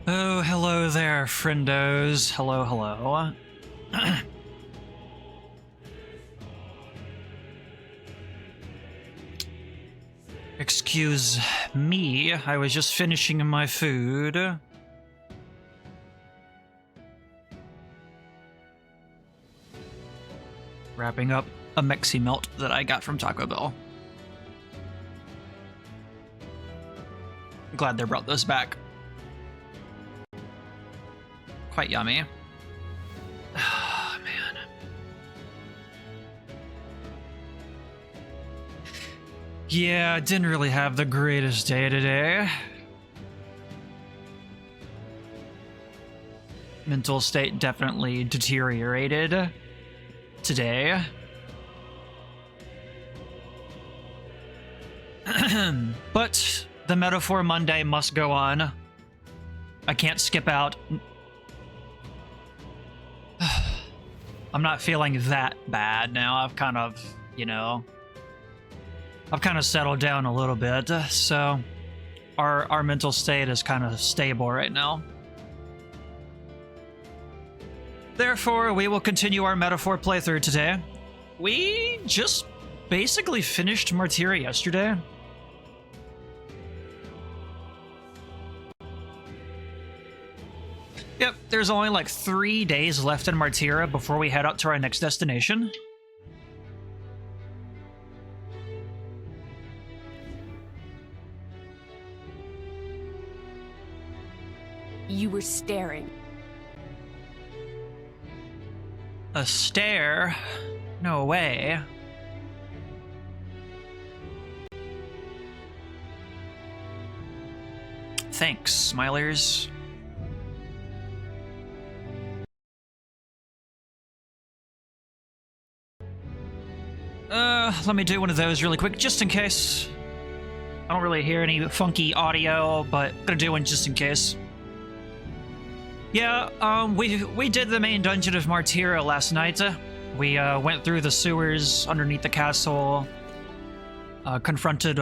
Oh, hello there, friendos. Hello, hello. Excuse me, I was just finishing my food. Wrapping up a Mexi Melt that I got from Taco Bell. Glad they brought those back. Quite yummy. Oh, man. Yeah, I didn't really have the greatest day today. Mental state definitely deteriorated today. But the Metaphor Monday must go on. I can't skip out. I'm not feeling that bad now. I've kind of, I've kind of settled down a little bit. So our mental state is kind of stable right now. Therefore, we will continue our Metaphor playthrough today. We just basically finished Martyria yesterday. Yep, there's only like 3 days left in Martyria before we head out to our next destination. You were staring. A stare? No way. Thanks, Smilers. Let me do one of those really quick, just in case. I don't really hear any funky audio, but I'm gonna do one just in case. Yeah, we did the main dungeon of Martyria last night. We went through the sewers underneath the castle, confronted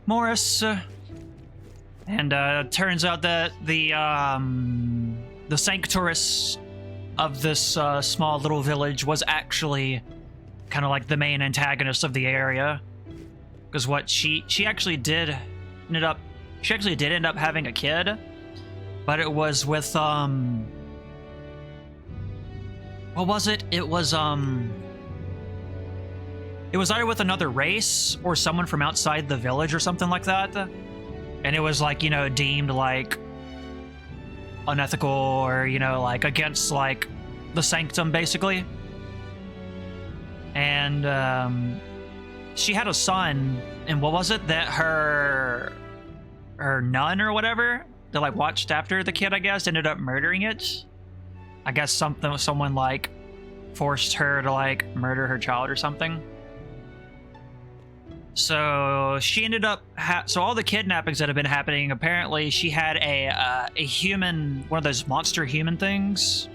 Morris, and turns out that the sanctoress of this small little village was actually kind of like the main antagonist of the area, because what she actually did end up having a kid, but it was with what was it? It was either with another race or someone from outside the village or something like that, and it was like, deemed like unethical or like against like the sanctum basically. And she had a son, and what was it that her nun or whatever that like watched after the kid, I guess, ended up murdering it. I guess someone like forced her to like murder her child or something. So she ended up so all the kidnappings that have been happening, apparently she had a human, one of those monster human things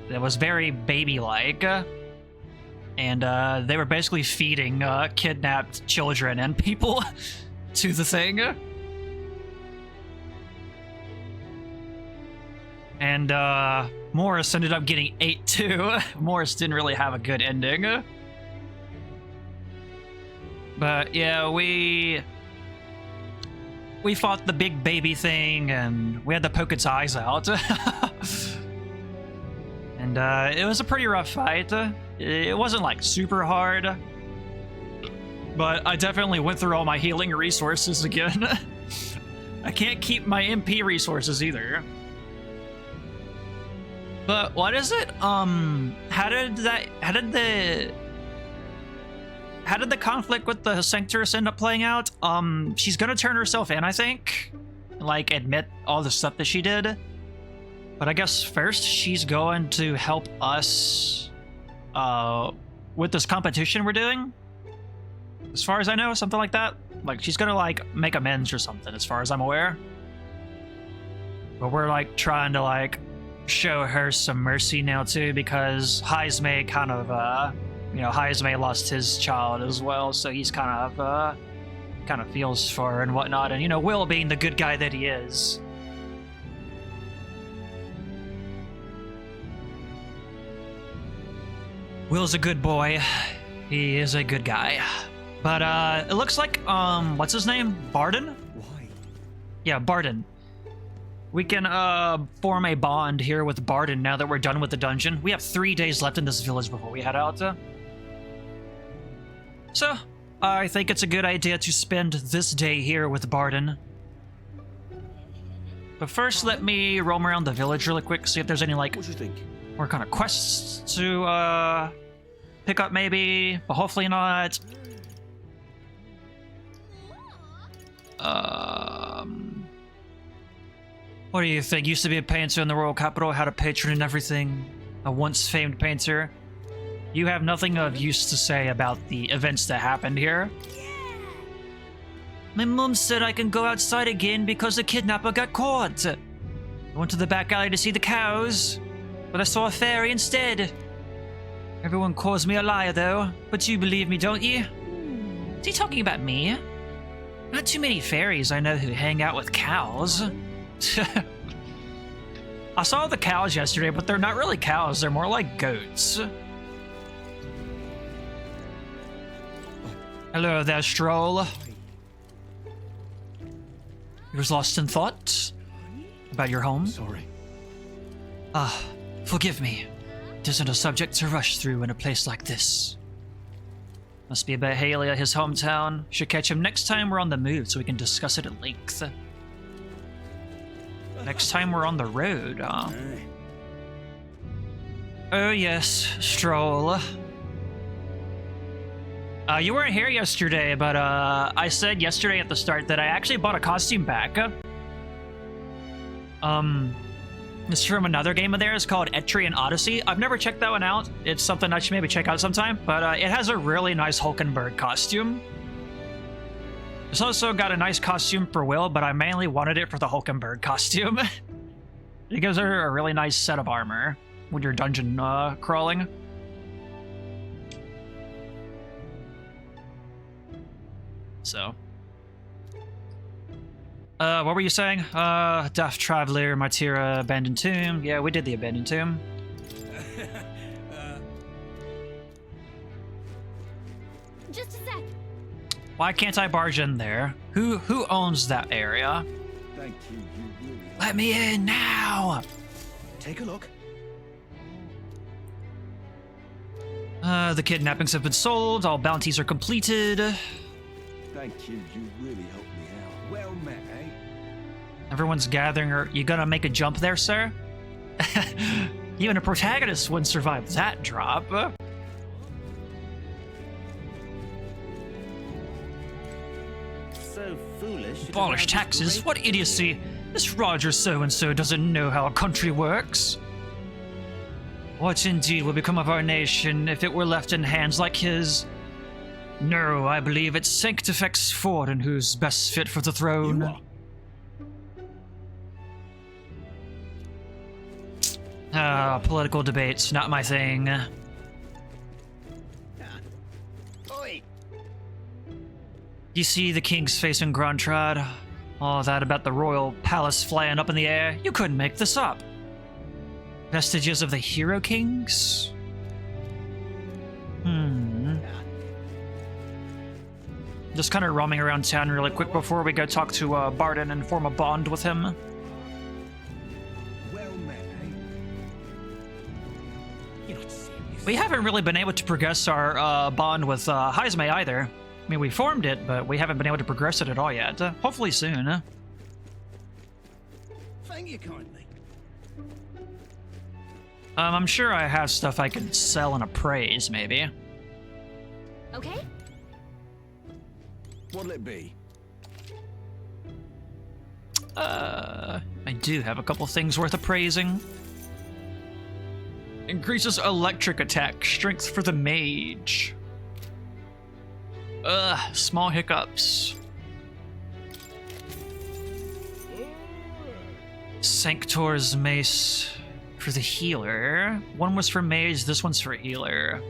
that was very baby-like. And they were basically feeding kidnapped children and people to the thing. And Morris ended up getting ate too. Morris didn't really have a good ending. But yeah, we fought the big baby thing, and we had to poke its eyes out. And it was a pretty rough fight. It wasn't like super hard, but I definitely went through all my healing resources again. I can't keep my MP resources either. But what is it? How did the conflict with the Sanctoress end up playing out? She's gonna turn herself in, I think. Like, admit all the stuff that she did. But I guess first she's going to help us with this competition we're doing. As far as I know, something like that. Like, she's gonna like make amends or something, as far as I'm aware. But we're like trying to like show her some mercy now too, because Heismay kind of Heismay lost his child as well, so he's kind of feels for her and whatnot. And Will, being the good guy that he is, Will's a good boy. He is a good guy. But it looks like what's his name? Barden? Why? Yeah, Barden. We can form a bond here with Barden now that we're done with the dungeon. We have 3 days left in this village before we head out. So, I think it's a good idea to spend this day here with Barden. But first, let me roam around the village really quick, see if there's any, like, What do you think? more kind of quests to pick up, maybe, but hopefully not. What do you think? Used to be a painter in the royal capital, had a patron and everything. A once famed painter. You have nothing of use to say about the events that happened here. My mum said I can go outside again because the kidnapper got caught. I went to the back alley to see the cows, but I saw a fairy instead. Everyone calls me a liar though, but you believe me, don't you? Is he talking about me? Not too many fairies I know who hang out with cows. I saw the cows yesterday, but they're not really cows, they're more like goats. Hello there, Stroll. You was lost in thought about your home? Sorry. Forgive me. It isn't a subject to rush through in a place like this. Must be about Haley at his hometown. Should catch him next time we're on the move so we can discuss it at length. Next time we're on the road, huh? Oh yes, Stroll. You weren't here yesterday, but I said yesterday at the start that I actually bought a costume back. It's from another game of theirs called Etrian Odyssey. I've never checked that one out. It's something I should maybe check out sometime, but it has a really nice Hulkenberg costume. It's also got a nice costume for Will, but I mainly wanted it for the Hulkenberg costume. It gives her a really nice set of armor when you're dungeon crawling. So. What were you saying? Daft Traveler, Martyra, Abandoned Tomb. Yeah, we did the Abandoned Tomb. Just a sec. Why can't I barge in there? Who owns that area? Thank you. You really Let me in now! Take a look. The kidnappings have been solved, all bounties are completed. Thank you. You really helped me out. Well met, eh? Everyone's gathering. You gonna make a jump there, sir? Even a protagonist wouldn't survive that drop. So foolish. Abolish taxes? What idiocy! This Roger so-and-so doesn't know how a country works. What indeed will become of our nation if it were left in hands like his? No, I believe it's Sanctifex Forden who's best fit for the throne. You are. Political debates, not my thing. Oi. You see the king's face in Gruntrad? All that about the royal palace flying up in the air? You couldn't make this up. Vestiges of the hero kings? Just kind of roaming around town really quick before we go talk to Barden and form a bond with him. Well met, eh? You're not serious. We haven't really been able to progress our bond with Heisme either. I mean, we formed it, but we haven't been able to progress it at all yet. Hopefully soon. Thank you kindly. I'm sure I have stuff I can sell and appraise, maybe. Okay? What'll it be? I do have a couple things worth appraising. Increases electric attack, strength for the mage. Small hiccups. Sanctor's mace for the healer. One was for mage, this one's for healer.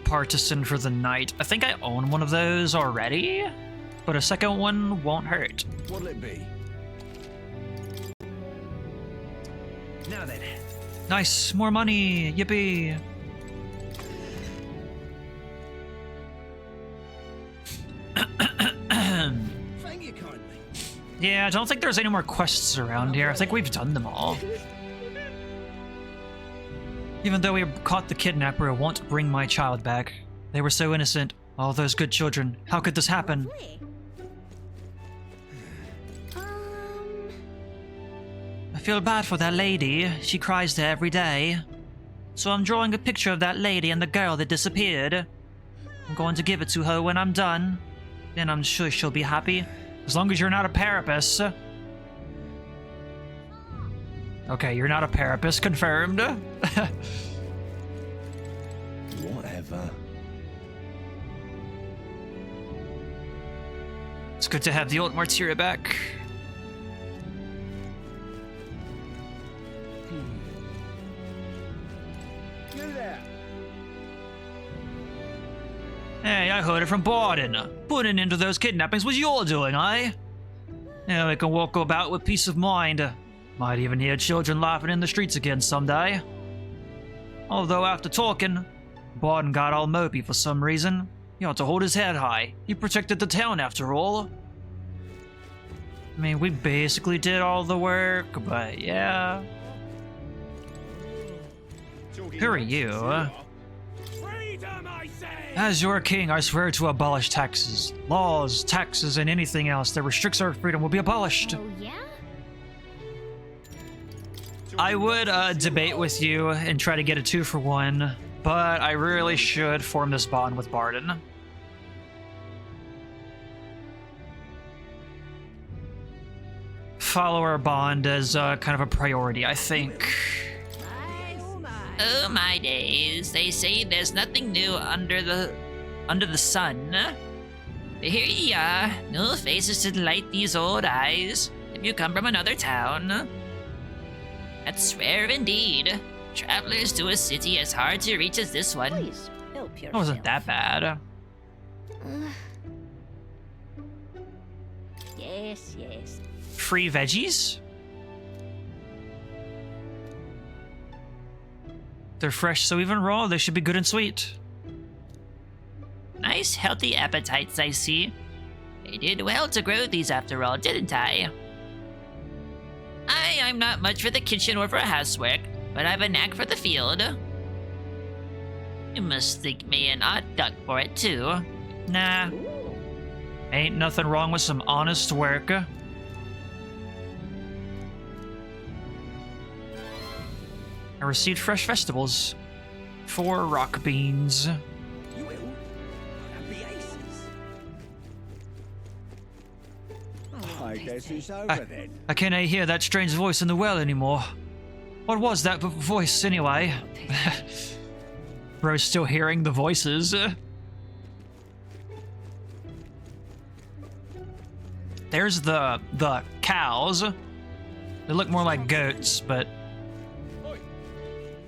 Partisan for the knight. I think I own one of those already, but a second one won't hurt. What'll it be? Now then. Nice, more money, yippee. Thank you kindly. Yeah, I don't think there's any more quests around here. I think we've done them all. Even though we caught the kidnapper, it won't bring my child back. They were so innocent, all those good children. How could this happen? Lovely. I feel bad for that lady. She cries there every day. So I'm drawing a picture of that lady and the girl that disappeared. I'm going to give it to her when I'm done. Then I'm sure she'll be happy. As long as you're not a parapus. Okay, you're not a parapus, confirmed. Whatever. It's good to have the old martyria back. You there. Hey, I heard it from Borden. Putting into those kidnappings was your doing, eh? Now we can walk about with peace of mind. Might even hear children laughing in the streets again someday. Although after talking, Borden got all mopey for some reason. He ought to hold his head high. He protected the town after all. I mean, we basically did all the work, but yeah. Who are you? Freedom, I say! As your king, I swear to abolish taxes. Laws, taxes, and anything else that restricts our freedom will be abolished. Oh, yeah? I would debate with you and try to get a 2-for-1, but I really should form this bond with Borden. Follower bond is kind of a priority, I think. Oh my days, they say there's nothing new under the sun. But here ye are, no faces to delight these old eyes. Have you come from another town? That's rare indeed. Travelers to a city as hard to reach as this one. Please, help yourself. It wasn't that bad. Yes, yes. Free veggies? They're fresh, so even raw, they should be good and sweet. Nice healthy appetites, I see. I did well to grow these after all, didn't I? I'm not much for the kitchen or for housework, but I've a knack for the field. You must think me an odd duck for it too. Nah. Ain't nothing wrong with some honest work. I received fresh vegetables. 4 rock beans. You will? That'd be aces. I guess it's over then. I can't hear that strange voice in the well anymore. What was that voice anyway? Bro's still hearing the voices. There's the cows. They look more like goats, but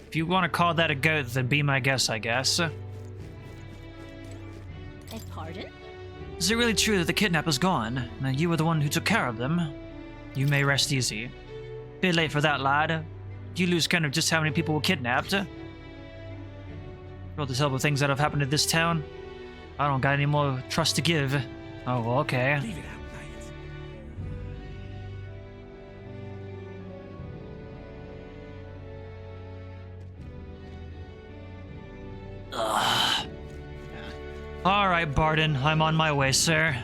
if you want to call that a goat, then be my guest, I guess. Pardon? Is it really true that the kidnapper's gone, and you were the one who took care of them? You may rest easy. Bit late for that, lad. You lose count of just how many people were kidnapped. For all the terrible things that have happened to this town, I don't got any more trust to give. Oh, well, okay. Leave it out, mate. Alright, Borden, I'm on my way, sir.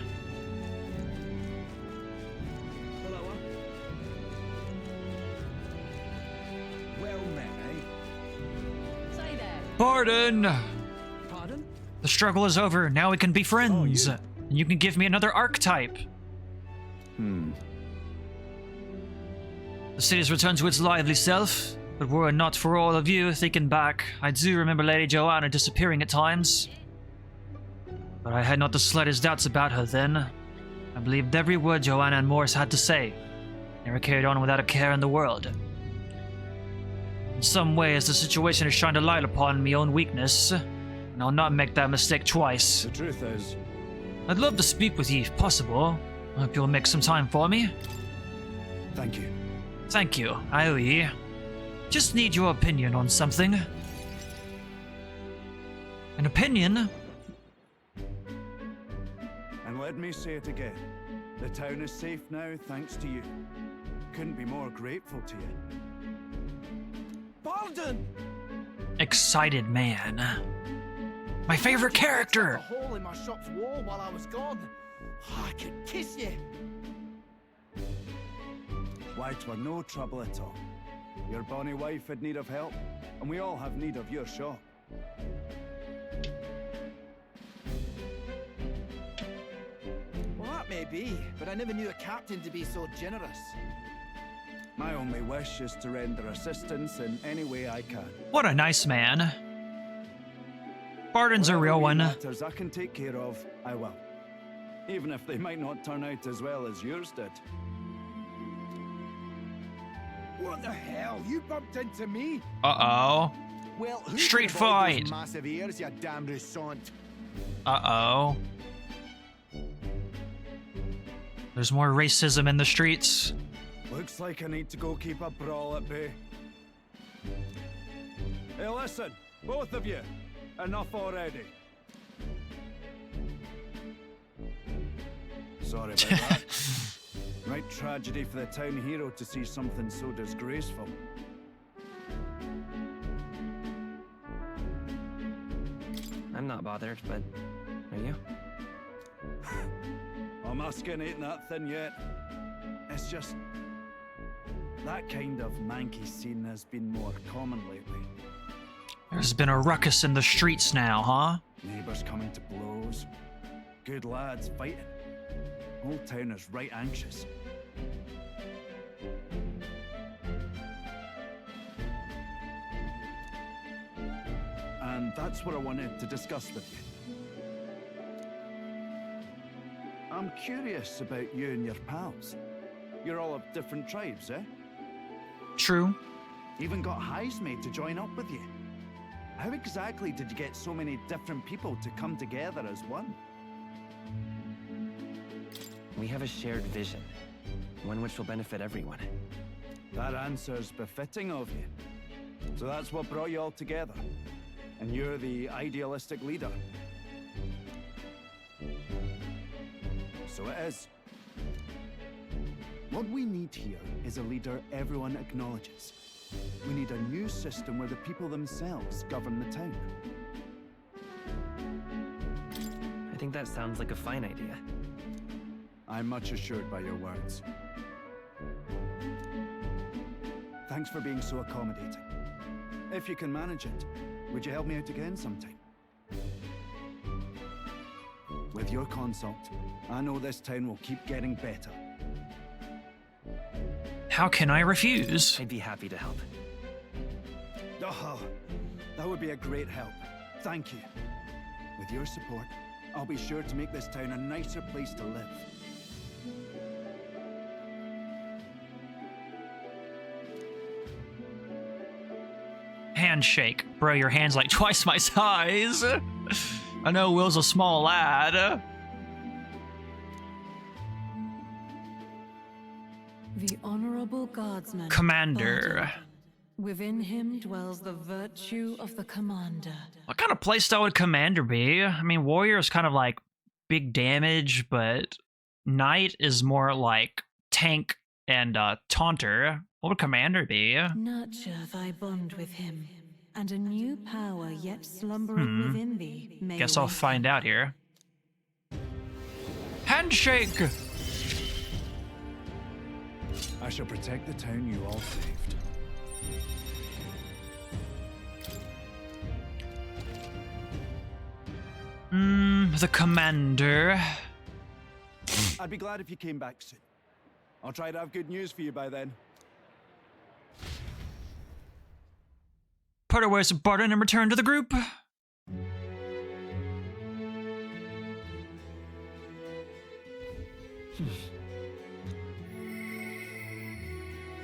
Well met, eh? Say there. Borden! Pardon? The struggle is over, now we can be friends. you- And you can give me another archetype. Hmm. The city's returned to its lively self, but were it not for all of you thinking back, I do remember Lady Joanna disappearing at times. But I had not the slightest doubts about her then. I believed every word Joanna and Morris had to say. Never carried on without a care in the world. In some ways, the situation has shined a light upon my own weakness, and I'll not make that mistake twice. The truth is, I'd love to speak with you if possible. I hope you'll make some time for me. thank you. Thank you, I owe ye. Just need your opinion on something. An opinion? And let me say it again. The town is safe now, thanks to you. Couldn't be more grateful to you. Pardon! Excited man. My favorite character! A hole in my shop's wall while I was gone. I could kiss you. Why, 'twere no trouble at all. Your bonny wife had need of help, and we all have need of your shop. Well, that may be, but I never knew a captain to be so generous. My only wish is to render assistance in any way I can. What a nice man. Barden's a real one. Matters I can take care of, I will. Even if they might not turn out as well as yours did. What the hell? You bumped into me? Uh-oh. Well, who Street can avoid those fight. massive ears, you damn russant? Uh-oh. There's more racism in the streets. Looks like I need to go keep a brawl at bay. Hey, listen, both of you. Enough already. Sorry about that. Right tragedy for the town hero to see something so disgraceful. I'm not bothered, but are you? Well, my skin ain't that thin yet. It's just... that kind of manky scene has been more common lately. There's been a ruckus in the streets now, huh? Neighbours coming to blows. Good lads fighting. Whole town is right anxious. And that's what I wanted to discuss with you. I'm curious about you and your pals. You're all of different tribes, eh? True. Even got Highs made to join up with you. How exactly did you get so many different people to come together as one? We have a shared vision, one which will benefit everyone. That answer's befitting of you. So that's what brought you all together. And you're the idealistic leader. So it is. What we need here is a leader everyone acknowledges. We need a new system where the people themselves govern the town. I think that sounds like a fine idea. I'm much assured by your words. Thanks for being so accommodating. If you can manage it, would you help me out again sometime? With your consult, I know this town will keep getting better. How can I refuse? I'd be happy to help. Oh, that would be a great help. Thank you. With your support, I'll be sure to make this town a nicer place to live. Handshake. Bro, your hand's like twice my size. I know Will's a small lad. The Honorable Guardsman. Commander. Barton. Within him dwells the virtue of the commander. What kind of playstyle would Commander be? I mean, Warrior is kind of like big damage, but Knight is more like tank and taunter. What would Commander be? Nurture thy bond with him, and a new power yet slumbering within thee may Guess I'll awaken. find out here. Handshake! I shall protect the town you all saved. The Commander. I'd be glad if you came back soon. I'll try to have good news for you by then. Put away some Barton and return to the group.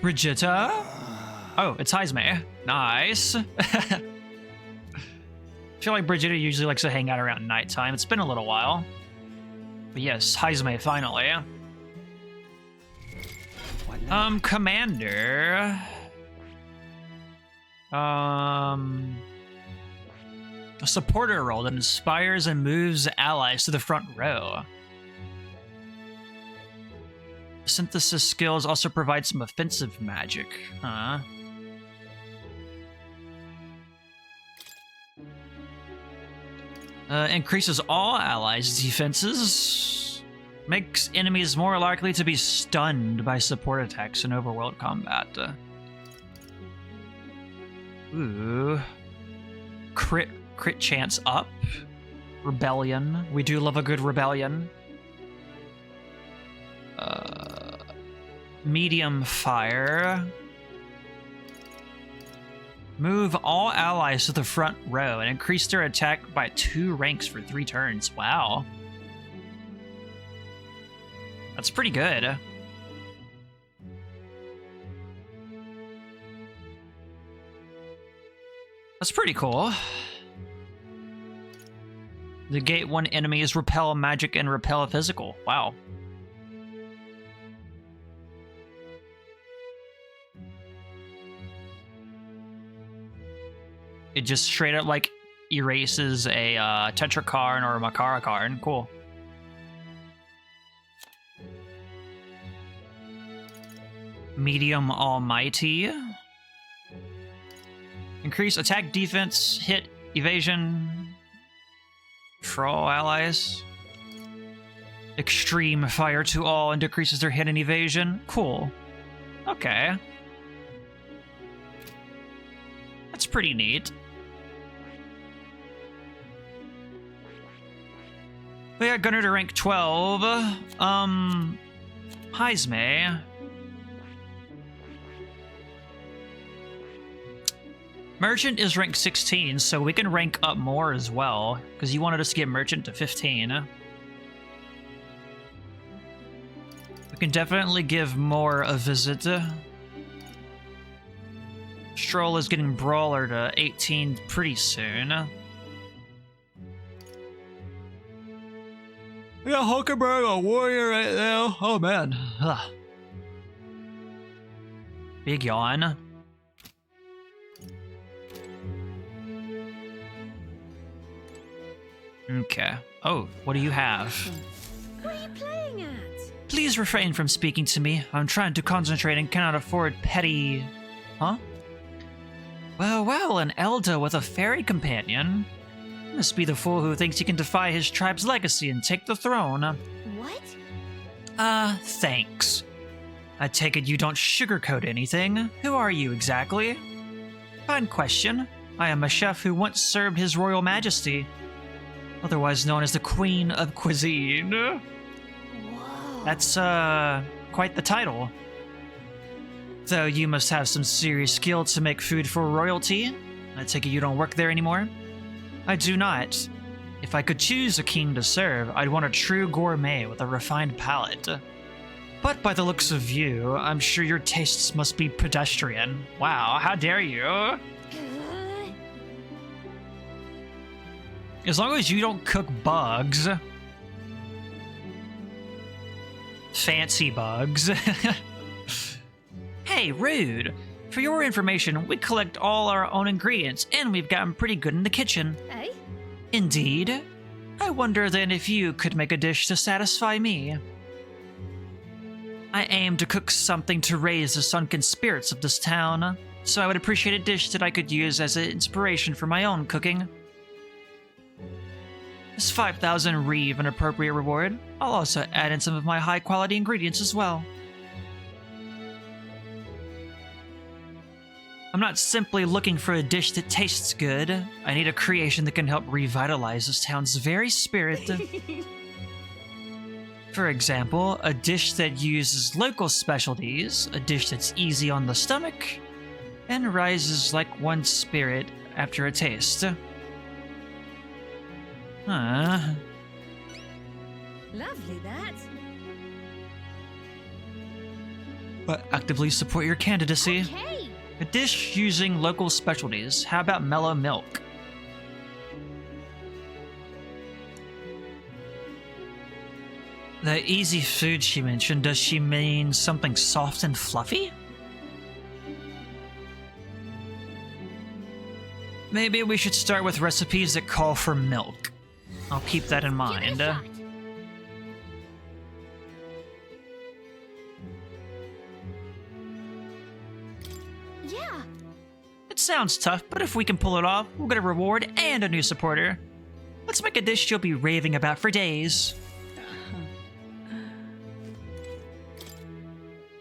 Brigitta? Oh, it's Heisme. Nice. I feel like Brigitta usually likes to hang out around nighttime. It's been a little while. But yes, Heisme finally. What now? Commander. A supporter role that inspires and moves allies to the front row. Synthesis skills also provide some offensive magic. Huh? Increases all allies' defenses. Makes enemies more likely to be stunned by support attacks in overworld combat. Ooh. Crit chance up. Rebellion. We do love a good rebellion. Medium fire. Move all allies to the front row and increase their attack by 2 ranks for 3 turns. Wow. That's pretty good. That's pretty cool. Negate 1 enemy's repel magic and repel physical. Wow. It just straight up like erases a Tetrakarn or a Makarakarn. Cool. Medium Almighty. Increase attack, defense, hit, evasion for all allies. Extreme fire to all and decreases their hit and evasion. Cool. Okay. That's pretty neat. We got Gunner to rank 12. Heisme. Merchant is rank 16, so we can rank up more as well, because you wanted us to get Merchant to 15. We can definitely give more a visit. Stroll is getting Brawler to 18 pretty soon. We got Hulkenberg, a warrior right now. Oh man. Ugh. Big yawn. Okay. Oh, what do you have? What are you playing at? Please refrain from speaking to me. I'm trying to concentrate and cannot afford petty... Huh? Well, well, an elder with a fairy companion. Must be the fool who thinks he can defy his tribe's legacy and take the throne. What? Thanks. I take it you don't sugarcoat anything. Who are you exactly? Fine question. I am a chef who once served His Royal Majesty, otherwise known as the Queen of Cuisine. Whoa. That's, quite the title. Though you must have some serious skill to make food for royalty. I take it you don't work there anymore? I do not. If I could choose a king to serve, I'd want a true gourmet with a refined palate. But by the looks of you, I'm sure your tastes must be pedestrian. Wow, how dare you? As long as you don't cook bugs. Fancy bugs. Hey, rude. For your information, we collect all our own ingredients, and we've gotten pretty good in the kitchen. Eh? Indeed. I wonder then if you could make a dish to satisfy me. I aim to cook something to raise the sunken spirits of this town, so I would appreciate a dish that I could use as an inspiration for my own cooking. Is 5,000 Reeve an appropriate reward? I'll also add in some of my high-quality ingredients as well. I'm not simply looking for a dish that tastes good. I need a creation that can help revitalize this town's very spirit. For example, a dish that uses local specialties, a dish that's easy on the stomach, and rises like one's spirit after a taste. Lovely, that. But actively support your candidacy. Okay. A dish using local specialties. How about mellow milk? The easy food she mentioned, does she mean something soft and fluffy? Maybe we should start with recipes that call for milk. I'll keep that in Give mind. it a shot. Yeah. It sounds tough, but if we can pull it off, we'll get a reward and a new supporter. Let's make a dish you'll be raving about for days.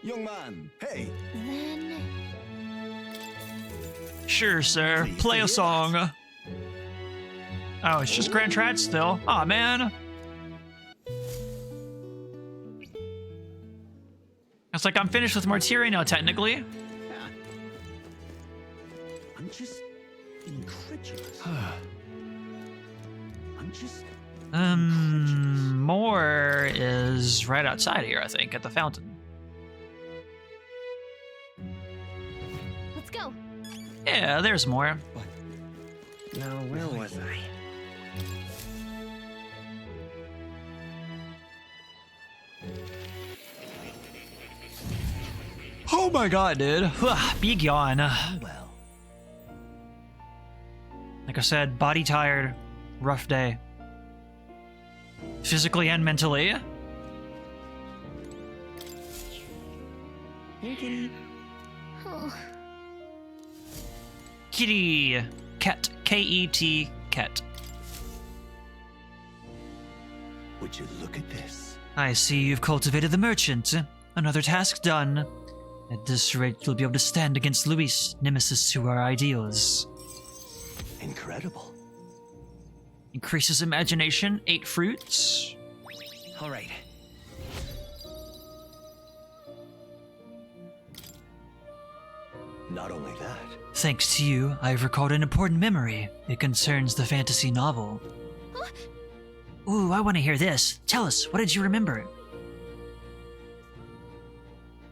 Young man, hey. Then Sure, sir. Please Play a hear song. Oh, it's just Grand Trad still. Aw, man. It's like I'm finished with Martyria now, technically. I'm just incredulous. I'm just More is right outside here, I think, at the fountain. let's go. Yeah, there's more. Now, where was I? Oh my god, dude. Big yawn. well. Like I said, body tired, rough day. Physically and mentally. Hey, kitty. Oh, Kitty. Ket. K-E-T. Ket. Would you look at this? I see you've cultivated the merchant. Another task done. At this rate, you'll be able to stand against Luis, nemesis to our ideals. Incredible. Increases imagination, 8 fruits. All right. Not only that, Thanks to you, I've recalled an important memory. It concerns the fantasy novel. Ooh, I want to hear this. Tell us, what did you remember?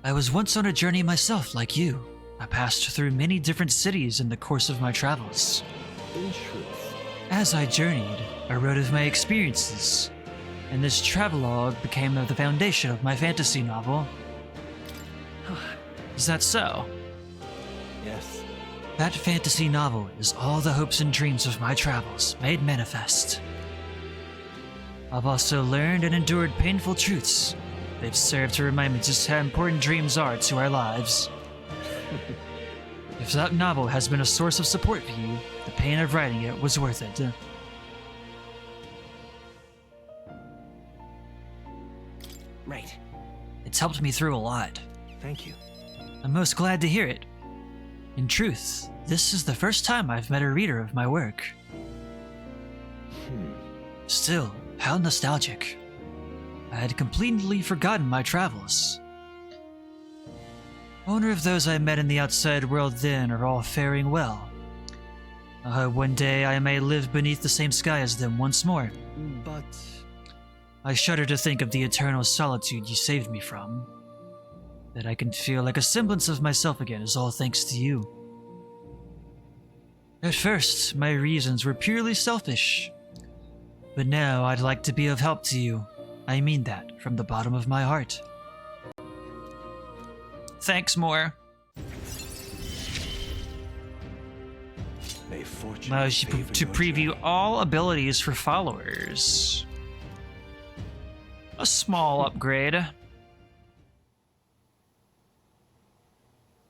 I was once on a journey myself, like you. I passed through many different cities in the course of my travels. in truth, As I journeyed, I wrote of my experiences, and this travelogue became the foundation of my fantasy novel. Is that so? yes. That fantasy novel is all the hopes and dreams of my travels made manifest. I've also learned and endured painful truths. They've served to remind me just how important dreams are to our lives. If that novel has been a source of support for you, the pain of writing it was worth it. Right. It's helped me through a lot. Thank you. I'm most glad to hear it. In truth, this is the first time I've met a reader of my work. Still, how nostalgic. I had completely forgotten my travels. I wonder if those I met in the outside world then are all faring well. I hope one day I may live beneath the same sky as them once more. But I shudder to think of the eternal solitude you saved me from. That I can feel like a semblance of myself again is all thanks to you. At first, my reasons were purely selfish. But now I'd like to be of help to you. I mean that from the bottom of my heart. Thanks, more. May fortune Allows you favor to your preview journey. all abilities for followers. A small upgrade.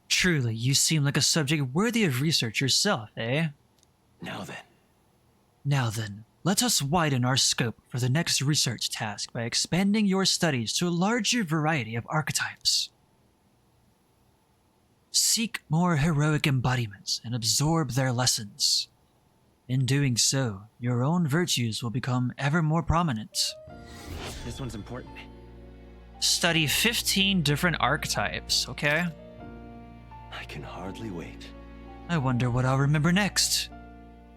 Truly, you seem like a subject worthy of research yourself, eh? Now then, Let us widen our scope for the next research task by expanding your studies to a larger variety of archetypes. Seek more heroic embodiments and absorb their lessons. In doing so, your own virtues will become ever more prominent. this one's important. Study 15 different archetypes, okay? I can hardly wait. I wonder what I'll remember next.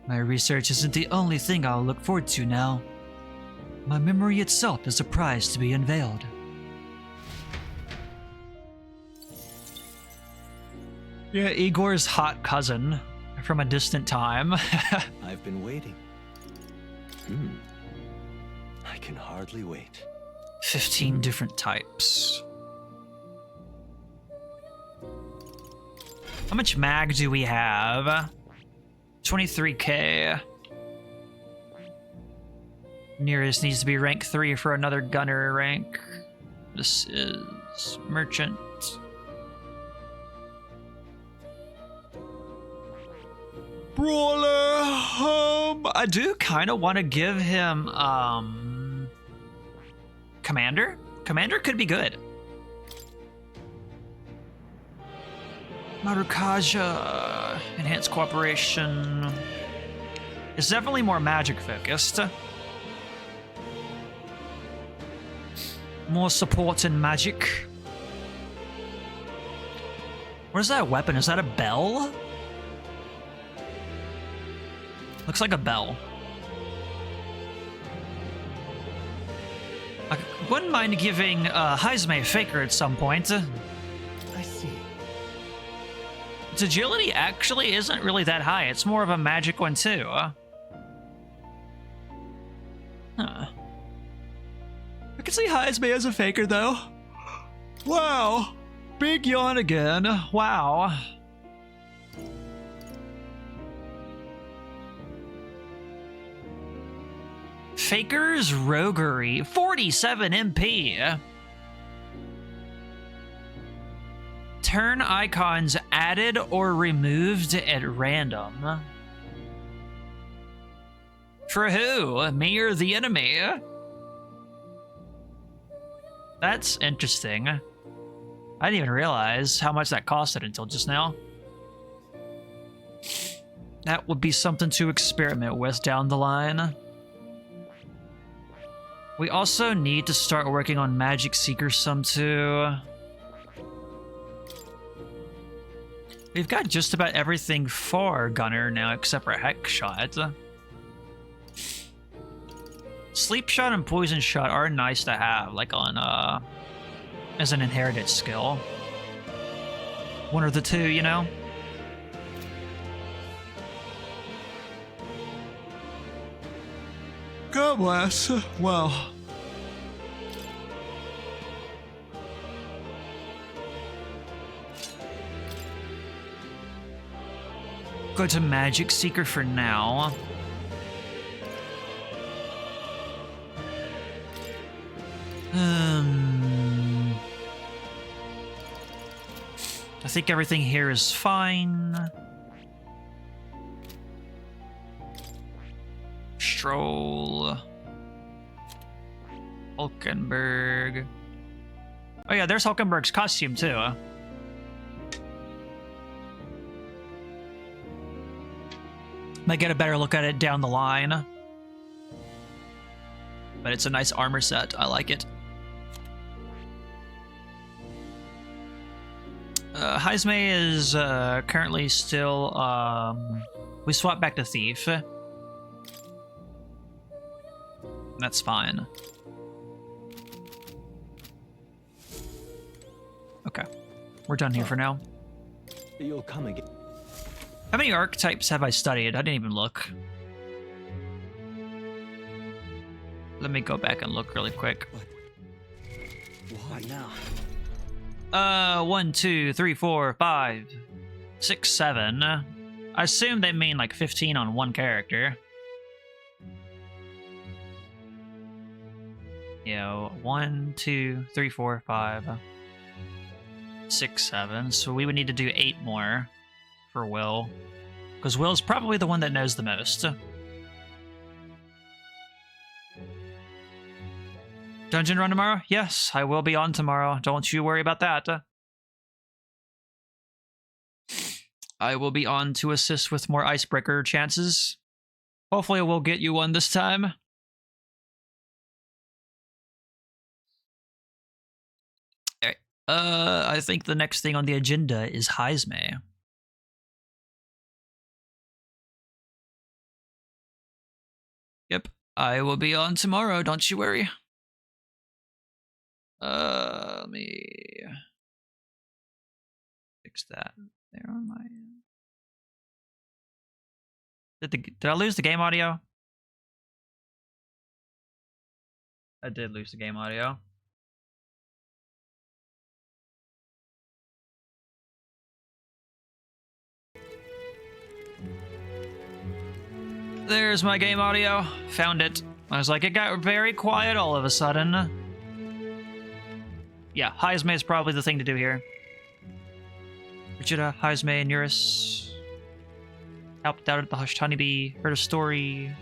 My research isn't the only thing I'll look forward to now. My memory itself is a prize to be unveiled. Yeah, Igor's hot cousin from a distant time. I've been waiting. I can hardly wait. 15 different types. How much mag do we have? 23k. Nearest needs to be rank 3 for another gunner rank. This is merchant. Brawler. I do kind of want to give him commander. Commander could be good. Marukaja, enhanced cooperation. It's definitely more magic focused. More support in magic. What is that weapon? Is that a bell? Looks like a bell. I wouldn't mind giving Heisme Faker at some point. I see. Its agility actually isn't really that high. It's more of a magic one too. Huh. I can see Heisme as a Faker though. Wow. Big yawn again. Wow. Faker's Roguery, 47 MP. Turn icons added or removed at random. For who? Me or the enemy? That's interesting. I didn't even realize how much that costed until just now. That would be something to experiment with down the line. We also need to start working on Magic Seeker some too. We've got just about everything for Gunner now except for Hex Shot. Sleep Shot and Poison Shot are nice to have, like on as an inherited skill. One or the two, you know? God bless. Well. Go to Magic Seeker for now. I think everything here is fine. Stroll. Hulkenberg. Oh yeah, there's Hulkenberg's costume too. Might get a better look at it down the line. But it's a nice armor set. I like it. Heisme is currently still... we swapped back to Thief. That's fine. Okay. We're done here for now. You'll come again. How many archetypes have I studied? I didn't even look. Let me go back and look really quick. What now? 1, 2, 3, 4, 5, 6, 7. I assume they mean like 15 on one character. You know, 1, 2, 3, 4, 5, 6, 7. So we would need to do 8 more for Will. Because Will's probably the one that knows the most. Dungeon run tomorrow? Yes, I will be on tomorrow. Don't you worry about that. I will be on to assist with more icebreaker chances. Hopefully we'll get you one this time. Alright. I think the next thing on the agenda is Heisme. Yep, I will be on tomorrow, don't you worry. Let me fix that there on my end. Did I lose the game audio? I did lose the game audio. There's my game audio. Found it. I was like, it got very quiet all of a sudden. Yeah, Heisme is probably the thing to do here. Vegeta, Heisme, and Eurus helped out at the Hushed Honeybee, heard a story.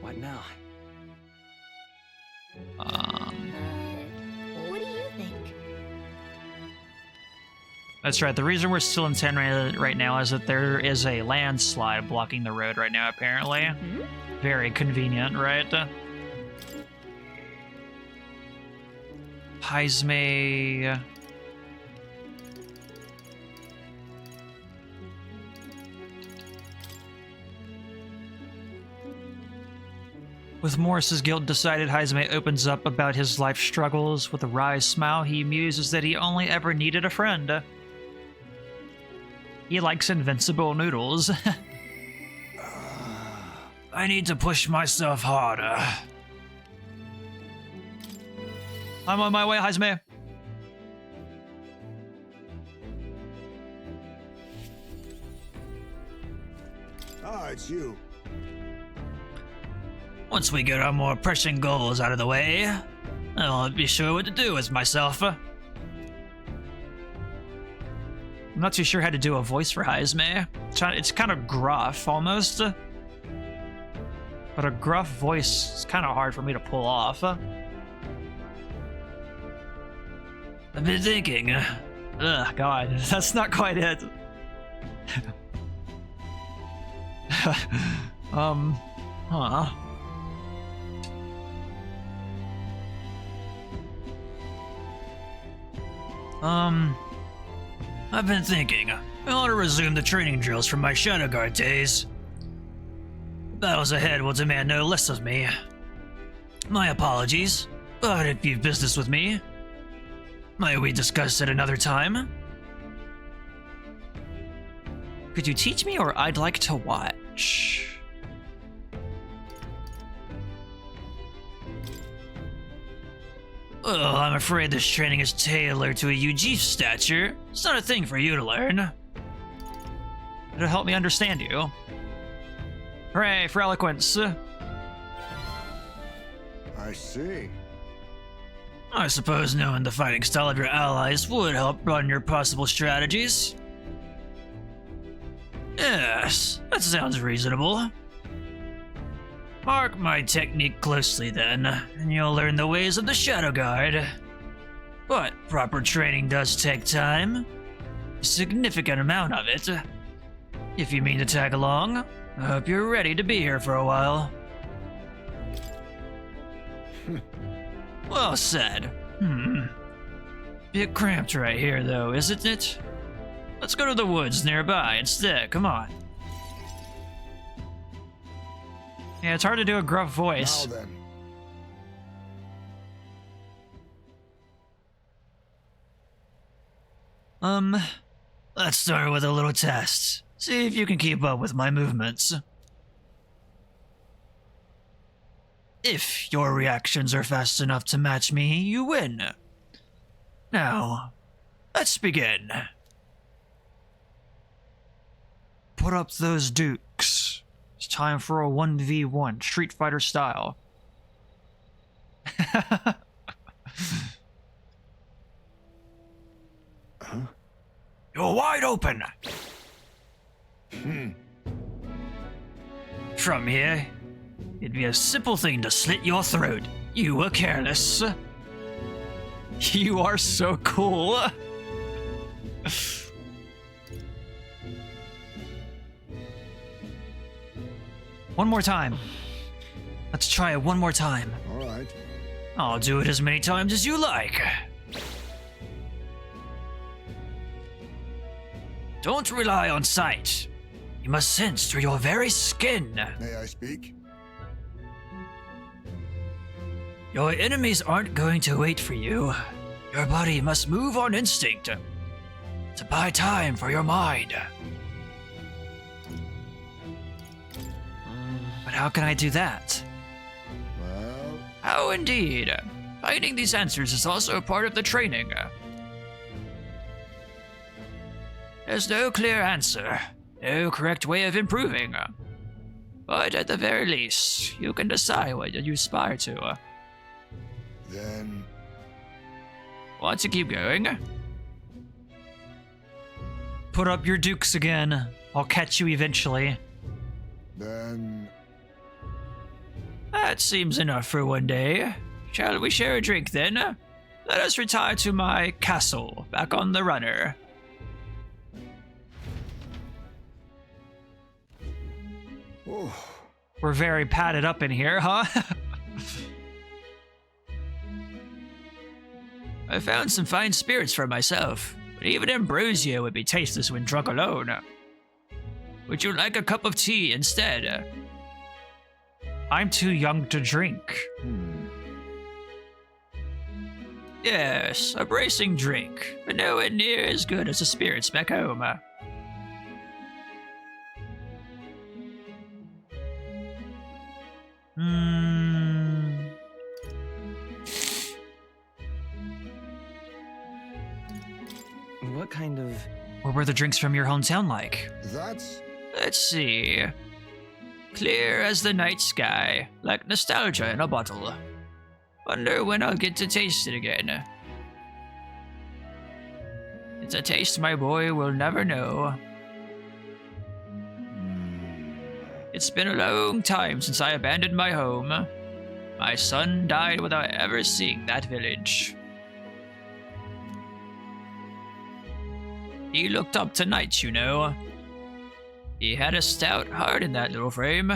What now? What do you think? That's right. The reason we're still in 10 right now is that there is a landslide blocking the road right now, apparently. Very convenient, right? Heisme. With Morris's guilt decided, Heisme opens up about his life struggles. With a wry smile, he muses that he only ever needed a friend. He likes invincible noodles. I need to push myself harder. I'm on my way, Heisme. Ah, it's you. Once we get our more pressing goals out of the way, I'll be sure what to do with myself. I'm not too sure how to do a voice for Heisme. It's kind of gruff, almost. But a gruff voice is kind of hard for me to pull off. I've been thinking. Ugh, God, that's not quite it. Huh. I've been thinking. I ought to resume the training drills from my Shadow Guard days. The battles ahead will demand no less of me. My apologies, but if you've business with me, might we discuss at another time? Could you teach me, or I'd like to watch? Well, I'm afraid this training is tailored to a UG stature. It's not a thing for you to learn. It'll help me understand you. Hooray for eloquence. I see. I suppose knowing the fighting style of your allies would help broaden your possible strategies. Yes, that sounds reasonable. Mark my technique closely then, and you'll learn the ways of the Shadow Guard. But proper training does take time. A significant amount of it. If you mean to tag along, I hope you're ready to be here for a while. Well said. Bit cramped right here though, isn't it? Let's go to the woods nearby instead, come on. Yeah, it's hard to do a gruff voice. Now then. Let's start with a little test. See if you can keep up with my movements. If your reactions are fast enough to match me, you win. Now, let's begin. Put up those dukes. It's time for a 1v1, Street Fighter style. You're wide open. From here, it'd be a simple thing to slit your throat. You were careless. You are so cool. One more time. Let's try it one more time. All right. I'll do it as many times as you like. Don't rely on sight. You must sense through your very skin. May I speak? Your enemies aren't going to wait for you. Your body must move on instinct to buy time for your mind. But how can I do that? Well, How indeed. Finding these answers is also a part of the training. There's no clear answer, no correct way of improving. But at the very least, you can decide what you aspire to. Then Want to keep going? Put up your dukes again. I'll catch you eventually. then That seems enough for one day. Shall we share a drink then? Let us retire to my castle, back on the runner. oh, We're very padded up in here, huh? I found some fine spirits for myself, but even ambrosia would be tasteless when drunk alone. Would you like a cup of tea instead? I'm too young to drink. Yes, a bracing drink, but nowhere near as good as the spirits back home. What kind of... What were the drinks from your hometown like? that's Let's see. Clear as the night sky, like nostalgia in a bottle. Wonder when I'll get to taste it again. It's a taste my boy will never know. It's been a long time since I abandoned my home. My son died without ever seeing that village. He looked up to knights, you know. He had a stout heart in that little frame.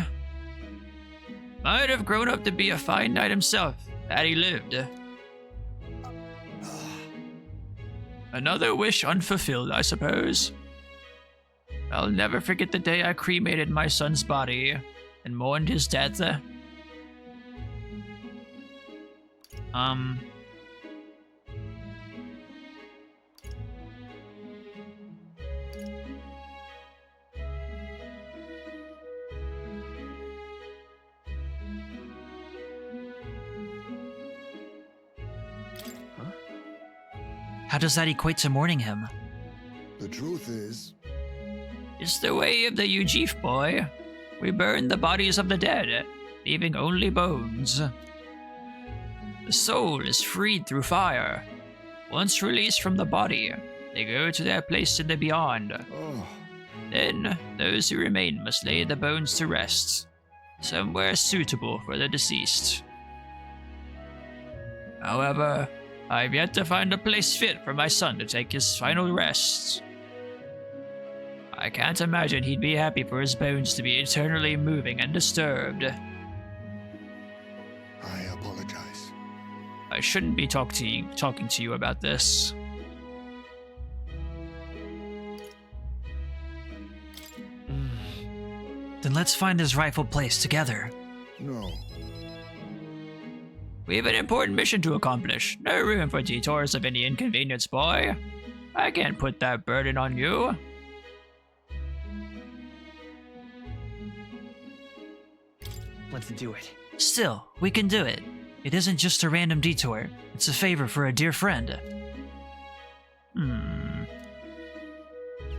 Might have grown up to be a fine knight himself had he lived. Another wish unfulfilled, I suppose. I'll never forget the day I cremated my son's body and mourned his death. How does that equate to mourning him? the truth is, It's the way of the Ujif, boy. We burn the bodies of the dead, leaving only bones. The soul is freed through fire. Once released from the body, they go to their place in the beyond. oh, Then, those who remain must lay the bones to rest, somewhere suitable for the deceased. However, I've yet to find a place fit for my son to take his final rest. I can't imagine he'd be happy for his bones to be eternally moving and disturbed. I apologize. I shouldn't be talking to you about this. Then let's find his rightful place together. No, We have an important mission to accomplish. No room for detours of any inconvenience, boy. I can't put that burden on you. Let's do it. Still, we can do it. It isn't just a random detour. It's a favor for a dear friend.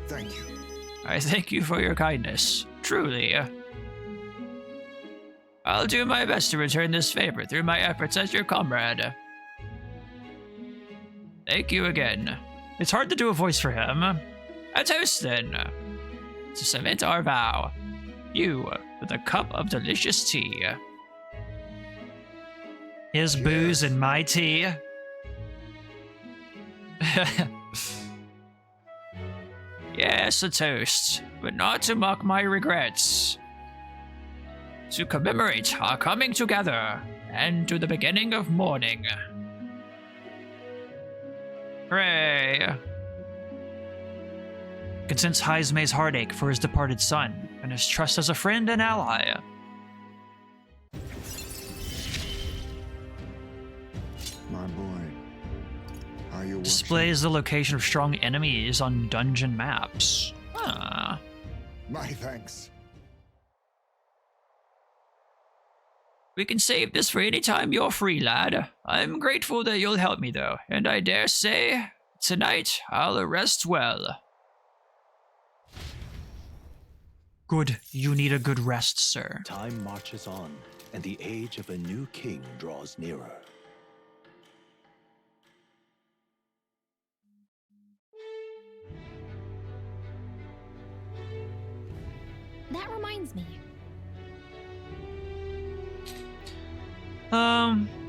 thank you. I thank you for your kindness. Truly. I'll do my best to return this favor through my efforts as your comrade. Thank you again. It's hard to do a voice for him. A toast, then. To cement our vow. You, with a cup of delicious tea. His booze and my tea. Yes, a toast, but not to mock my regrets. To commemorate our coming together, and to the beginning of mourning. Hooray! Can sense Haizme's heartache for his departed son, and his trust as a friend and ally. My boy, are you Displays the location of strong enemies on dungeon maps. Ah. My thanks. We can save this for any time you're free, lad. I'm grateful that you'll help me, though, and I dare say, tonight I'll rest well. Good. You need a good rest, sir. Time marches on, and the age of a new king draws nearer. That reminds me.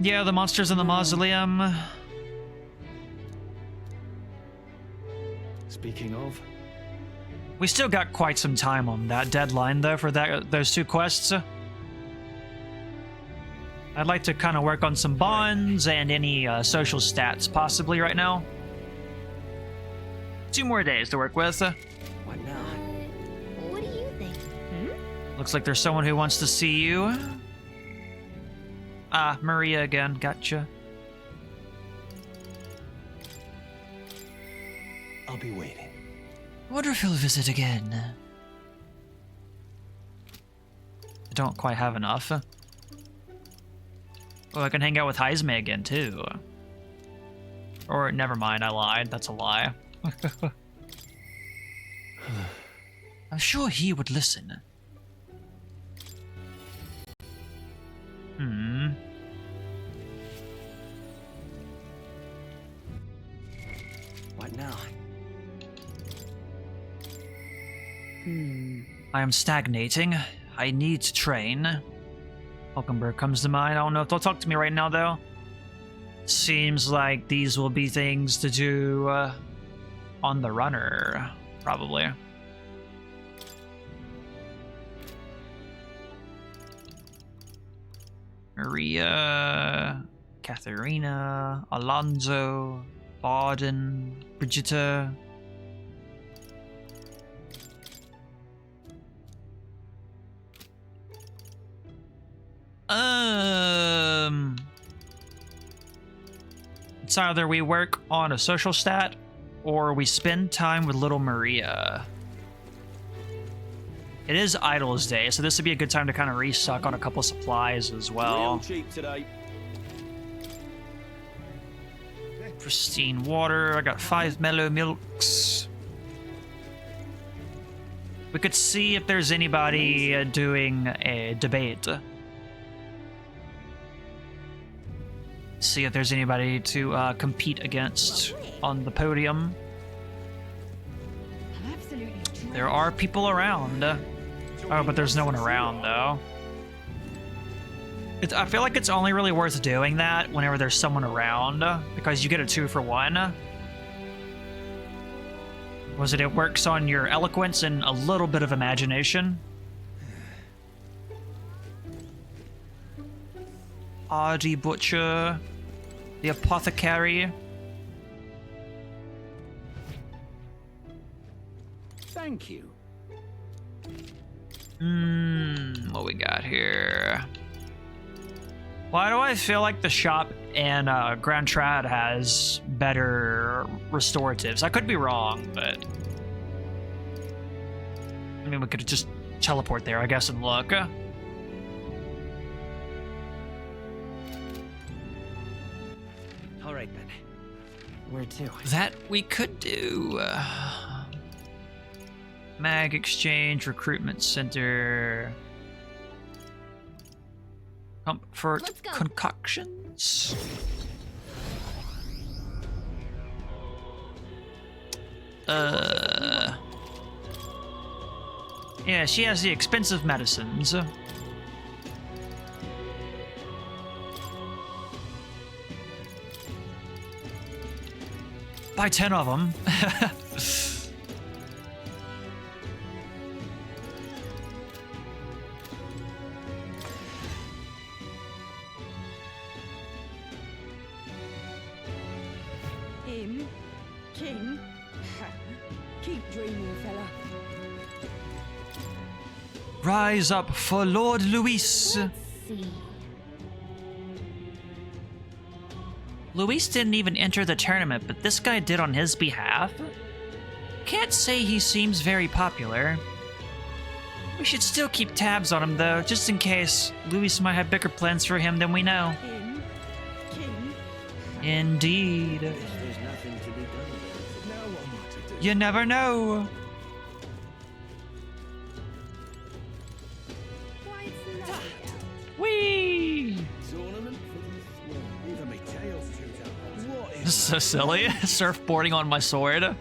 Yeah, the monsters in the mausoleum. Speaking of, We still got quite some time on that deadline, though, for those two quests. I'd like to kind of work on some bonds and any social stats, possibly, right now. 2 more days to work with. what now? What do you think? Looks like there's someone who wants to see you. Ah, Maria again. Gotcha. I'll be waiting. Wonderful visit again. I don't quite have enough. Oh, I can hang out with Heisme again, too. Or, never mind, I lied. That's a lie. I'm sure he would listen. What now? I am stagnating. I need to train. Hulkenberg comes to mind. I don't know if they'll talk to me right now, though. Seems like these will be things to do on the runner, probably. Maria, Katharina, Alonso, Bauden, Brigitte. It's either we work on a social stat or we spend time with little Maria. It is Idol's Day, so this would be a good time to kind of restock on a couple supplies as well. Real cheap today. Pristine water. I got 5 mellow milks. We could see if there's anybody doing a debate. See if there's anybody to compete against on the podium. There are people around. Oh, but there's no one around, though. I feel like it's only really worth doing that whenever there's someone around, because you get a 2 for 1. It works on your eloquence and a little bit of imagination. Ardy Butcher, the Apothecary. Thank you. What we got here? Why do I feel like the shop in Grand Trad has better restoratives? I could be wrong, but I mean, we could just teleport there, I guess, and look. All right then. Where to? That we could do. Mag Exchange, Recruitment Center. Comfort Let's go. Concoctions. Yeah, she has the expensive medicines. Buy 10 of them. Him? King? Keep dreaming, fella. Rise up for Lord Luis. Let's see. Luis didn't even enter the tournament, but this guy did on his behalf. Can't say he seems very popular. We should still keep tabs on him, though, just in case. Luis might have bigger plans for him than we know. Him? King? Indeed. There's nothing to be done about it. Now what am I to do? You never know. This is so silly. Surfboarding on my sword.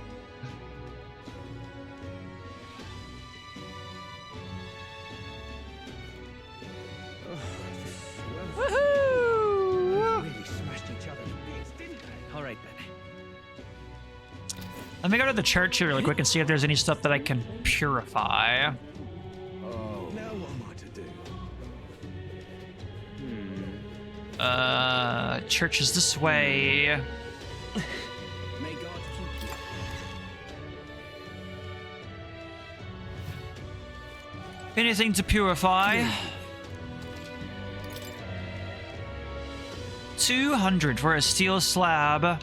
Woohoo! Really smashed each other to bits, didn't they? All right, then. Let me go to the church here really quick and see if there's any stuff that I can purify. Oh, now what am I to do? Church is this way. May God keep you. Anything to purify? 200 for a steel slab.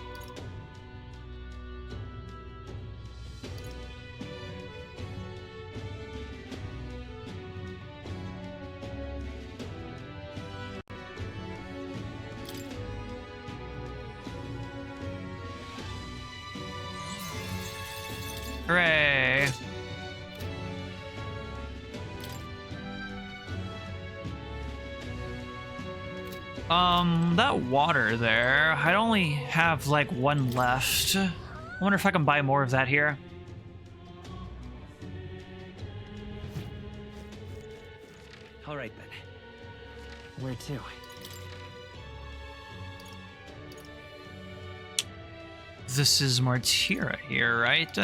Hooray. That water there, I'd only have like one left. I wonder if I can buy more of that here. All right, then. Where to? This is Martira here, right?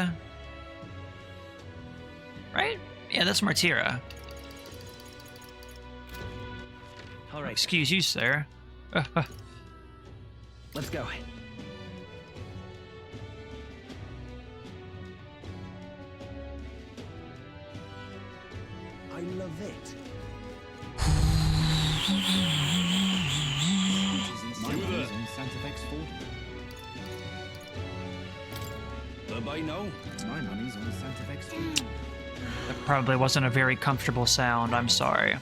Right? Yeah, that's Martira. All right. Excuse you, sir. Let's go. I love it. My money's on Santa Vex 40. Bye no. My money's on Santa Vex 40. That probably wasn't a very comfortable sound, I'm sorry.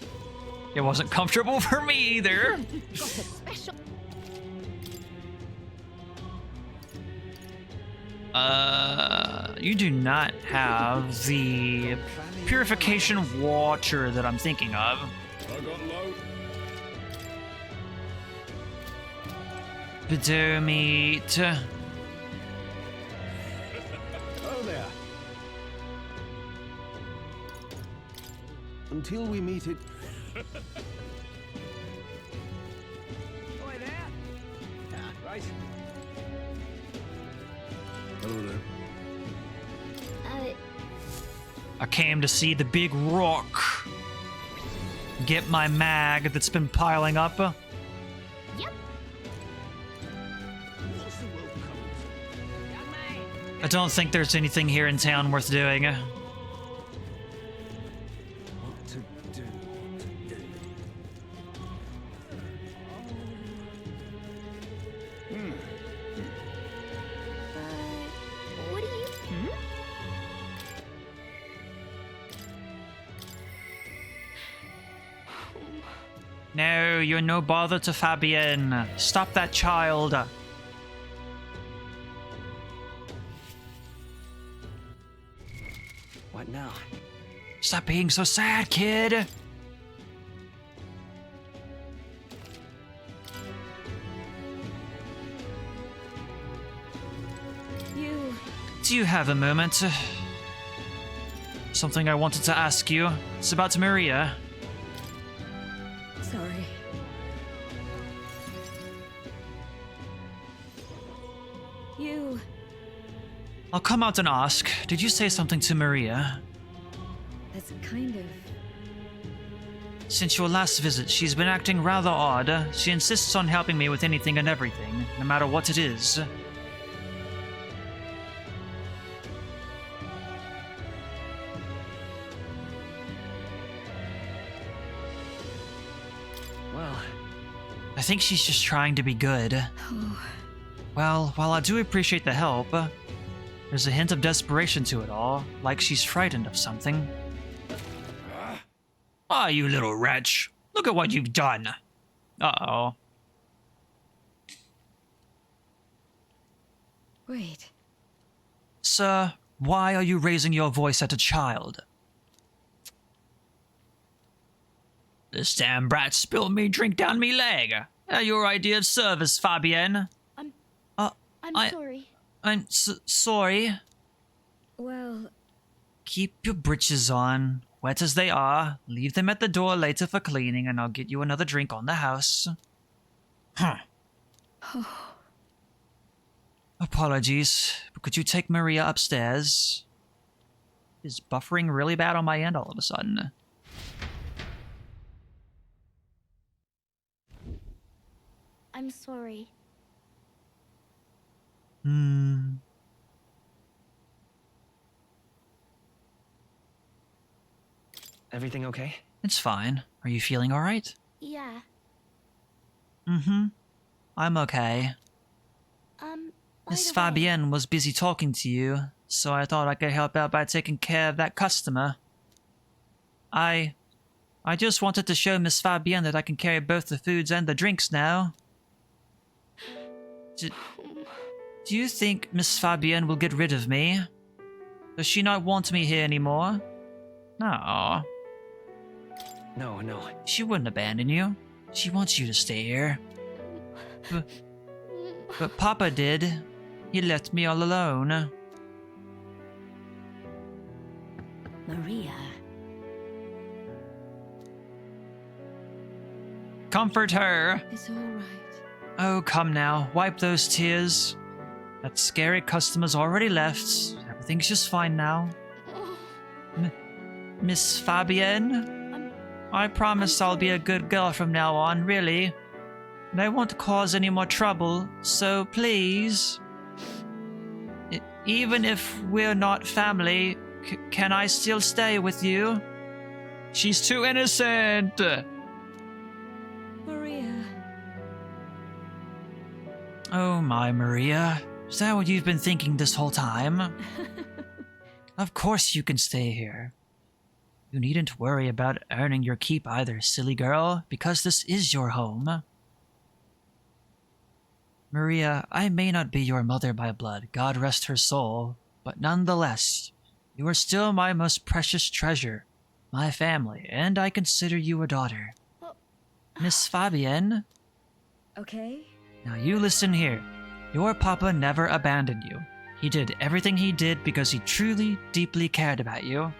It wasn't comfortable for me either. Got a special. You do not have the purification water that I'm thinking of. I got low. Bido meat. Oh there. Until we meet it. Oi there. Right. Hello there. I came to see the big rock. Get my mag that's been piling up. Yep. What's the world coming to? I don't think there's anything here in town worth doing. What to do? What do you? No, you're no bother to Fabienne. Stop that child. What now? Stop being so sad, kid. You. Do you have a moment? Something I wanted to ask you. It's about Maria. Sorry. You. I'll come out and ask. Did you say something to Maria? That's kind of. Since your last visit, she's been acting rather odd. She insists on helping me with anything and everything, no matter what it is. Well, I think she's just trying to be good. Well, while I do appreciate the help, there's a hint of desperation to it all, like she's frightened of something. Ah, you little wretch. Look at what you've done. Uh-oh. Wait. Sir, why are you raising your voice at a child? This damn brat spilled me drink down me leg. Your idea of service, Fabienne? I'm sorry. I'm sorry. Well, Keep your britches on, wet as they are. Leave them at the door later for cleaning, and I'll get you another drink on the house. Huh. Apologies, but could you take Maria upstairs? Is buffering really bad on my end all of a sudden? I'm sorry. Everything okay? It's fine. Are you feeling alright? Yeah. I'm okay. Miss by the way, Fabienne was busy talking to you, so I thought I could help out by taking care of that customer. I just wanted to show Miss Fabienne that I can carry both the foods and the drinks now. Do you think Miss Fabienne will get rid of me? Does she not want me here anymore? No. No. She wouldn't abandon you. She wants you to stay here. But Papa did. He left me all alone. Maria. Comfort her. It's all right. Oh, come now. Wipe those tears. That scary customer's already left. Everything's just fine now. Miss Fabienne? I promise I'll be a good girl from now on, really. And I won't cause any more trouble, so please. Even if we're not family, can I still stay with you? She's too innocent! Maria. Oh my, Maria. Is that what you've been thinking this whole time? Of course you can stay here. You needn't worry about earning your keep either, silly girl, because this is your home. Maria, I may not be your mother by blood, God rest her soul, but nonetheless, you are still my most precious treasure, my family, and I consider you a daughter. Miss Fabienne? Okay. Now you listen here. Your papa never abandoned you. He did everything he did because he truly, deeply cared about you.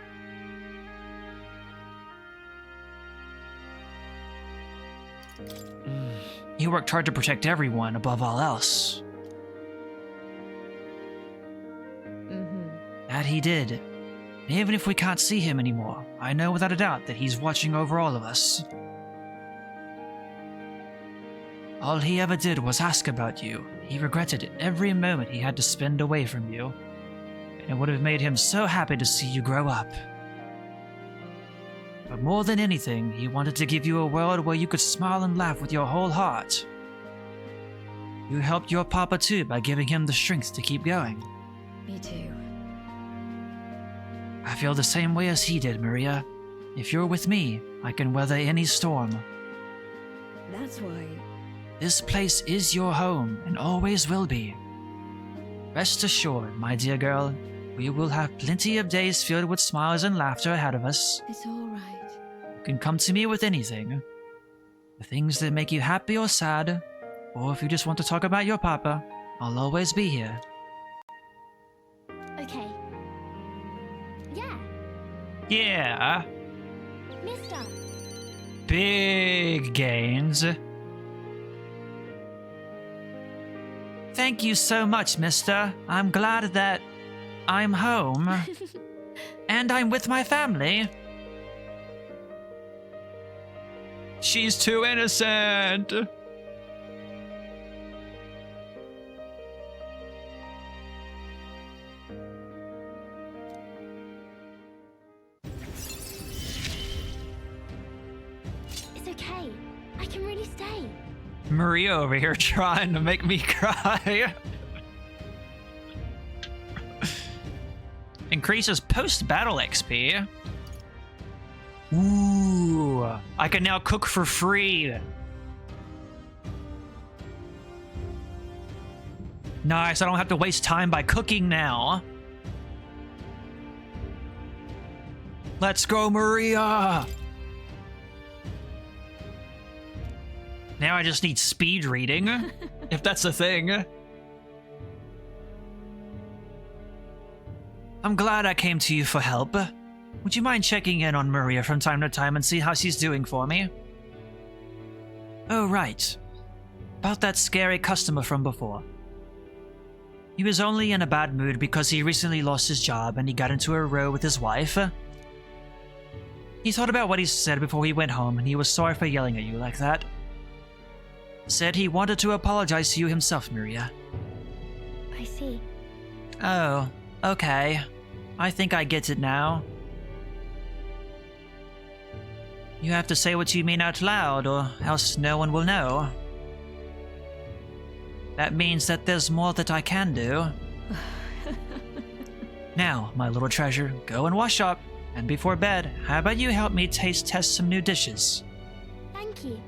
He worked hard to protect everyone above all else. That he did. And even if we can't see him anymore, I know without a doubt that he's watching over all of us. All he ever did was ask about you. He regretted every moment he had to spend away from you. And it would have made him so happy to see you grow up. But more than anything, he wanted to give you a world where you could smile and laugh with your whole heart. You helped your papa too by giving him the strength to keep going. Me too. I feel the same way as he did, Maria. If you're with me, I can weather any storm. That's why. This place is your home and always will be. Rest assured, my dear girl, we will have plenty of days filled with smiles and laughter ahead of us. It's all right. You can come to me with anything. The things that make you happy or sad, or if you just want to talk about your papa, I'll always be here. Okay. Yeah. Yeah. Mister. Big gains. Thank you so much, mister. I'm glad that I'm home. And I'm with my family. She's too innocent. It's okay. I can really stay. Maria over here trying to make me cry. Increases post-battle XP. Ooh, I can now cook for free. Nice, I don't have to waste time by cooking now. Let's go, Maria! Now I just need speed reading, if that's a thing. I'm glad I came to you for help. Would you mind checking in on Maria from time to time and see how she's doing for me? Oh, right. About that scary customer from before. He was only in a bad mood because he recently lost his job and he got into a row with his wife. He thought about what he said before he went home and he was sorry for yelling at you like that. Said he wanted to apologize to you himself, Maria. I see. Oh, okay. I think I get it now. You have to say what you mean out loud, or else no one will know. That means that there's more that I can do. Now, my little treasure, go and wash up. And before bed, how about you help me taste test some new dishes? Thank you.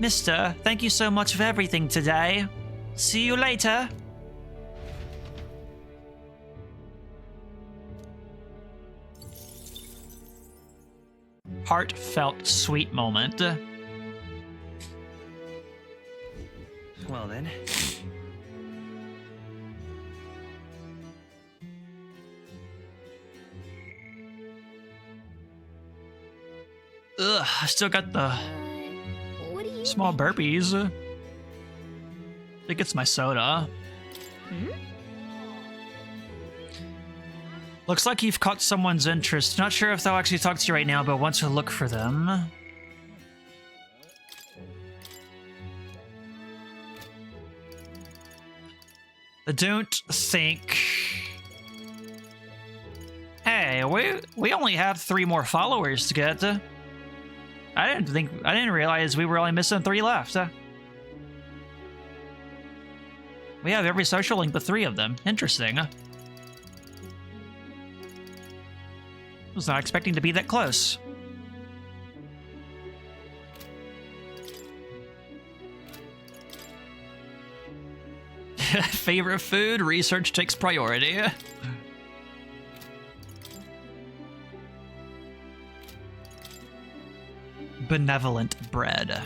Mister, thank you so much for everything today. See you later. Heartfelt, sweet moment. Well then. Ugh, I still got the What do you small think? burpees. I think it's my soda. Looks like you've caught someone's interest. Not sure if they'll actually talk to you right now, but want to look for them. I don't think... Hey, we only have 3 more followers to get. I didn't realize we were only missing 3 left. We have every social link but 3 of them. Interesting. Was not expecting to be that close. Favorite food? Research takes priority. Benevolent bread.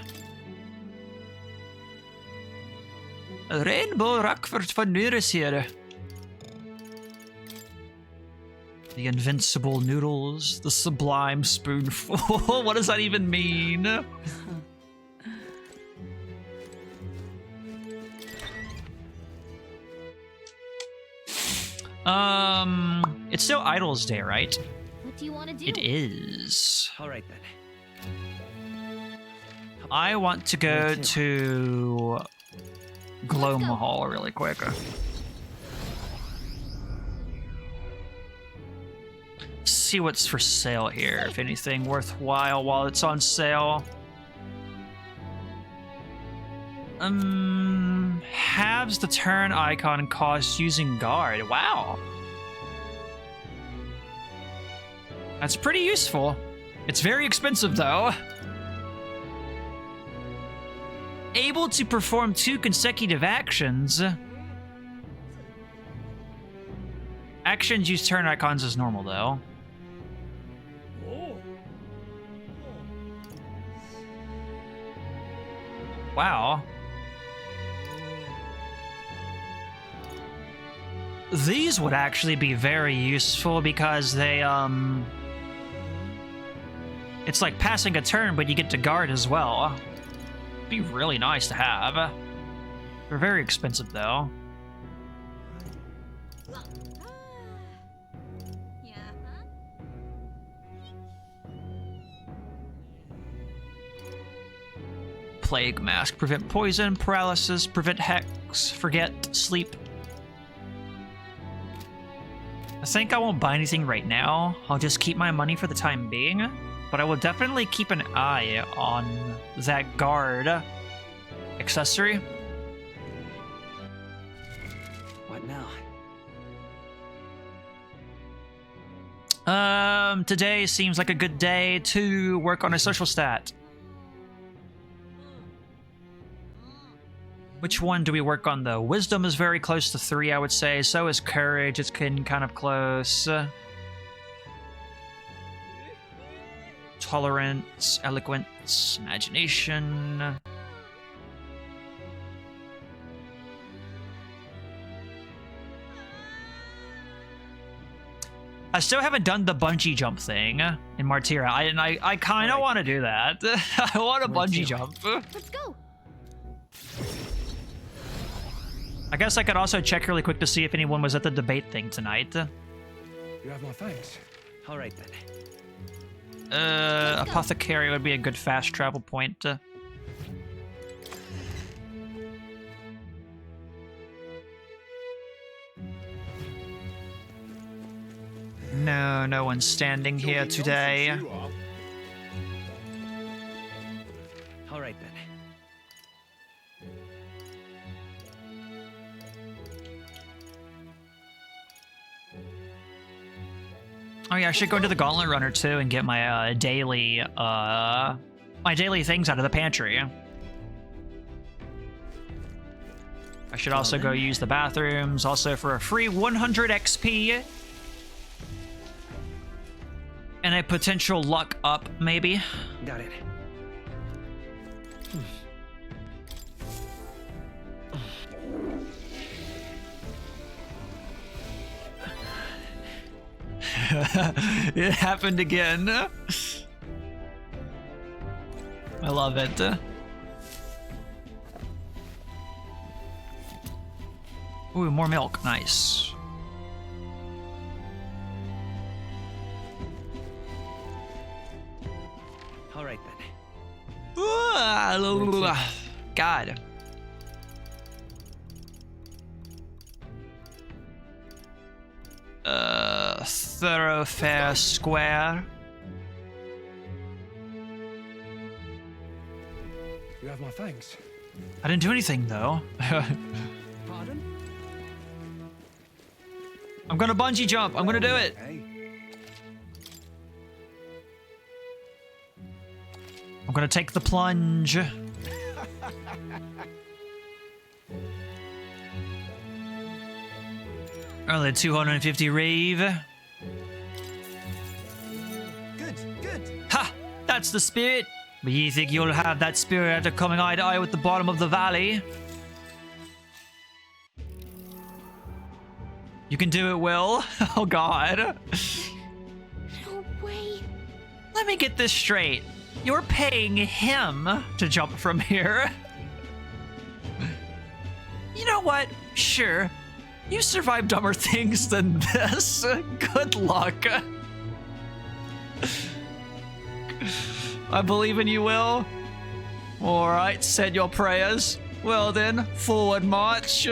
Rainbow Rockford van Nuris here. The invincible noodles, the sublime spoonful. What does that even mean? It's still Idol's Day, right? What do you want to do? It is. All right then. I want to go to Glow Mahal really quick. See what's for sale here, if anything worthwhile while it's on sale. Halves the turn icon cost using guard. Wow. That's pretty useful. It's very expensive though. Able to perform 2 consecutive actions. Actions use turn icons as normal though. Wow. These would actually be very useful because they, it's like passing a turn, but you get to guard as well. It'd be really nice to have. They're very expensive, though. Plague Mask. Prevent poison, paralysis, prevent hex, forget, sleep. I think I won't buy anything right now. I'll just keep my money for the time being. But I will definitely keep an eye on that guard accessory. What now? Today seems like a good day to work on a social stat. Which one do we work on, though? Wisdom is very close to 3, I would say. So is Courage. It's getting kind of close. Tolerance, Eloquence, Imagination. I still haven't done the bungee jump thing in Martyra. I kind of want to do that. I want a bungee jump. Let's go. I guess I could also check really quick to see if anyone was at the debate thing tonight. You have my thanks. All right then. Apothecary would be a good fast travel point. No, no one's standing here today. All right then. Oh yeah, I should go into the Gauntlet Runner too and get my daily things out of the pantry. I should also go use the bathrooms, also for a free 100 XP. And a potential luck up, maybe. Got it. It happened again. I love it. Ooh, more milk. Nice. All right then. God. Thoroughfare Square. You have my thanks. I didn't do anything though. Pardon? I'm gonna bungee jump. I'm gonna do it. Hey. I'm gonna take the plunge. Only 250 Reeve. Good, good. Ha! That's the spirit. But you think you'll have that spirit after coming eye to eye with the bottom of the valley? You can do it, Will. Oh God. No way. Let me get this straight. You're paying him to jump from here. You know what? Sure. You survived dumber things than this. Good luck. I believe in you, Will. Alright, said your prayers. Well then, forward march.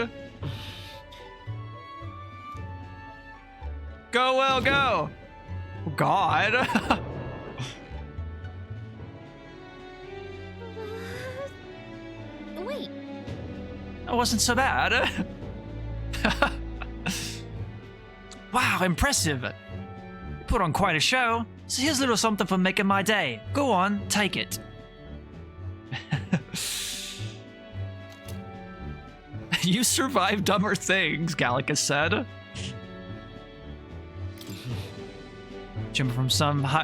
Go, Will, go. Oh, God. Wait. That wasn't so bad. Wow, impressive. Put on quite a show. So here's a little something for making my day. Go on, take it. You survived dumber things, Gallicus said. Jumping from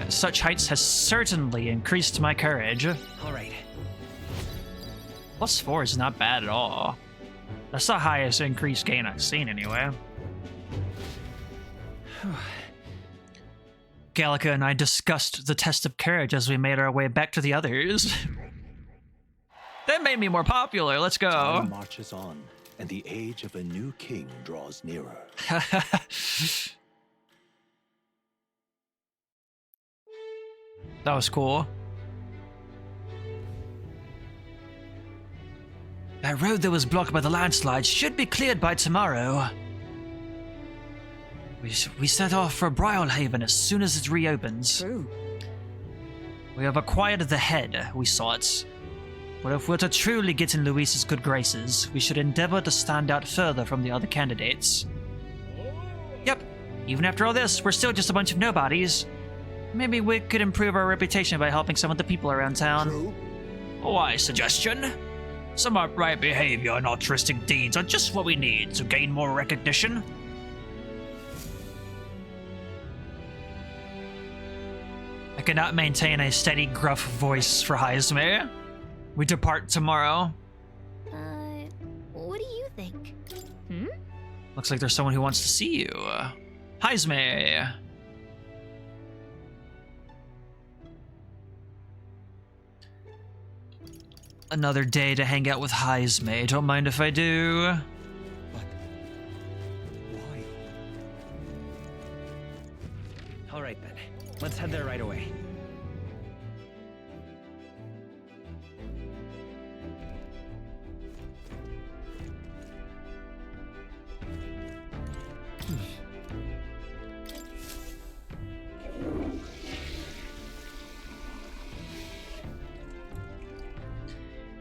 such heights has certainly increased my courage. All right. +4 is not bad at all. That's the highest increased gain I've seen anyway. Gallica and I discussed the test of courage as we made our way back to the others. That made me more popular. Let's go. Time marches on, and the age of a new king draws nearer. That was cool. That road that was blocked by the landslide should be cleared by tomorrow. We set off for Briarhaven as soon as it reopens. True. We have acquired the head, we saw it. But if we're to truly get in Luis's good graces, we should endeavor to stand out further from the other candidates. Yep, even after all this, we're still just a bunch of nobodies. Maybe we could improve our reputation by helping some of the people around town. True. A wise suggestion. Some upright behavior and altruistic deeds are just what we need to gain more recognition. I cannot maintain a steady, gruff voice for Heisme. We depart tomorrow. What do you think? Looks like there's someone who wants to see you. Heisme. Another day to hang out with Heisme. Don't mind if I do. But why? All right then. Let's head there right away.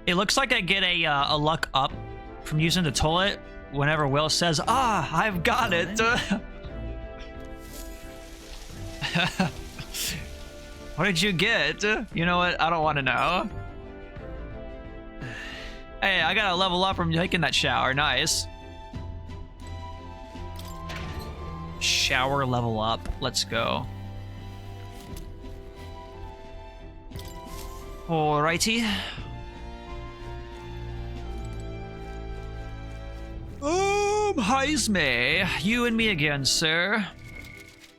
It looks like I get a luck up from using the toilet whenever Will says, "Ah, I've got it." What did you get? You know what? I don't want to know. Hey, I got a level up from taking that shower. Nice. Shower level up. Let's go. Alrighty. Heisme, you and me again, sir.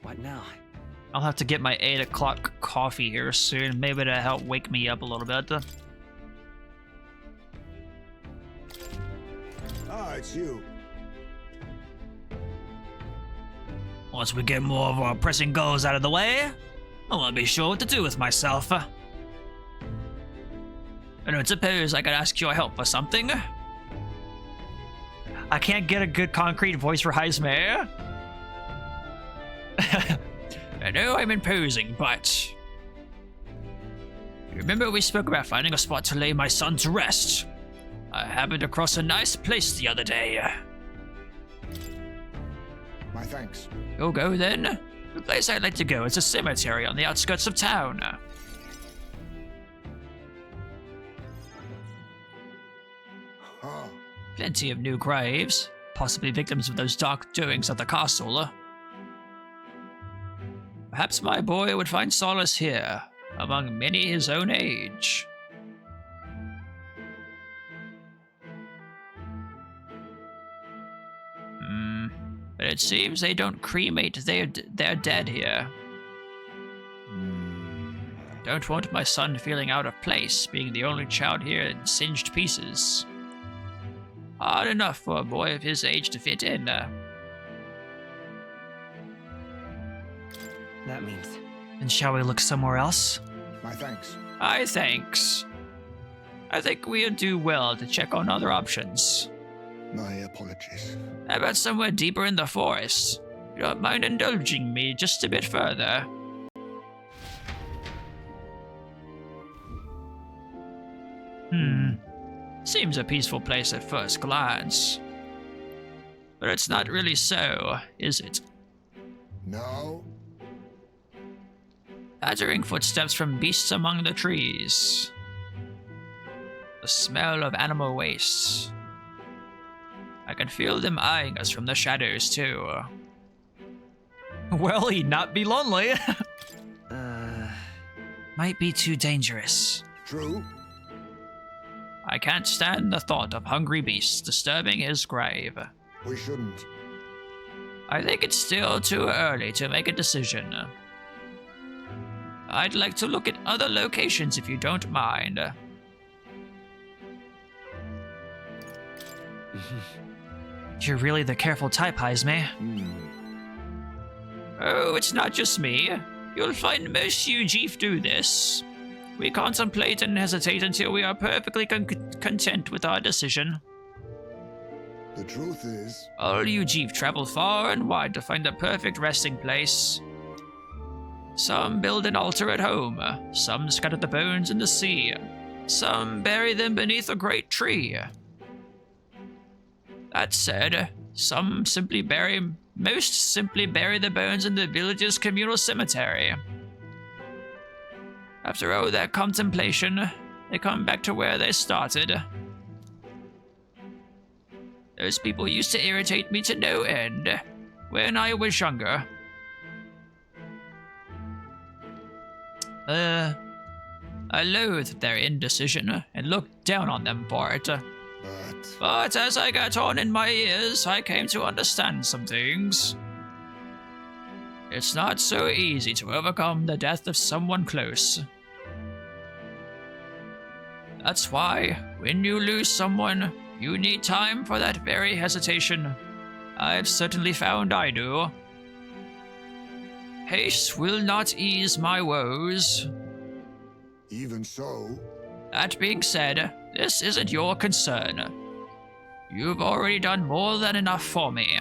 What now? I'll have to get my 8 o'clock coffee here soon, maybe to help wake me up a little bit. Ah, it's you. Once we get more of our pressing goals out of the way, I want to be sure what to do with myself. I don't suppose I could ask your help for something. I can't get a good concrete voice for Heisme. I know I'm imposing, but... You remember we spoke about finding a spot to lay my son to rest? I happened across a nice place the other day. My thanks. You'll go then? The place I'd like to go is a cemetery on the outskirts of town. Huh. Plenty of new graves, possibly victims of those dark doings at the castle. Perhaps my boy would find solace here, among many his own age. But it seems they don't cremate their dead here. Don't want my son feeling out of place, being the only child here in singed pieces. Hard enough for a boy of his age to fit in. That means... And shall we look somewhere else? My thanks. Thanks. I think we'll do well to check on other options. My apologies. How about somewhere deeper in the forest? You don't mind indulging me just a bit further? Seems a peaceful place at first glance. But it's not really so, is it? No. Pattering footsteps from beasts among the trees. The smell of animal waste. I can feel them eyeing us from the shadows, too. Will he not be lonely? Might be too dangerous. True. I can't stand the thought of hungry beasts disturbing his grave. We shouldn't. I think it's still too early to make a decision. I'd like to look at other locations if you don't mind. You're really the careful type, Heisme. Oh, it's not just me. You'll find most UGF do this. We contemplate and hesitate until we are perfectly content with our decision. The truth is... All UGF travel far and wide to find the perfect resting place. Some build an altar at home, some scatter the bones in the sea, some bury them beneath a great tree. That said, most simply bury the bones in the village's communal cemetery. After all that contemplation, they come back to where they started. Those people used to irritate me to no end when I was younger. I loathed their indecision and looked down on them for it. But as I got on in my years, I came to understand some things. It's not so easy to overcome the death of someone close. That's why, when you lose someone, you need time for that very hesitation. I've certainly found I do. Haste will not ease my woes. Even so, That being said, this isn't your concern. You've already done more than enough for me.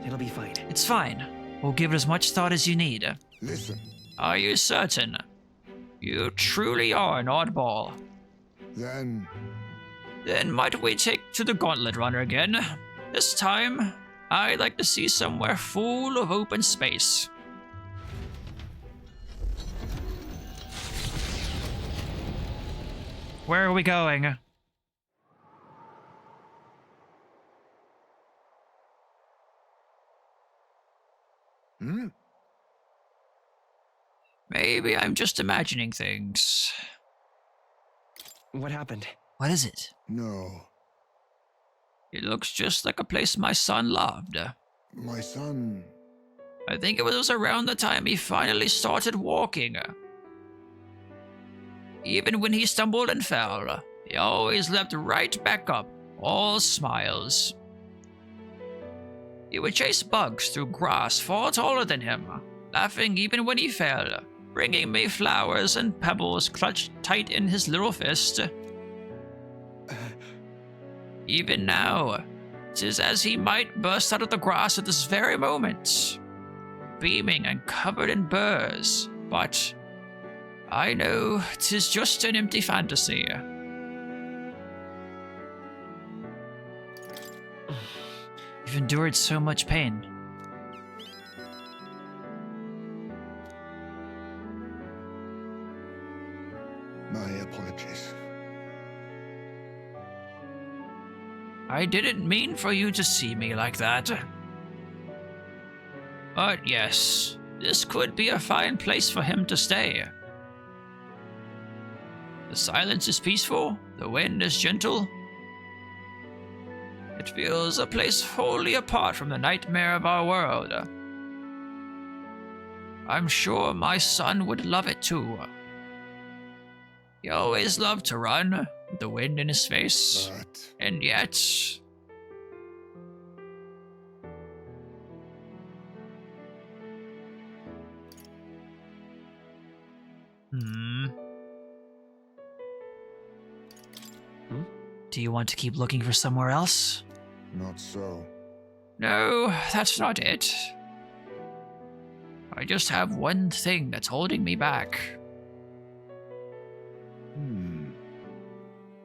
It'll be fine. It's fine. We'll give it as much thought as you need. listen. Are you certain? You truly are an oddball. Then Then might we take to the Gauntlet Runner again? This time, I'd like to see somewhere full of open space. Where are we going? Hmm? Maybe I'm just imagining things. What happened? What is it? No. It looks just like a place my son loved. My son. I think it was around the time he finally started walking. Even when he stumbled and fell, he always leapt right back up, all smiles. He would chase bugs through grass far taller than him, laughing even when he fell, bringing me flowers and pebbles clutched tight in his little fist. Even now, 'tis as he might burst out of the grass at this very moment, beaming and covered in burrs, but I know 'tis just an empty fantasy. You've endured so much pain. My apologies. I didn't mean for you to see me like that. But yes, this could be a fine place for him to stay. The silence is peaceful, the wind is gentle. It feels a place wholly apart from the nightmare of our world. I'm sure my son would love it too. He always loved to run, with the wind in his face, But and yet... Do you want to keep looking for somewhere else? not so. No, that's not it. I just have one thing that's holding me back.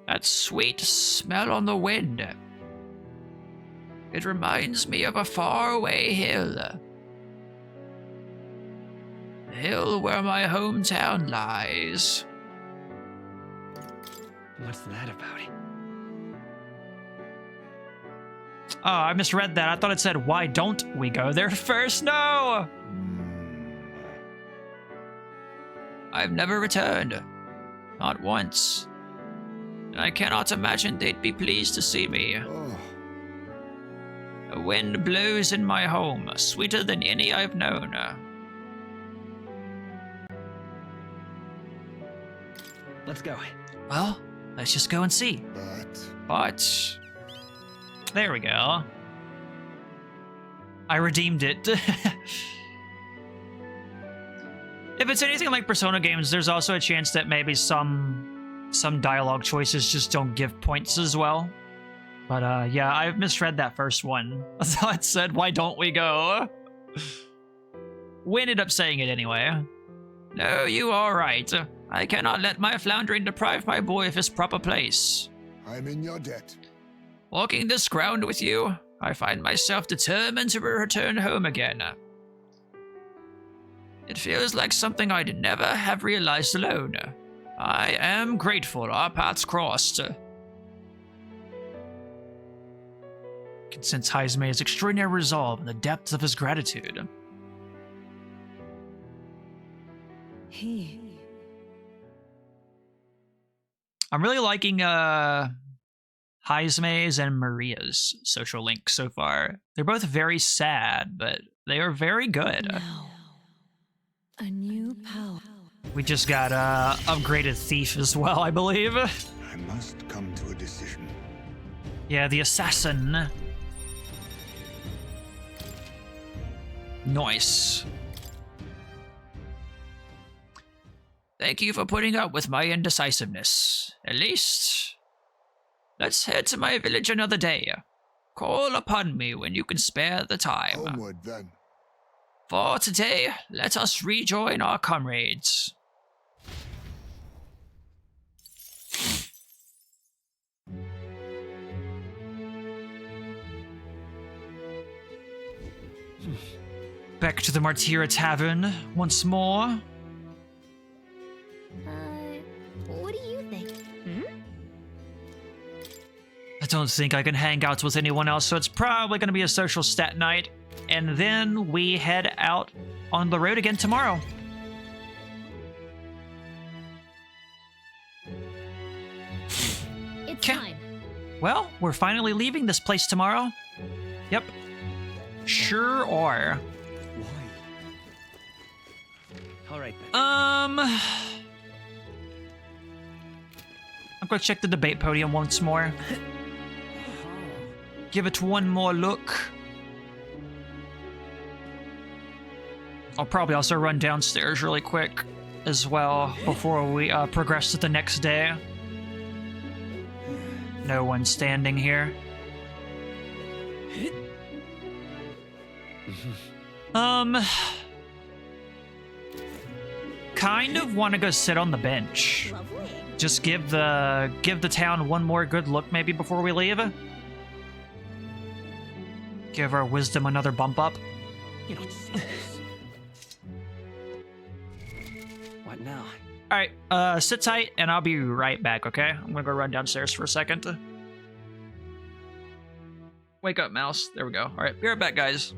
That sweet smell on the wind. It reminds me of a faraway hill. The hill where my hometown lies. What's that about? Oh, I misread that. I thought it said, why don't we go there first? No! I've never returned. Not once. And I cannot imagine they'd be pleased to see me. Oh, The wind blows in my home, sweeter than any I've known. Let's go. Well, let's just go and see. but There we go. I redeemed it. If it's anything like Persona games, there's also a chance that maybe some dialogue choices just don't give points as well. But yeah, I misread that first one. I thought it said, why don't we go? We ended up saying it anyway. No, you are right. I cannot let my floundering deprive my boy of his proper place. I'm in your debt. Walking this ground with you, I find myself determined to return home again. It feels like something I'd never have realized alone. I am grateful our paths crossed. Can sense Haizume's extraordinary resolve and the depths of his gratitude. I'm really liking Haizume's and Maria's social link so far. They're both very sad, but they are very good. Now, a new power We just got upgraded thief as well, I believe. I must come to a decision. Yeah, the assassin. Nice. Thank you for putting up with my indecisiveness. At least, let's head to my village another day. Call upon me when you can spare the time. Homeward, then. For today, let us rejoin our comrades. Back to the Martyra Tavern once more. What do you think? I don't think I can hang out with anyone else, so it's probably going to be a social stat night. And then we head out on the road again tomorrow. It's time. Well, we're finally leaving this place tomorrow. Yep. Sure are. Why? All right then. I'm gonna check the debate podium once more. Give it one more look. I'll probably also run downstairs really quick as well before we progress to the next day. No one standing here. Kind of want to go sit on the bench. Lovely. Just give the town one more good look maybe before we leave. Give our wisdom another bump up. You're not serious. What now? Alright, sit tight and I'll be right back, okay? I'm gonna go run downstairs for a second. Wake up, mouse. There we go. Alright, be right back, guys.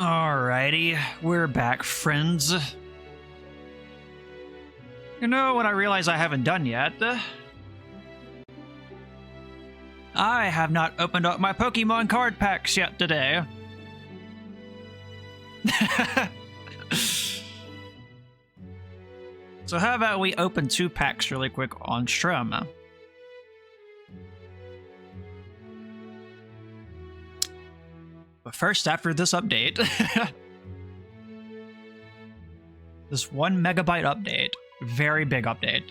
Alrighty, we're back, friends. You know what I realize I haven't done yet? I have not opened up my Pokemon card packs yet today. So how about we open 2 packs really quick on stream? But first, after this update, this 1 megabyte update, very big update.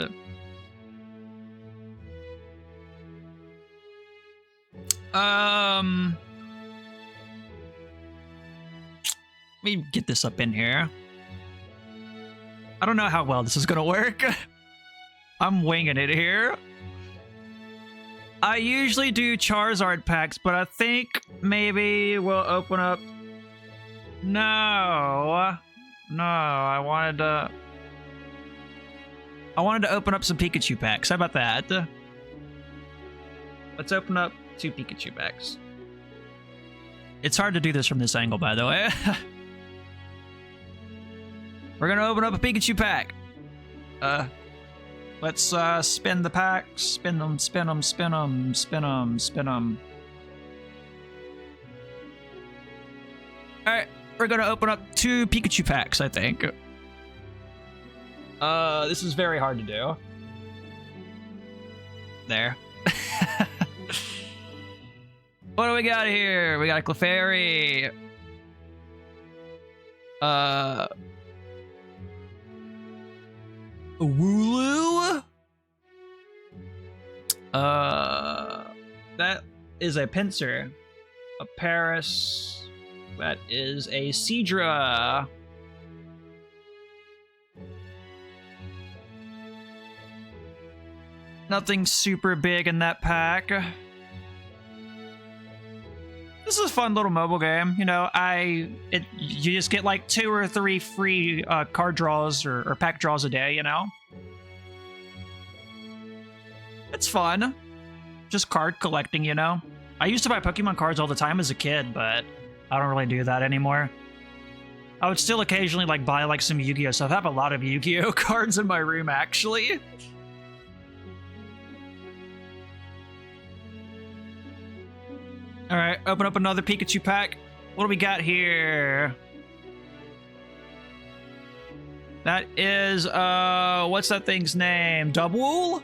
Let me get this up in here. I don't know how well this is gonna work. I'm winging it here. I usually do Charizard packs, but I think maybe we'll open up... No, I wanted to open up some Pikachu packs. How about that? Let's open up 2 Pikachu packs. It's hard to do this from this angle, by the way. We're gonna open up a Pikachu pack. Let's spin the packs. Spin them, spin them, spin them, spin them, spin them. Alright, we're gonna open up 2 Pikachu packs, I think. This is very hard to do. There. What do we got here? We got a Clefairy. A Wooloo? That is a Pinsir. A Paris. That is a Seadra. Nothing super big in that pack. This is a fun little mobile game. You know, you just get like 2 or 3 free card draws or pack draws a day, you know? It's fun. Just card collecting, you know? I used to buy Pokemon cards all the time as a kid, but I don't really do that anymore. I would still occasionally like buy like some Yu-Gi-Oh stuff. I have a lot of Yu-Gi-Oh cards in my room, actually. Alright, open up another Pikachu pack. What do we got here? That is, what's that thing's name? Dubwool?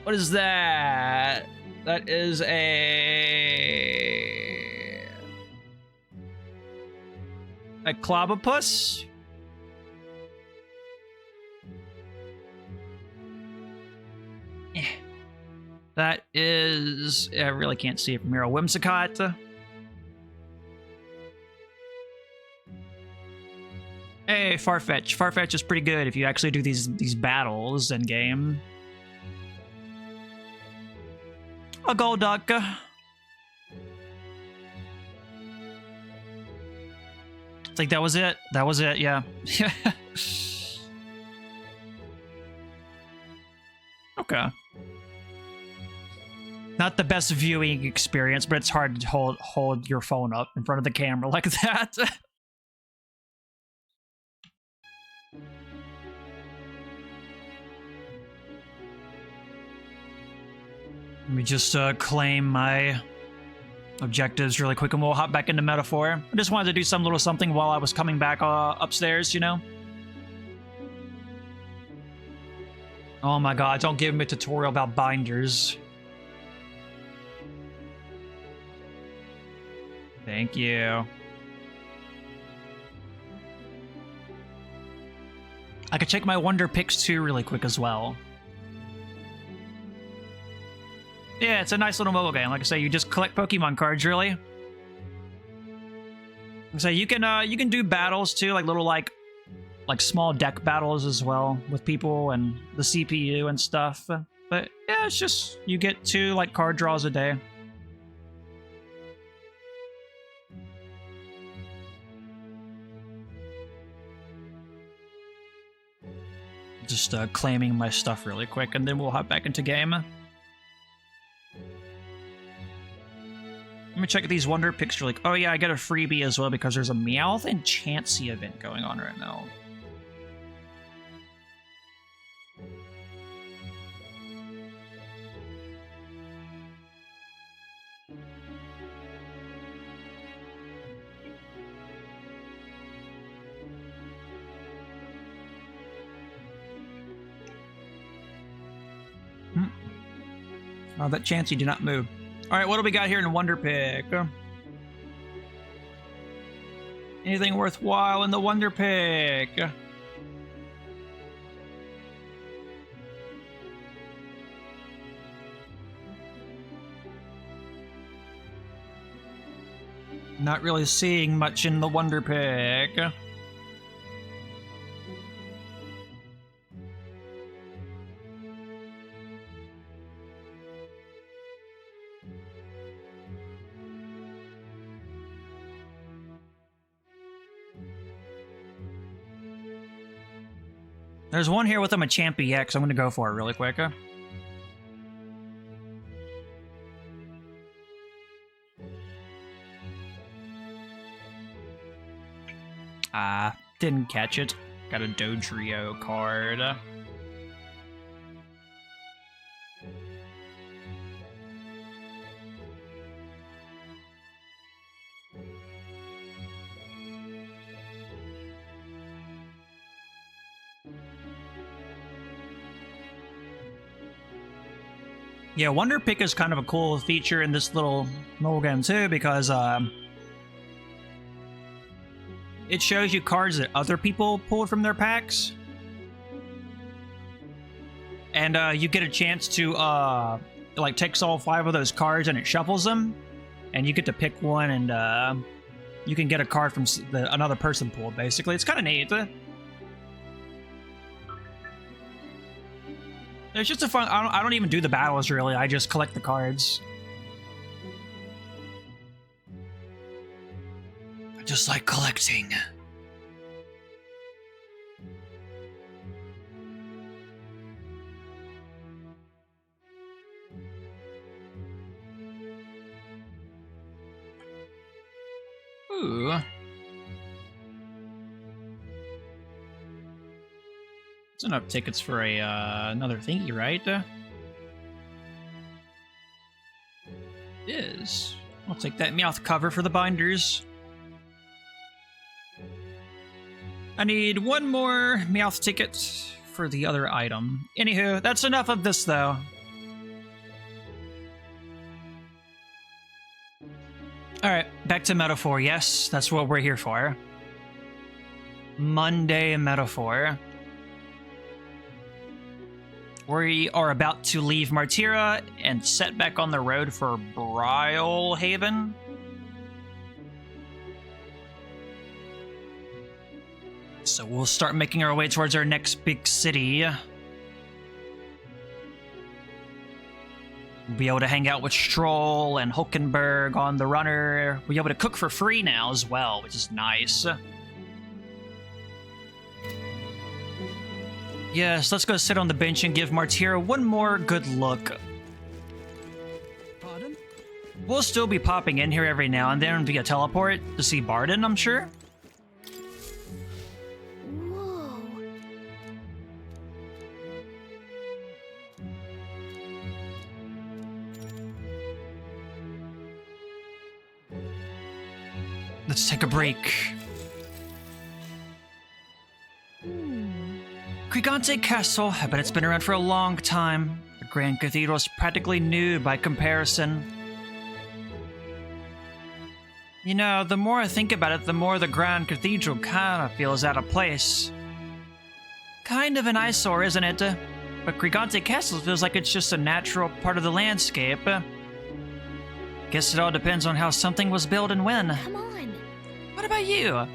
What is that? That is a Clobopus? That is... I really can't see it from here. A Whimsicott. Hey, Farfetch. Farfetch is pretty good if you actually do these battles in game. A Golduck. I think that was it. That was it, yeah. Okay. Not the best viewing experience, but it's hard to hold your phone up in front of the camera like that. Let me just claim my objectives really quick and we'll hop back into Metaphor. I just wanted to do some little something while I was coming back upstairs, you know? Oh my god, don't give me a tutorial about binders. Thank you. I could check my Wonder Picks too really quick as well. Yeah, it's a nice little mobile game. Like I say, you just collect Pokemon cards, really. So you can do battles too, like little like small deck battles as well with people and the CPU and stuff. But yeah, it's just you get 2 like card draws a day. Just claiming my stuff really quick, and then we'll hop back into game. Let me check these Wonder Picks really. Oh yeah, I get a freebie as well because there's a Meowth and Chansey event going on right now. Oh, that Chansey did not move. All right, what do we got here in Wonder Pick? Anything worthwhile in the Wonder Pick? Not really seeing much in the Wonder Pick. There's one here with a Machamp EX. I'm going to go for it really quick. Didn't catch it. Got a Dodrio card. Yeah, Wonder Pick is kind of a cool feature in this little game too, because it shows you cards that other people pulled from their packs. And you get a chance to like takes all 5 of those cards and it shuffles them, and you get to pick one, and you can get a card from another person pulled. Basically, it's kind of neat. It's just a fun. I don't even do the battles really. I just collect the cards. I just like collecting. Ooh. It's enough tickets for a another thingy, right? It is. I'll take that Meowth cover for the binders. I need one more Meowth ticket for the other item. Anywho, that's enough of this, though. Alright, back to Metaphor. Yes, that's what we're here for. Monday Metaphor. We are about to leave Martira and set back on the road for Brylehaven. So we'll start making our way towards our next big city. We'll be able to hang out with Stroll and Hulkenberg on the runner. We'll be able to cook for free now as well, which is nice. Yes, let's go sit on the bench and give Martira one more good look. Pardon? We'll still be popping in here every now and then via teleport to see Barden, I'm sure. Whoa. Let's take a break. Gigante Castle, I bet it's been around for a long time. The Grand Cathedral is practically new by comparison. You know, the more I think about it, the more the Grand Cathedral kinda feels out of place. Kind of an eyesore, isn't it? But Gigante Castle feels like it's just a natural part of the landscape. Guess it all depends on how something was built and when. Come on. What about you?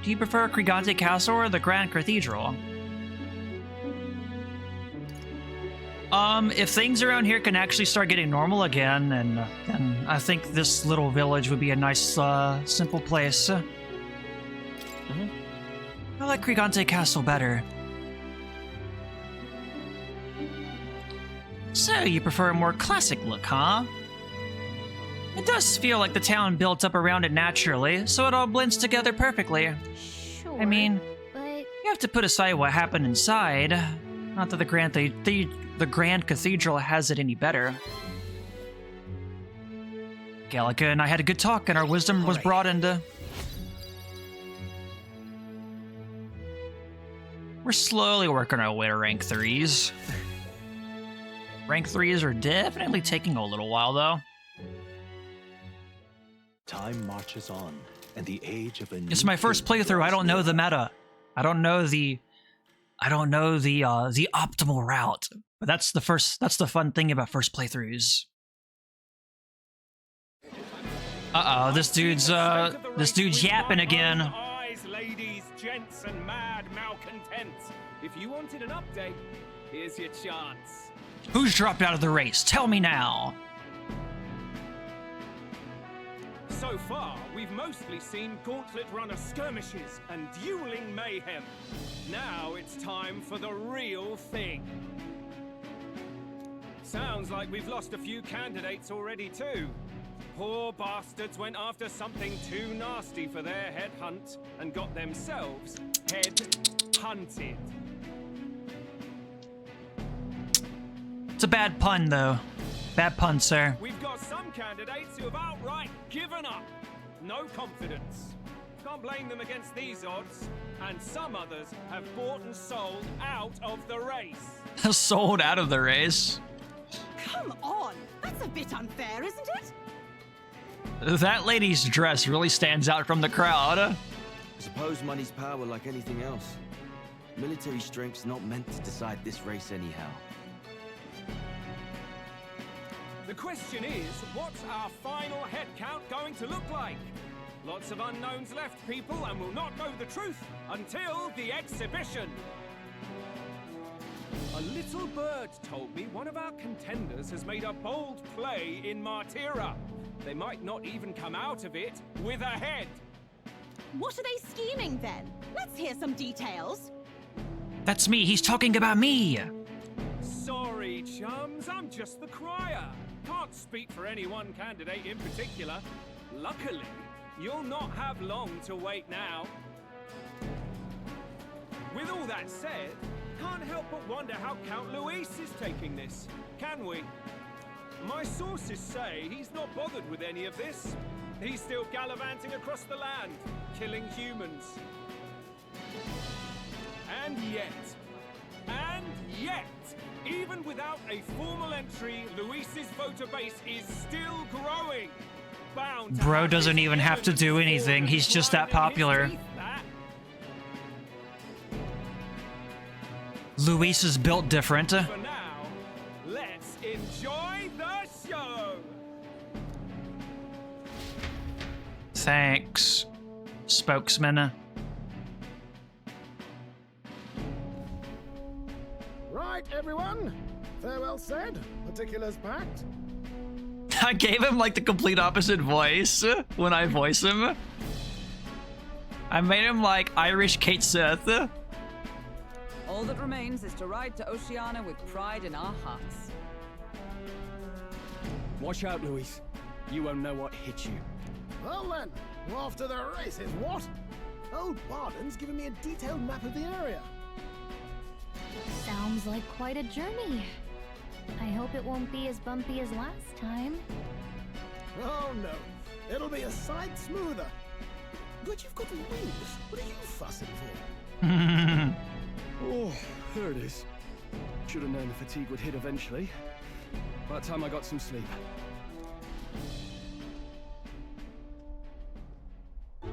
Do you prefer Gigante Castle or the Grand Cathedral? If things around here can actually start getting normal again, then I think this little village would be a nice, simple place. I like Gigante Castle better. So, you prefer a more classic look, huh? It does feel like the town built up around it naturally, so it all blends together perfectly. Sure. I mean, but you have to put aside what happened inside. Not that the Grand Cathedral has it any better. Gallica and I had a good talk, and our wisdom was broadened. We're slowly working our way to rank 3s. Rank 3s are definitely taking a little while, though. Time marches on, and the age of a new It's my first king playthrough. I draws don't know the near. meta. I don't know the optimal route. But that's the fun thing about first playthroughs. Uh-oh, this dude's yapping again. Eyes, ladies, gents, and mad malcontents. If you wanted an update, here's your chance. Who's dropped out of the race? Tell me now. So far, we've mostly seen gauntlet runner skirmishes and dueling mayhem. Now it's time for the real thing. Sounds like we've lost a few candidates already too. Poor bastards went after something too nasty for their head hunt and got themselves head hunted. It's a bad pun, though. Bad pun, sir. We've got some candidates who have outright given up. No confidence. Can't blame them against these odds. And some others have bought and sold out of the race. Sold out of the race. Come on! That's a bit unfair, isn't it? That lady's dress really stands out from the crowd. I suppose money's power like anything else. Military strength's not meant to decide this race anyhow. The question is, what's our final head count going to look like? Lots of unknowns left, people, and we'll not know the truth until the exhibition. A little bird told me one of our contenders has made a bold play in Martira. They might not even come out of it with a head. What are they scheming then? Let's hear some details. That's me. He's talking about me. Sorry, chums, I'm just the crier. Can't speak for any one candidate in particular. Luckily, you'll not have long to wait now. With all that said, can't help but wonder how Count Luis is taking this, can we? My sources say he's not bothered with any of this. He's still gallivanting across the land, killing humans. And yet, even without a formal entry, Luis's voter base is still growing. Bound to Bro have doesn't his even have to do enemies anything. fall He's and just that grind in his popular. teeth, that. Luis is built different. For now, let's enjoy the show. Thanks, spokesman. Right, everyone. Farewell said. Particulars packed. I gave him like the complete opposite voice when I voice him. I made him like Irish Kate Seth. All that remains is to ride to Oceania with pride in our hearts. Watch out, Luis. You won't know what hit you. Well then, off to the races, what? Old Barden's given me a detailed map of the area. sounds like quite a journey. I hope it won't be as bumpy as last time. Oh no, it'll be a sight smoother. Good you've got wings. What are you fussing for? Oh, there it is. Should have known the fatigue would hit eventually. By the time I got some sleep.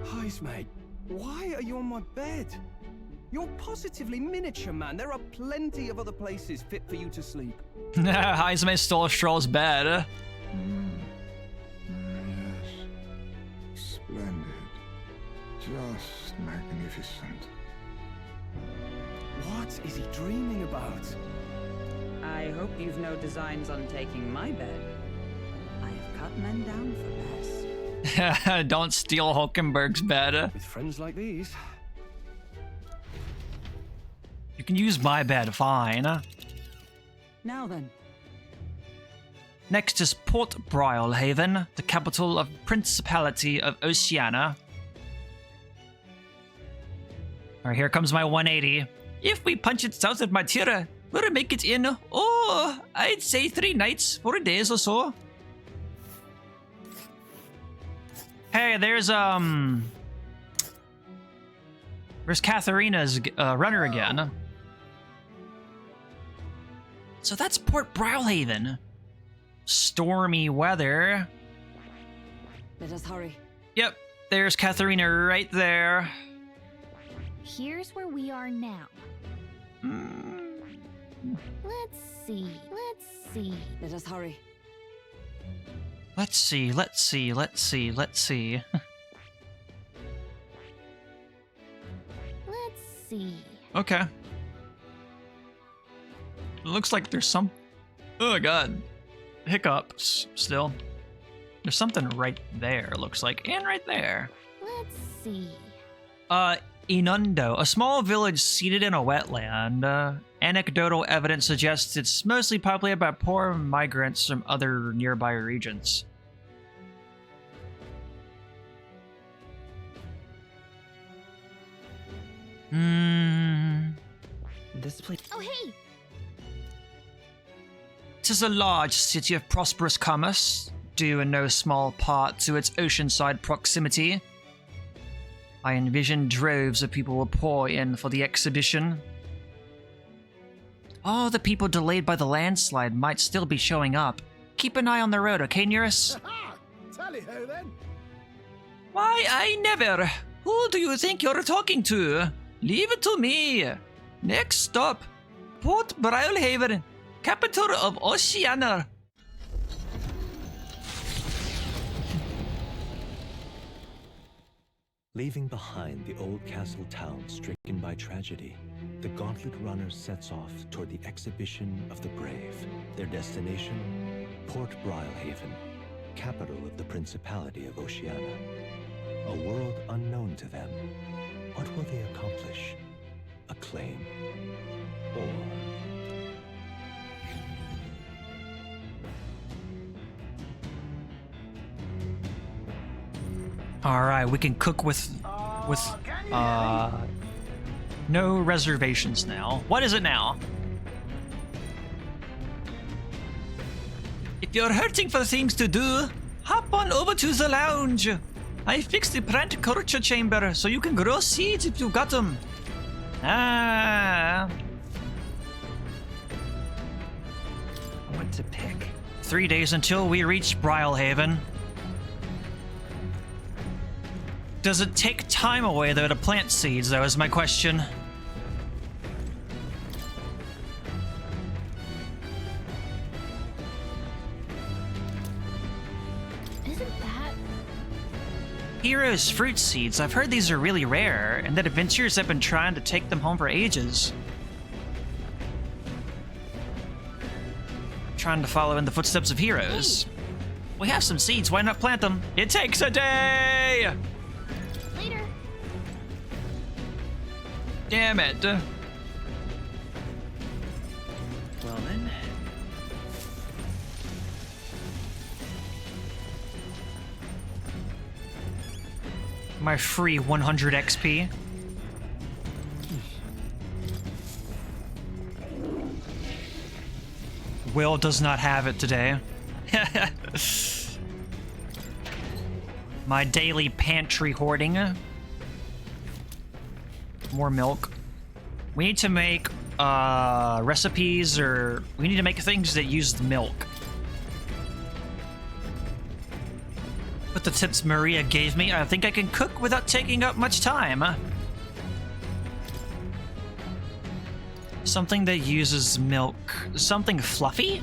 Heis, mate. Why are you on my bed? You're positively miniature, man. There are plenty of other places fit for you to sleep. Heisman stole Stroll's bed. Yes. Splendid. Just magnificent. What is he dreaming about? I hope you've no designs on taking my bed. I have cut men down for less. Don't steal Hulkenberg's bed. With friends like these. You can use my bed, fine. Now then. Next is Port Brylehaven, the capital of Principality of Oceania. Alright, here comes my 180. If we punch it south of Matira, we'll make it in, I'd say 3 nights, 4 days or so. Hey, there's Katharina's runner again. So that's Port Brylehaven. Stormy weather. Let us hurry. Yep, there's Katharina right there. Here's where we are now. Let's see. Let us hurry. Let's see. Let's see. Okay. Looks like there's some... Oh god. Hiccups still. There's something right there, looks like. And right there. Let's see. Inundo, a small village seated in a wetland. Anecdotal evidence suggests it's mostly populated by poor migrants from other nearby regions. This place. Oh, hey! It is a large city of prosperous commerce, due in no small part to its oceanside proximity. I envision droves of people will pour in for the exhibition. All the people delayed by the landslide might still be showing up. Keep an eye on the road, okay, Nearest? Tally-ho, then. Why, I never. Who do you think you're talking to? Leave it to me. Next stop, Port Brylehaven, capital of Oceania. Leaving behind the old castle town stricken by tragedy, the Gauntlet Runner sets off toward the exhibition of the brave. Their destination, Port Brylehaven, capital of the Principality of Oceania. A world unknown to them. What will they accomplish? Acclaim? Or... Alright, we can cook with no reservations now. What is it now? If you're hurting for things to do, hop on over to the lounge. I fixed the plant culture chamber so you can grow seeds if you got them. What to pick? 3 days until we reach Brylehaven. Does it take time away, though, to plant seeds, though, is my question. Isn't that... Heroes fruit seeds. I've heard these are really rare, and that adventurers have been trying to take them home for ages. Trying to follow in the footsteps of heroes. Hey. We have some seeds, why not plant them? It takes a day! Later. Damn it. Well then. My free 100 XP. Will does not have it today. My daily pantry hoarding. More milk. We need to make recipes, or we need to make things that use the milk. With the tips Maria gave me, I think I can cook without taking up much time. Something that uses milk. Something fluffy?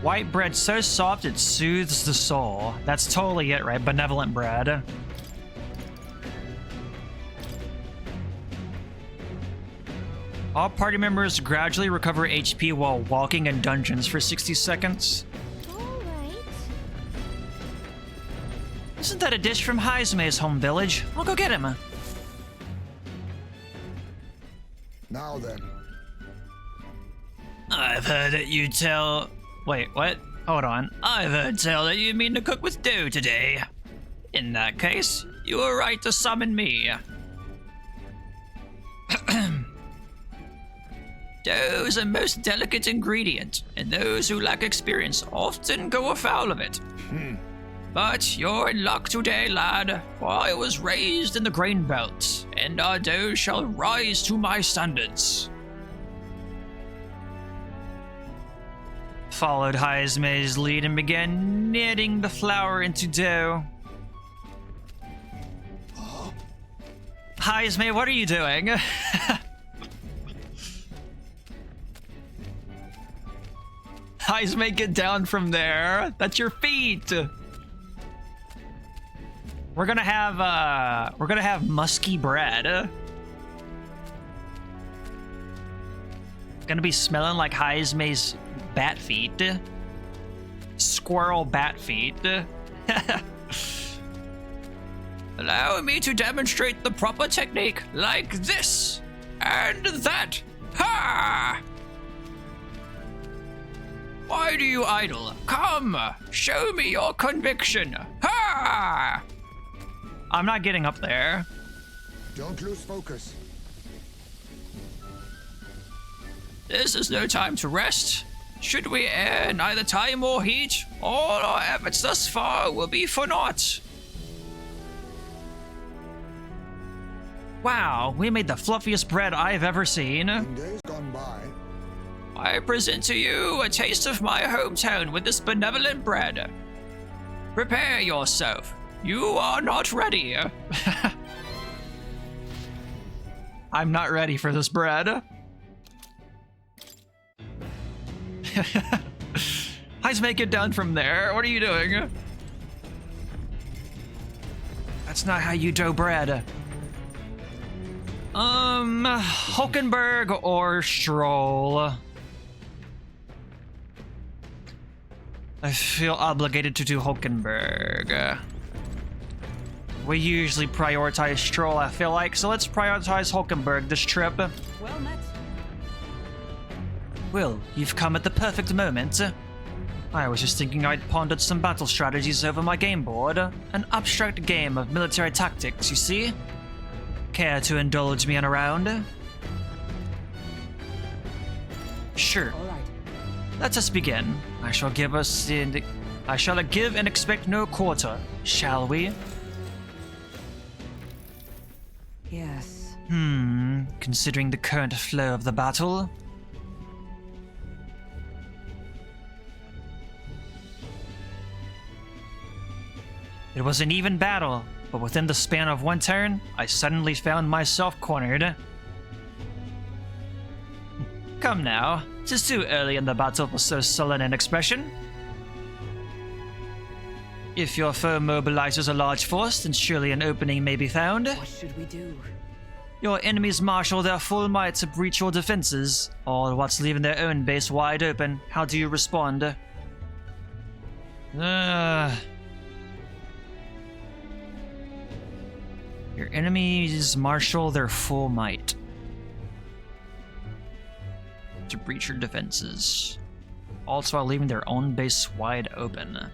White bread so soft it soothes the soul. That's totally it, right? Benevolent bread. All party members gradually recover HP while walking in dungeons for 60 seconds. Alright. Isn't that a dish from Haizme's home village? I'll go get him. Now then. I've heard that you tell... Wait, what? Hold on. I've heard tell that you mean to cook with dough today. In that case, you were right to summon me. Dough is a most delicate ingredient, and those who lack experience often go afoul of it. But you're in luck today, lad, for I was raised in the grain belt, and our dough shall rise to my standards. Followed Haizme's lead and began kneading the flour into dough. Haizme, what are you doing? Haizme, get down from there. That's your feet. We're gonna have musky bread. Gonna be smelling like Haizme's bat feet. Squirrel bat feet. Allow me to demonstrate the proper technique like this and that. Ha! Why do you idle? Come, show me your conviction. Ha! I'm not getting up there. Don't lose focus. This is no time to rest. Should we err neither time or heat, all our efforts thus far will be for naught. Wow, we made the fluffiest bread I've ever seen. In days gone by, I present to you a taste of my hometown with this benevolent bread. Prepare yourself. You are not ready. I'm not ready for this bread. Haizme, get down from there. What are you doing? That's not how you dough bread. Hulkenberg or Stroll? I feel obligated to do Hulkenberg. We usually prioritize Stroll, I feel like, so let's prioritize Hulkenberg this trip. Well met. Will, you've come at the perfect moment. I was just thinking I'd pondered some battle strategies over my game board. An abstract game of military tactics, you see? Care to indulge me in a round? Sure. All right. Let us begin. I shall give and expect no quarter, shall we? Yes. Considering the current flow of the battle. It was an even battle, but within the span of one turn, I suddenly found myself cornered. Come now, 'tis too early in the battle for so sullen an expression. If your foe mobilizes a large force, then surely an opening may be found. What should we do? Your enemies marshal their full might to breach your defenses, all whilst leaving their own base wide open. How do you respond? Your enemies marshal their full might to breach your defenses, also while leaving their own base wide open.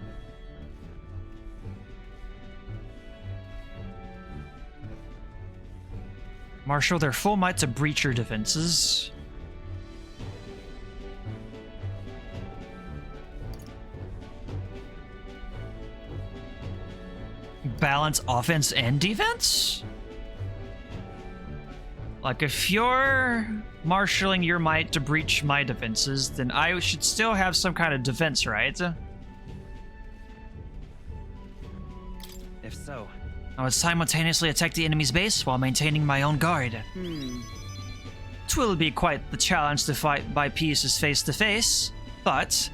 Marshal their full might to breach your defenses. Balance offense and defense? Like, if you're marshaling your might to breach my defenses, then I should still have some kind of defense, right? If so, I would simultaneously attack the enemy's base while maintaining my own guard. Twill be quite the challenge to fight by pieces face to face, but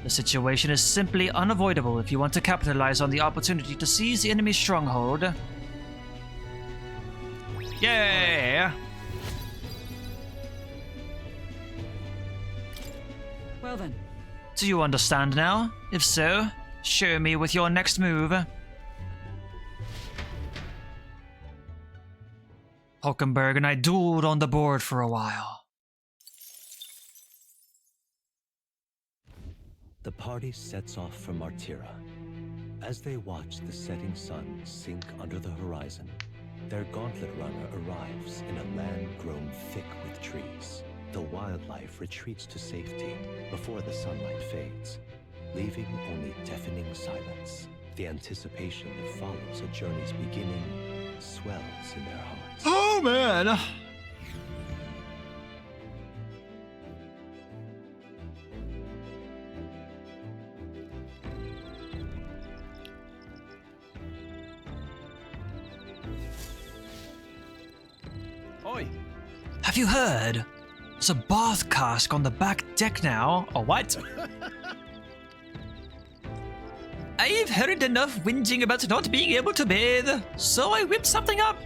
the situation is simply unavoidable if you want to capitalize on the opportunity to seize the enemy's stronghold. Yay! Well then. Do you understand now? If so, show me with your next move. Hulkenberg and I dueled on the board for a while. The party sets off for Martira. As they watch the setting sun sink under the horizon, their gauntlet runner arrives in a land grown thick with trees. The wildlife retreats to safety before the sunlight fades, leaving only deafening silence. The anticipation that follows a journey's beginning swells in their hearts. Oh man! Oi! Have you heard? There's a bath cask on the back deck now. A what? I've heard enough whinging about not being able to bathe, so I whipped something up.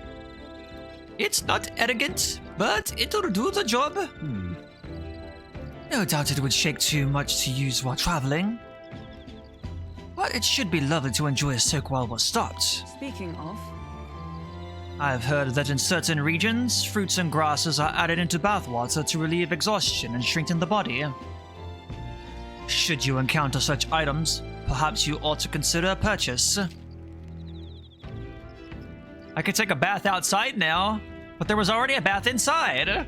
It's not elegant, but it'll do the job. No doubt it would shake too much to use while traveling. But it should be lovely to enjoy a soak while we're stopped. Speaking of, I've heard that in certain regions, fruits and grasses are added into bathwater to relieve exhaustion and strengthen the body. Should you encounter such items, perhaps you ought to consider a purchase. I could take a bath outside now, but there was already a bath inside.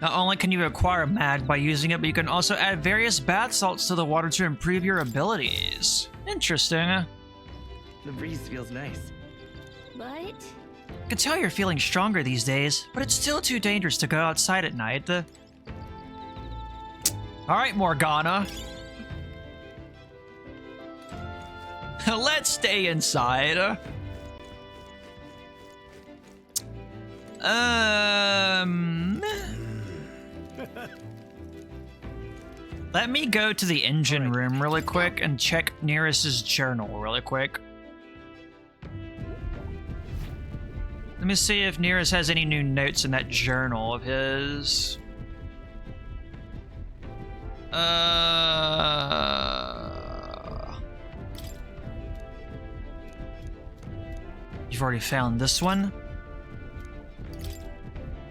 Not only can you acquire mag by using it, but you can also add various bath salts to the water to improve your abilities. Interesting. The breeze feels nice. But I can tell you're feeling stronger these days, but it's still too dangerous to go outside at night. Alright, Morgana. Let's stay inside. Let me go to the engine room really quick and check Nearest's journal really quick. Let me see if Nearest has any new notes in that journal of his. You've already found this one?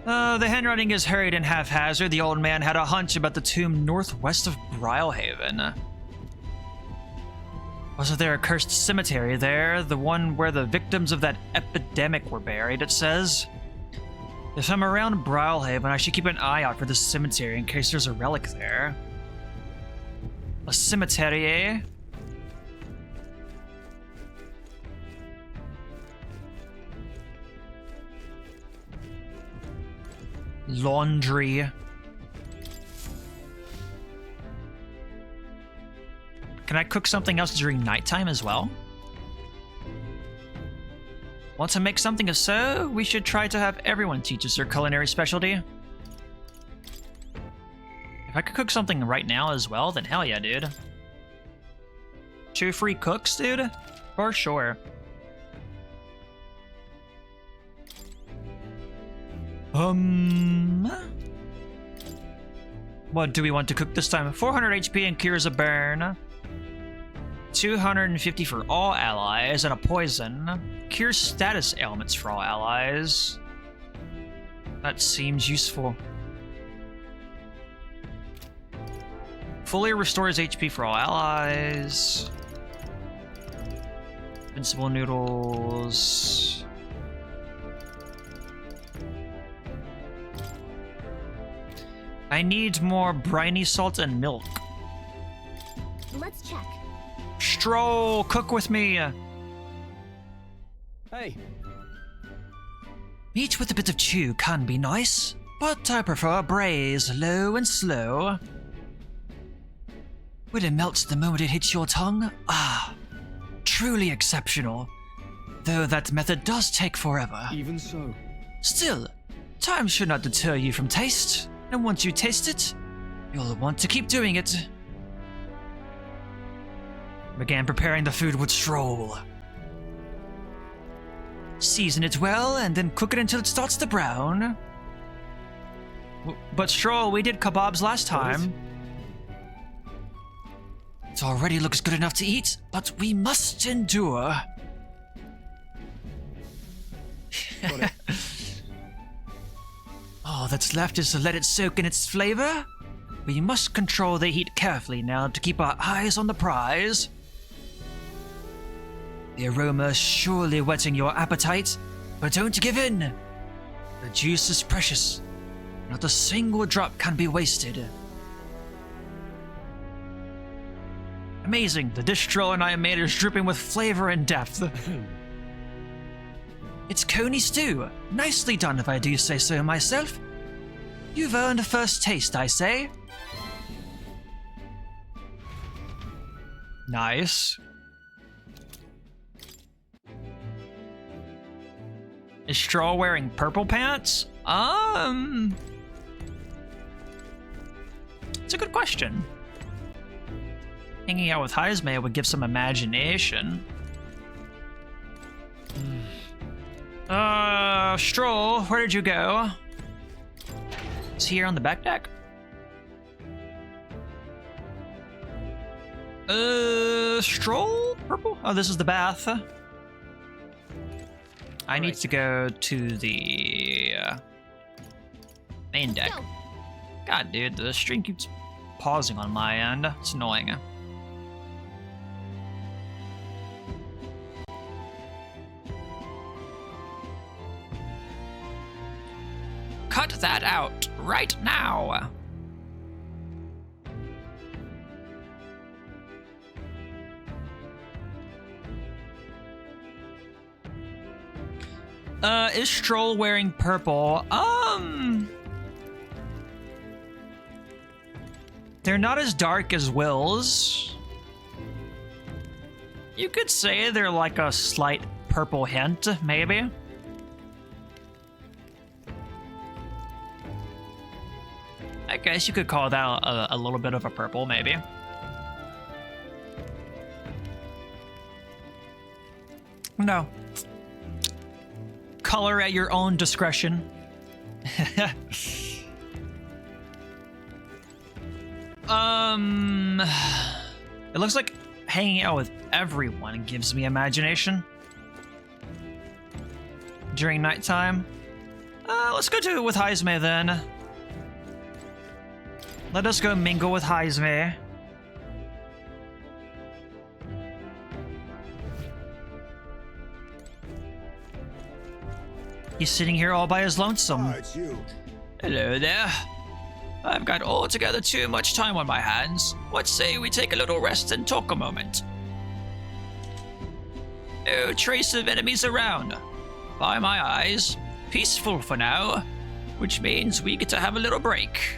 The handwriting is hurried and haphazard. The old man had a hunch about the tomb northwest of Brylehaven. Wasn't there a cursed cemetery there? The one where the victims of that epidemic were buried, it says. If I'm around Brylehaven, I should keep an eye out for this cemetery in case there's a relic there. A cemetery, eh? Laundry. Can I cook something else during nighttime as well? Want to make something if so? We should try to have everyone teach us their culinary specialty. If I could cook something right now as well, then hell yeah, dude. 2 free cooks, dude? For sure. What do we want to cook this time? 400 HP and cures a burn. 250 for all allies and a poison. Cures status ailments for all allies. That seems useful. Fully restores HP for all allies. Invincible noodles. I need more briny salt and milk. let's check. Stroll, cook with me. Hey. Meat with a bit of chew can be nice, but I prefer braise, low and slow. Will it melt the moment it hits your tongue? Ah, truly exceptional. Though that method does take forever. Even so. Still, time should not deter you from taste, and once you taste it, you'll want to keep doing it. Began preparing the food with Stroll. Season it well, and then cook it until it starts to brown. But Stroll, we did kebabs last time. It already looks good enough to eat, but we must endure. Got it. All that's left is to let it soak in its flavor. We must control the heat carefully now to keep our eyes on the prize. The aroma is surely whetting your appetite, but don't give in. The juice is precious. Not a single drop can be wasted. Amazing, the dish Stroll and I made is dripping with flavor and depth. It's coney stew. Nicely done if I do say so myself. You've earned a first taste, I say. Nice. Is Straw wearing purple pants? It's a good question. Hanging out with Heisme would give some imagination. Stroll, where did you go? Is he here on the back deck? Stroll? Purple? Oh, this is the bath. I need to go to the main deck. God, dude, the stream keeps pausing on my end. It's annoying. Cut that out right now. Is Stroll wearing purple? They're not as dark as Will's. You could say they're like a slight purple hint, maybe. I guess you could call that a little bit of a purple, maybe. No. Color at your own discretion. It looks like hanging out with everyone gives me imagination. During nighttime. Let's go do it with Heisme then. Let us go mingle with Heisme. He's sitting here all by his lonesome. It's you. Hello there. I've got altogether too much time on my hands. What say we take a little rest and talk a moment? No trace of enemies around. By my eyes, peaceful for now, which means we get to have a little break.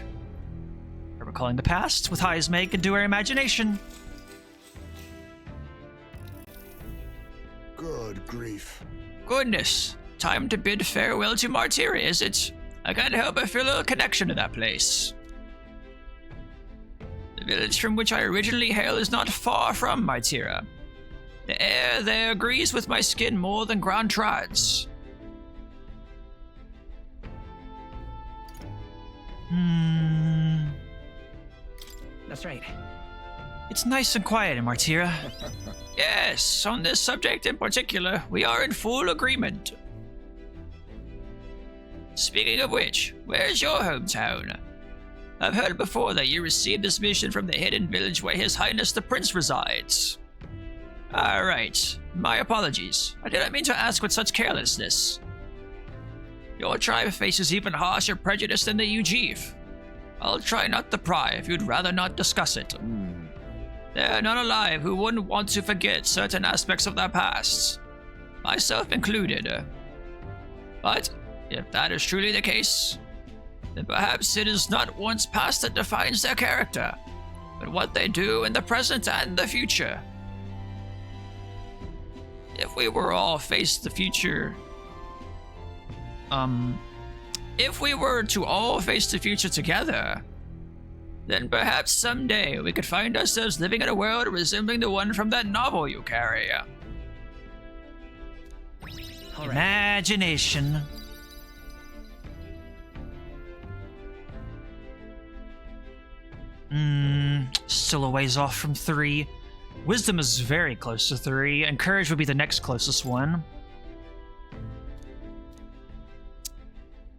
We're recalling the past with Heisme and do our imagination. Good grief. Goodness, time to bid farewell to Martyria, is it? I can't help but feel a connection to that place. The village from which I originally hail is not far from Martyria. The air there agrees with my skin more than Grand Trad's. That's right. It's nice and quiet in Martyria. Yes, on this subject in particular, we are in full agreement. Speaking of which, where's your hometown? I've heard before that you received this mission from the hidden village where His Highness the Prince resides. Alright, my apologies. I didn't mean to ask with such carelessness. Your tribe faces even harsher prejudice than the Ujif. I'll try not to pry if you'd rather not discuss it. There are none alive who wouldn't want to forget certain aspects of their pasts, myself included. But if that is truly the case, then perhaps it is not one's past that defines their character, but what they do in the present and the future. If we were all face the future... If we were to all face the future together, then perhaps someday we could find ourselves living in a world resembling the one from that novel you carry. Imagination. Still a ways off from 3. Wisdom is very close to 3, and Courage would be the next closest one.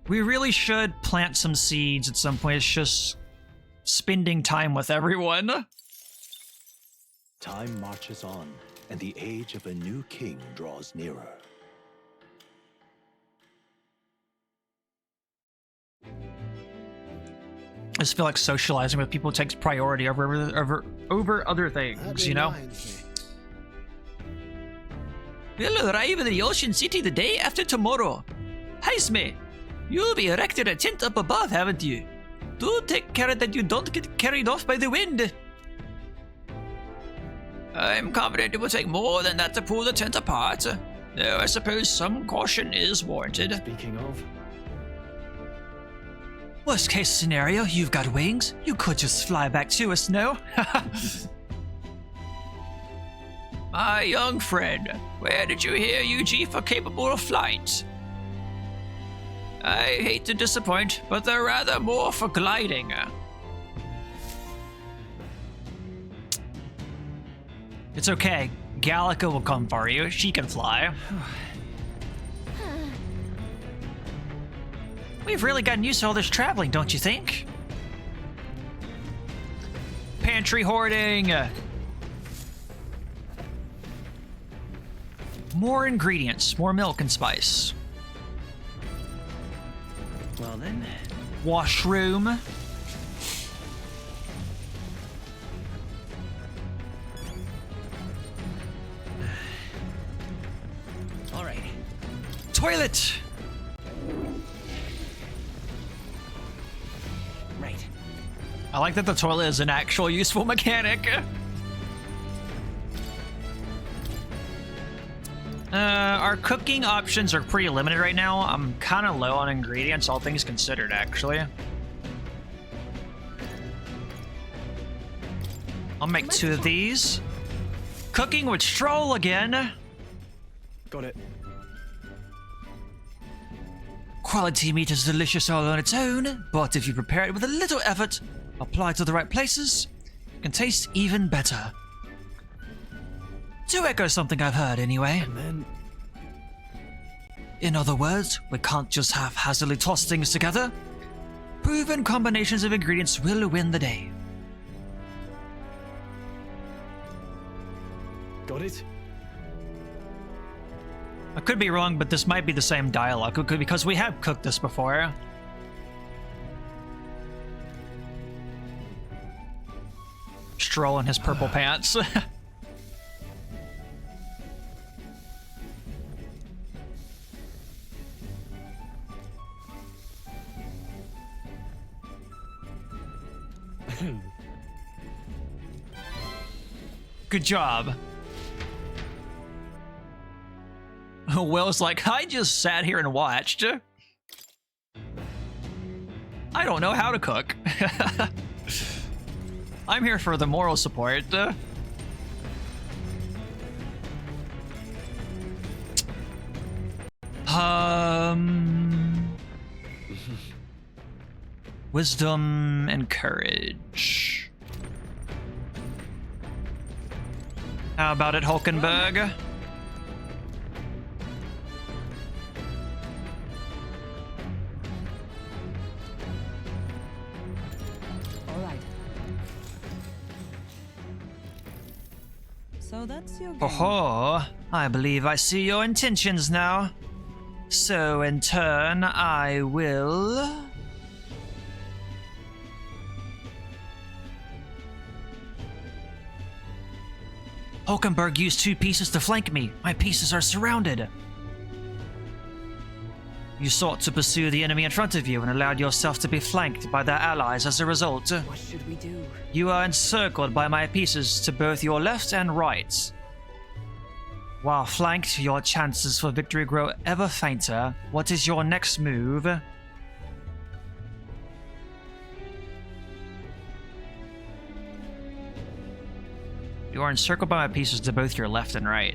We really should plant some seeds at some point. It's just spending time with everyone. Time marches on, and the age of a new king draws nearer. I just feel like socializing with people takes priority over other things, you know? We'll arrive in the Ocean City the day after tomorrow. Heisme, you'll be erected a tent up above, haven't you? Do take care that you don't get carried off by the wind. I'm confident it will take more than that to pull the tent apart. Though I suppose some caution is warranted. Speaking of, Worst case scenario, you've got wings. You could just fly back to us, no? My young friend, where did you hear UG for capable of flight? I hate to disappoint, but they're rather more for gliding. It's okay. Gallica will come for you. She can fly. We've really gotten used to all this traveling, don't you think? Pantry hoarding! More ingredients, more milk and spice. well then, Washroom. all right. Toilet! Right. I like that the toilet is an actual useful mechanic. Our cooking options are pretty limited right now. I'm kind of low on ingredients, all things considered, actually. I'll make 2 of these. Cooking with Stroll again. Got it. Quality meat is delicious all on its own, but if you prepare it with a little effort, apply to the right places, it can taste even better. To echo something I've heard anyway. And then, In other words, we can't just haphazardly toss things together. Proven combinations of ingredients will win the day. got it. I could be wrong, but this might be the same dialogue, because we have cooked this before. Stroll in his purple pants. Good job. Will's like, I just sat here and watched. I don't know how to cook. I'm here for the moral support. Wisdom and courage. How about it, Hulkenberg? All right. So that's your game. Oh, I believe I see your intentions now. So in turn, I will... Hulkenberg used 2 pieces to flank me. My pieces are surrounded. You sought to pursue the enemy in front of you and allowed yourself to be flanked by their allies as a result. What should we do? You are encircled by my pieces to both your left and right. While flanked, your chances for victory grow ever fainter. What is your next move? You are encircled by my pieces to both your left and right.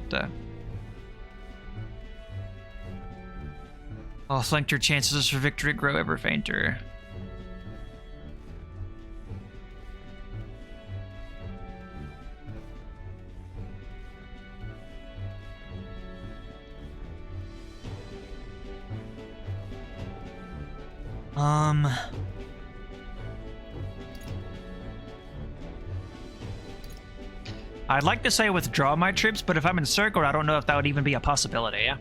While flanked, your chances for victory grow ever fainter. I'd like to say withdraw my troops, but if I'm encircled, I don't know if that would even be a possibility.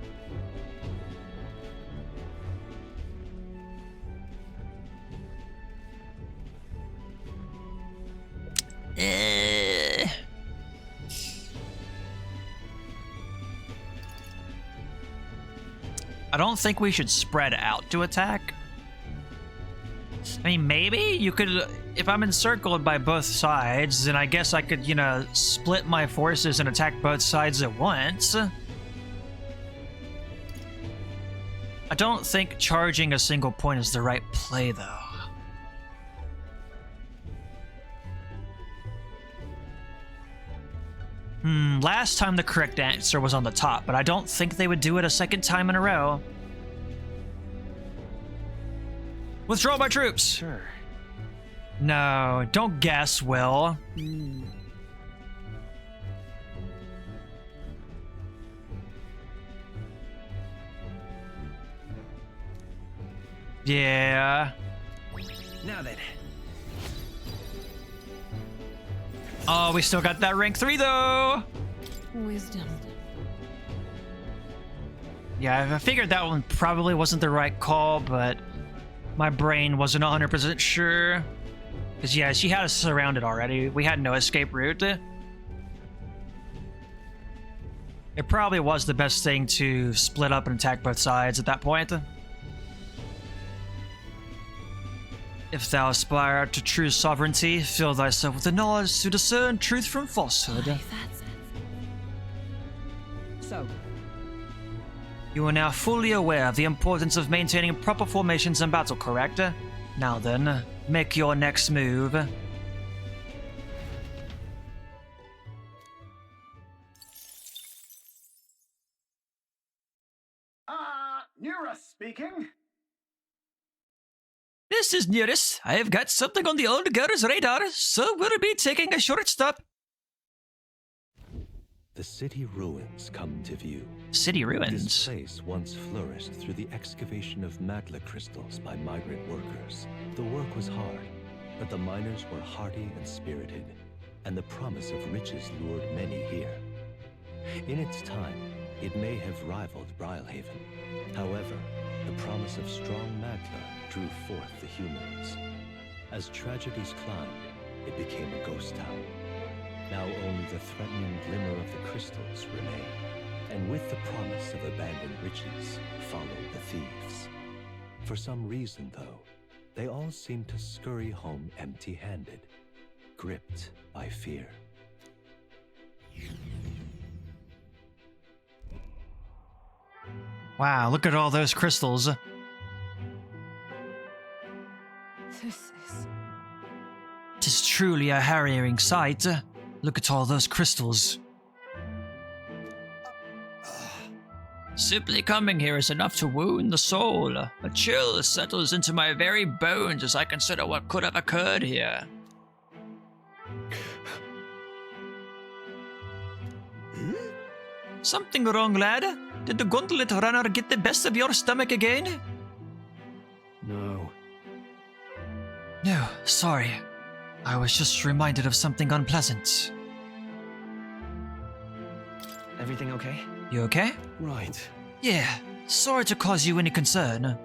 I don't think we should spread out to attack. I mean, maybe you could, if I'm encircled by both sides, then I guess I could, you know, split my forces and attack both sides at once. I don't think charging a single point is the right play, though. Last time the correct answer was on the top, but I don't think they would do it a second time in a row. Withdraw my troops! Sure. No, don't guess, Will. Yeah. Now then. Oh, we still got that rank 3 though! Wisdom. Yeah, I figured that one probably wasn't the right call, but my brain wasn't 100% sure. Because yeah, she had us surrounded already. We had no escape route. It probably was the best thing to split up and attack both sides at that point. If thou aspire to true sovereignty, fill thyself with the knowledge to discern truth from falsehood. So, You are now fully aware of the importance of maintaining proper formations in battle, correct? Now then, make your next move. Nura speaking. This is Nearest. I have got something on the old girl's radar, so we'll be taking a short stop. The city ruins come to view. City ruins? This place once flourished through the excavation of magla crystals by migrant workers. The work was hard, but the miners were hardy and spirited, and the promise of riches lured many here. In its time, it may have rivaled Brilhaven. However, the promise of strong magla drew forth the humans. As tragedies climbed, it became a ghost town. Now only the threatening glimmer of the crystals remain. And with the promise of abandoned riches followed the thieves. For some reason, though, they all seem to scurry home empty-handed, gripped by fear. Wow, look at all those crystals. This is... 'Tis truly a harrowing sight. Look at all those crystals. Simply coming here is enough to wound the soul. A chill settles into my very bones as I consider what could have occurred here. Something wrong, lad? Did the gauntlet runner get the best of your stomach again? No. No, sorry. I was just reminded of something unpleasant. Everything okay? You okay? Right. Yeah, sorry to cause you any concern.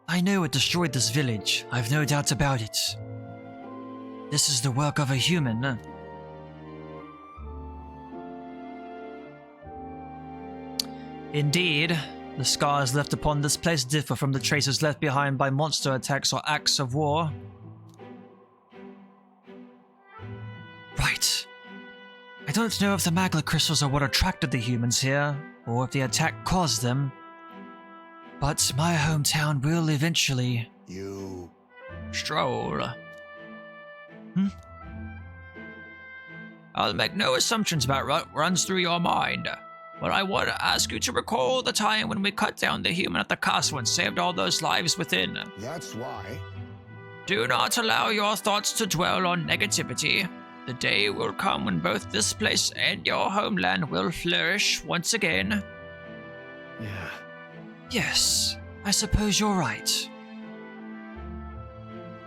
I know it destroyed this village, I've no doubt about it. This is the work of a human. Indeed, the scars left upon this place differ from the traces left behind by monster attacks or acts of war. Right. I don't know if the magla crystals are what attracted the humans here, or if the attack caused them. But my hometown will eventually... Stroll. I'll make no assumptions about what runs through your mind. But I want to ask you to recall the time when we cut down the human at the castle and saved all those lives within. That's why. Do not allow your thoughts to dwell on negativity. The day will come when both this place and your homeland will flourish once again. Yes, I suppose you're right.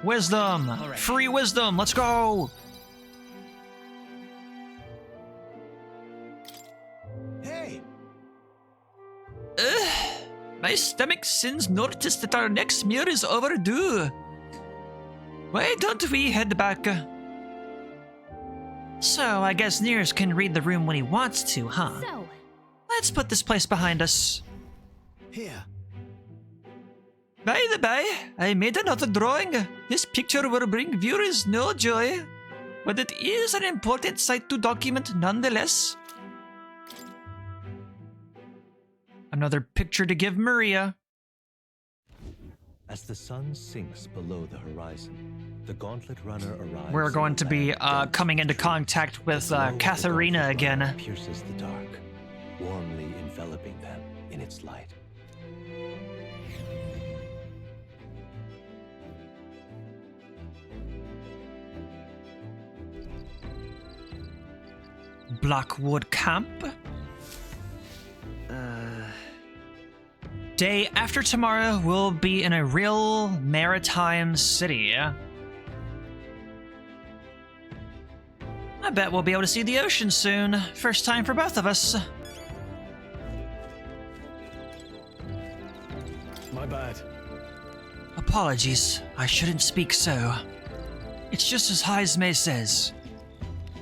Wisdom! right. Free wisdom! Let's go! Hey! My stomach sends notice that our next meal is overdue. Why don't we head back? So, I guess Nears can read the room when he wants to, huh? So, Let's put this place behind us. Here. By the by, I made another drawing. This picture will bring viewers no joy, but it is an important site to document nonetheless. Another picture to give Maria. As the sun sinks below the horizon, the Gauntlet Runner arrives. We're going to be coming into contact with Katharina again. Pierces the dark, warmly enveloping them in its light. Blackwood Camp. Day after tomorrow, we'll be in a real maritime city. I bet we'll be able to see the ocean soon. First time for both of us. My bad. Apologies, I shouldn't speak so. It's just as Heismay says.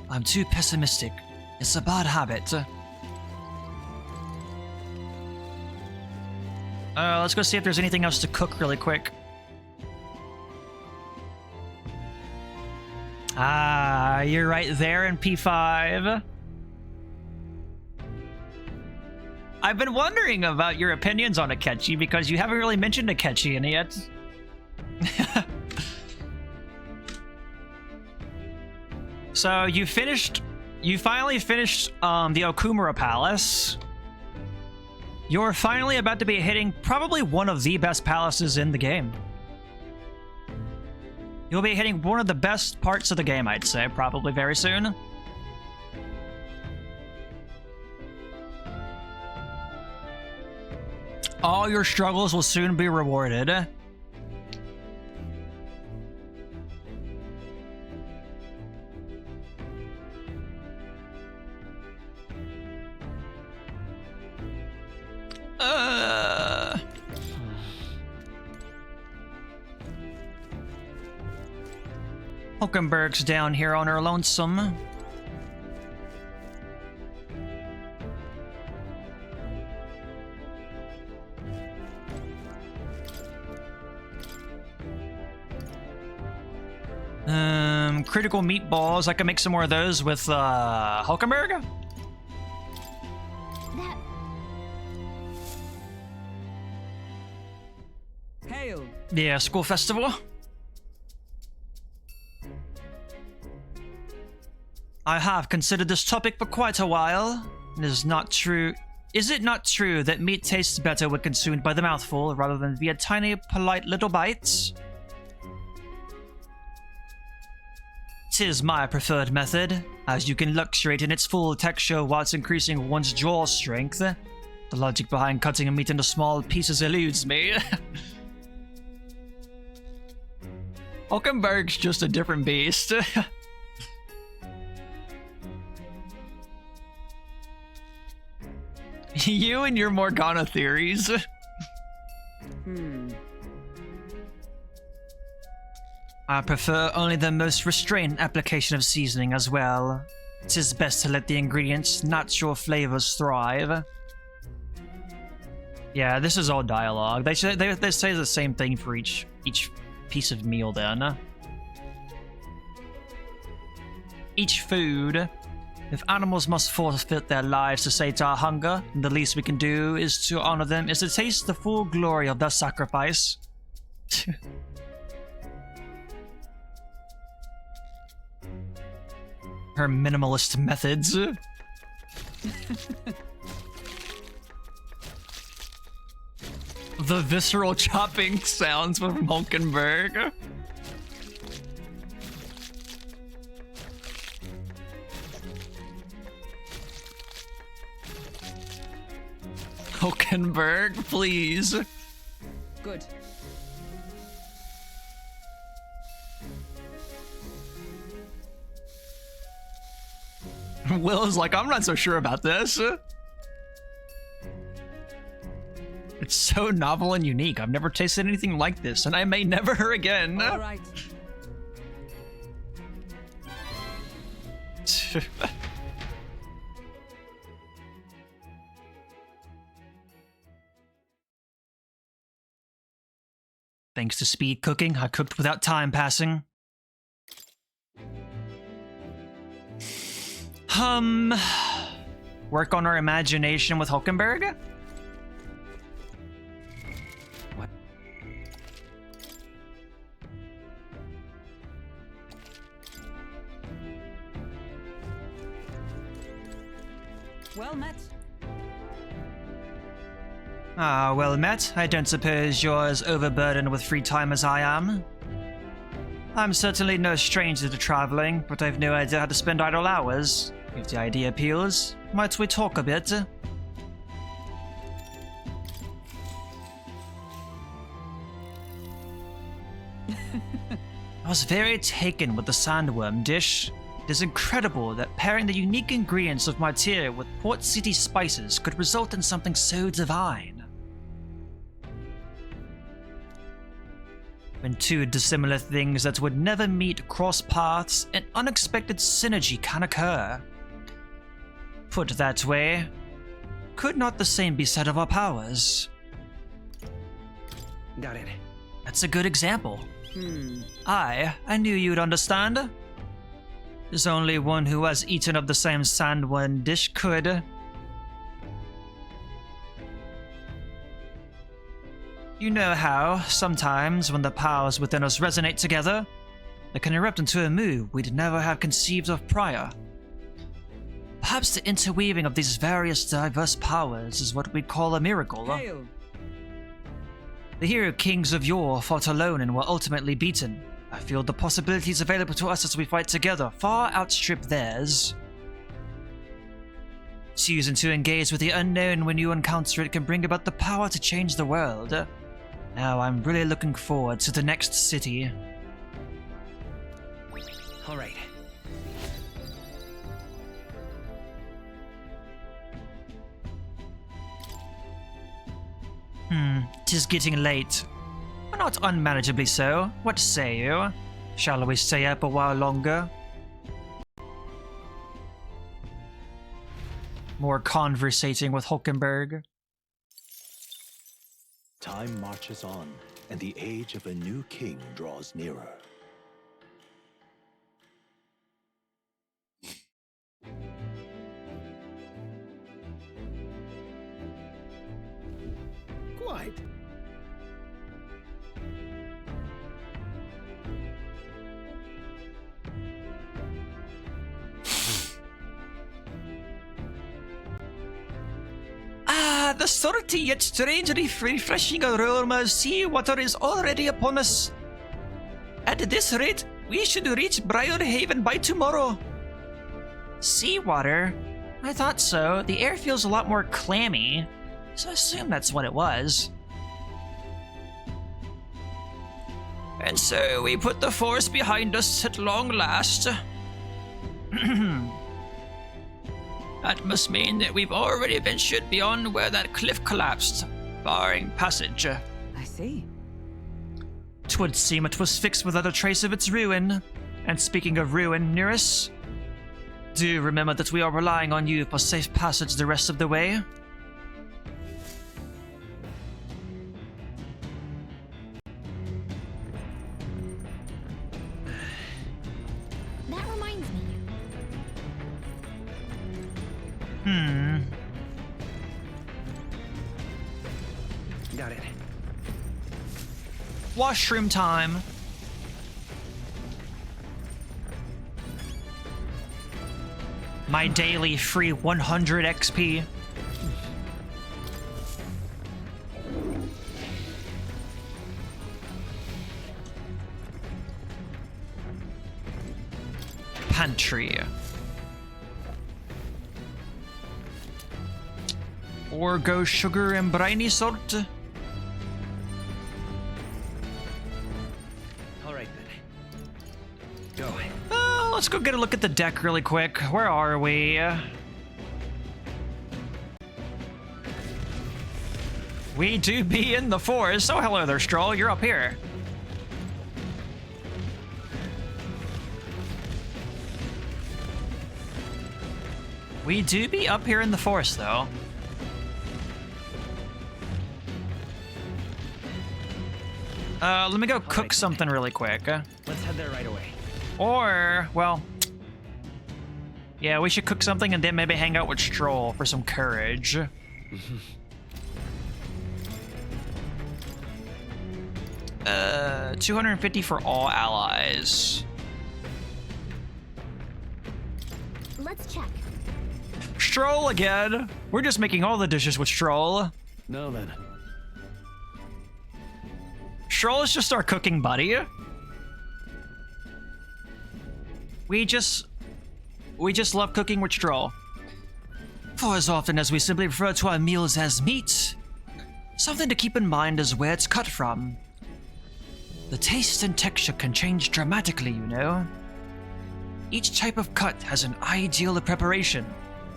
I'm too pessimistic. It's a bad habit. Let's go see if there's anything else to cook really quick. Ah, you're right there in P5. I've been wondering about your opinions on Akechi because you haven't really mentioned Akechi in it yet. So you finally finished the Okumura Palace. You're finally about to be hitting probably one of the best palaces in the game. You'll be hitting one of the best parts of the game, I'd say, probably very soon. All your struggles will soon be rewarded. Hulkenberg's down here on her lonesome. Critical meatballs. I can make some more of those with Hulkenberg. Hail! Yeah, school festival. I have considered this topic for quite a while. It is not true. Is it not true that meat tastes better when consumed by the mouthful rather than via tiny, polite little bites? 'Tis my preferred method, as you can luxuriate in its full texture whilst increasing one's jaw strength. The logic behind cutting meat into small pieces eludes me. Hulkenberg's just a different beast. You and your Morgana theories. I prefer only the most restrained application of seasoning as well. 'Tis best to let the ingredients' natural flavors thrive. Yeah, this is all dialogue. They say the same thing for each piece of meal then. Each food. If animals must forfeit their lives to sate our hunger, the least we can do is to honor them is to taste the full glory of their sacrifice. Her minimalist methods. The visceral chopping sounds from Hulkenberg. Hulkenberg, please. Good. Will's like, I'm not so sure about this. It's so novel and unique. I've never tasted anything like this, and I may never again. All right. Thanks to speed cooking, I cooked without time passing. Work on our imagination with Hulkenberg? What? Well met. Ah, well met. I don't suppose you're as overburdened with free time as I am. I'm certainly no stranger to traveling, but I've no idea how to spend idle hours. If the idea appeals, might we talk a bit? I was very taken with the sandworm dish. It is incredible that pairing the unique ingredients of my tier with Port City spices could result in something so divine. When two dissimilar things that would never meet cross paths, an unexpected synergy can occur. Put that way, could not the same be said of our powers? Got it. That's a good example. I knew you'd understand. There's only one who has eaten of the same sandworm dish could. You know how, sometimes, when the powers within us resonate together, they can erupt into a move we'd never have conceived of prior. Perhaps the interweaving of these various diverse powers is what we'd call a miracle. Hail. The hero kings of yore fought alone and were ultimately beaten. I feel the possibilities available to us as we fight together far outstrip theirs. Choosing to engage with the unknown when you encounter it can bring about the power to change the world. Now I'm really looking forward to the next city. All right. Tis getting late. But not unmanageably so. What say you? Shall we stay up a while longer? More conversating with Hulkenberg. Time marches on, and the age of a new king draws nearer. Quite. The salty yet strangely refreshing aroma of sea water is already upon us. At this rate, we should reach Briarhaven by tomorrow. Seawater? I thought so. The air feels a lot more clammy, so I assume that's what it was. And so we put the force behind us at long last. That must mean that we've already ventured beyond where that cliff collapsed, barring passage. I see. 'Twould seem it was fixed without a trace of its ruin. And speaking of ruin, Nearest, do remember that we are relying on you for safe passage the rest of the way. That reminds me. Got it. Washroom time. My daily free 100 XP. Pantry. Or go sugar and briny sort? Alright then. Go. Let's go get a look at the deck really quick. Where are we? We do be in the forest. Oh, hello there, Stroll. You're up here. We do be up here in the forest, though. Let me go cook something really quick. Let's head there right away. Or, well... yeah, we should cook something and then maybe hang out with Stroll for some courage. 250 for all allies. Let's check. Stroll again! We're just making all the dishes with Stroll. No then. Stroll is just our cooking buddy. We just love cooking with Stroll. For as often as we simply refer to our meals as meat, something to keep in mind is where it's cut from. The taste and texture can change dramatically, you know. Each type of cut has an ideal preparation,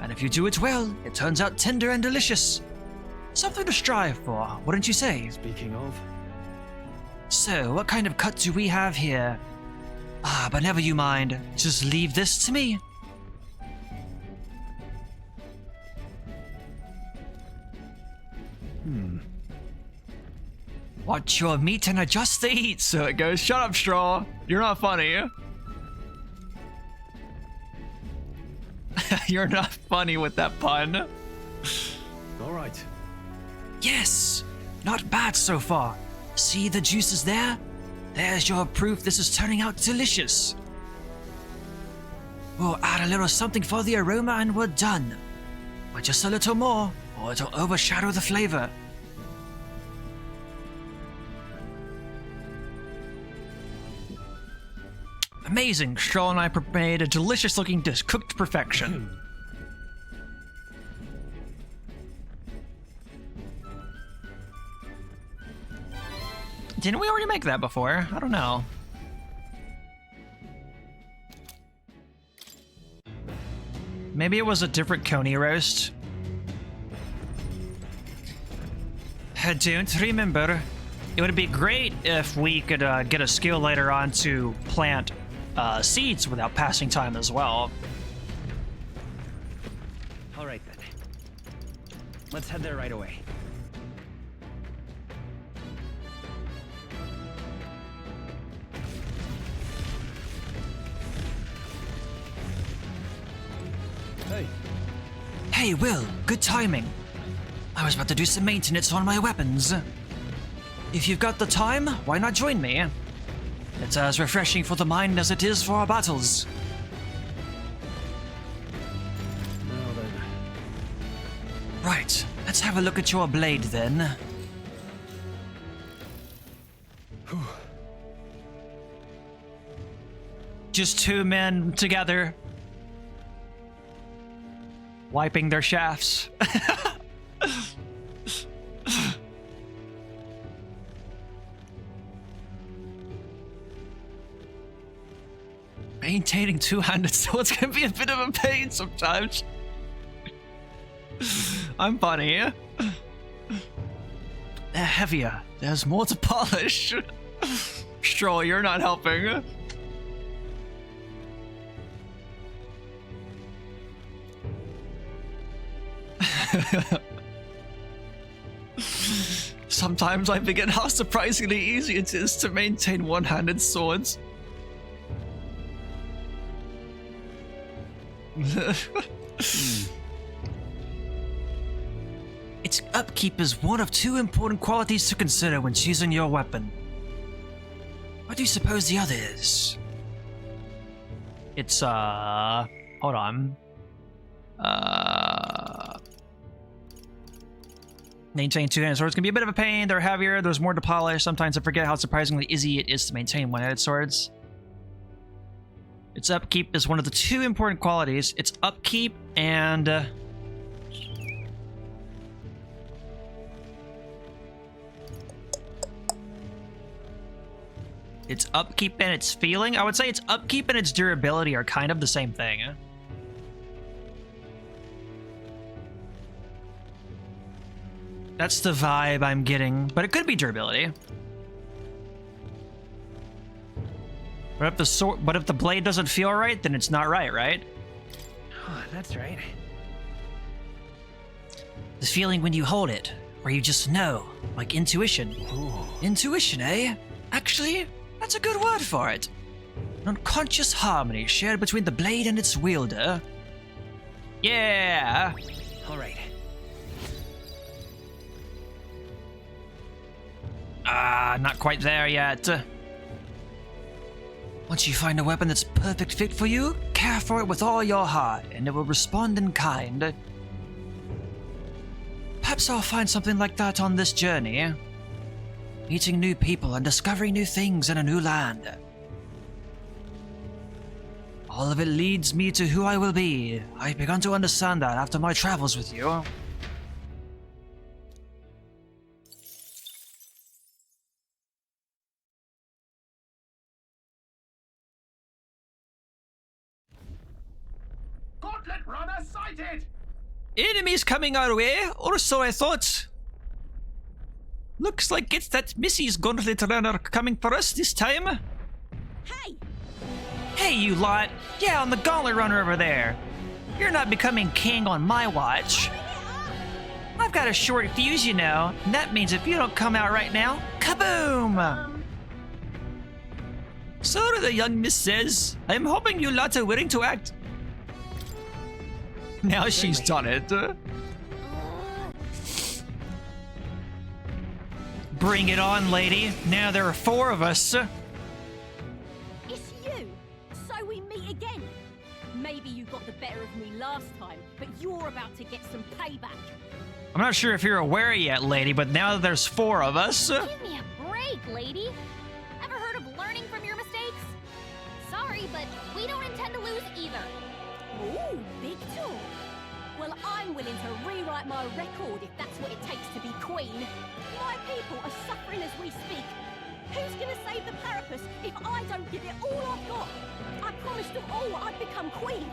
and if you do it well, it turns out tender and delicious. Something to strive for, wouldn't you say? Speaking of... so, what kind of cut do we have here? Ah, but never you mind. Just leave this to me. Watch your meat and adjust the heat, so it goes. Shut up, Straw. You're not funny. You're not funny with that pun. All right. Yes, not bad so far. See the juices there? There's your proof this is turning out delicious. We'll add a little something for the aroma and we're done. But just a little more, or it'll overshadow the flavor. Amazing. Stroll and I made a delicious looking dish cooked to perfection. Didn't we already make that before? I don't know. Maybe it was a different Coney roast. I don't remember. It would be great if we could get a skill later on to plant seeds without passing time as well. All right then. Let's head there right away. Hey. Hey, Will, good timing. I was about to do some maintenance on my weapons. If you've got the time, why not join me? It's as refreshing for the mind as it is for our battles. Now then. Right, let's have a look at your blade then. Just two men together, wiping their shafts. Maintaining two-handed swords can be a bit of a pain sometimes. I'm funny. They're heavier. There's more to polish. Stroll, you're not helping. Sometimes I forget how surprisingly easy it is to maintain one-handed swords. Its upkeep is one of two important qualities to consider when choosing your weapon. What do you suppose the other is? It's, hold on. Maintaining two-handed swords can be a bit of a pain. They're heavier, there's more to polish. Sometimes I forget how surprisingly easy it is to maintain one-handed swords. Its upkeep is one of the two important qualities. Its upkeep and... Its upkeep and its feeling? I would say its upkeep and its durability are kind of the same thing. That's the vibe I'm getting, but it could be durability. But if the blade doesn't feel right, then it's not right, right? Oh, that's right. The feeling when you hold it, or you just know, like intuition. Ooh. Intuition, eh? Actually, that's a good word for it. An unconscious harmony shared between the blade and its wielder. Yeah! All right. Not quite there yet. Once you find a weapon that's perfect fit for you, care for it with all your heart, and it will respond in kind. Perhaps I'll find something like that on this journey. Meeting new people and discovering new things in a new land. All of it leads me to who I will be. I've begun to understand that after my travels with you. Gauntlet runner sighted! Enemies coming our way, or so I thought. Looks like it's that Missy's Gauntlet runner coming for us this time. Hey! Hey, you lot! Yeah, on the Gauntlet runner over there. You're not becoming king on my watch. I've got a short fuse, you know, and that means if you don't come out right now, kaboom! So the young miss says, I'm hoping you lot are willing to act. Now she's done it. Bring it on, lady. Now there are 4 of us. It's you! So we meet again! Maybe you got the better of me last time, but you're about to get some payback. I'm not sure if you're aware yet, lady, but now that there's 4 of us. Give me a break, lady. Ever heard of learning from your mistakes? Sorry, but we don't intend to lose either. Ooh, big talk. Well, I'm willing to rewrite my record if that's what it takes to be queen. My people are suffering as we speak. Who's gonna save the Parapus if I don't give it all I've got? I promised them all I'd become queen.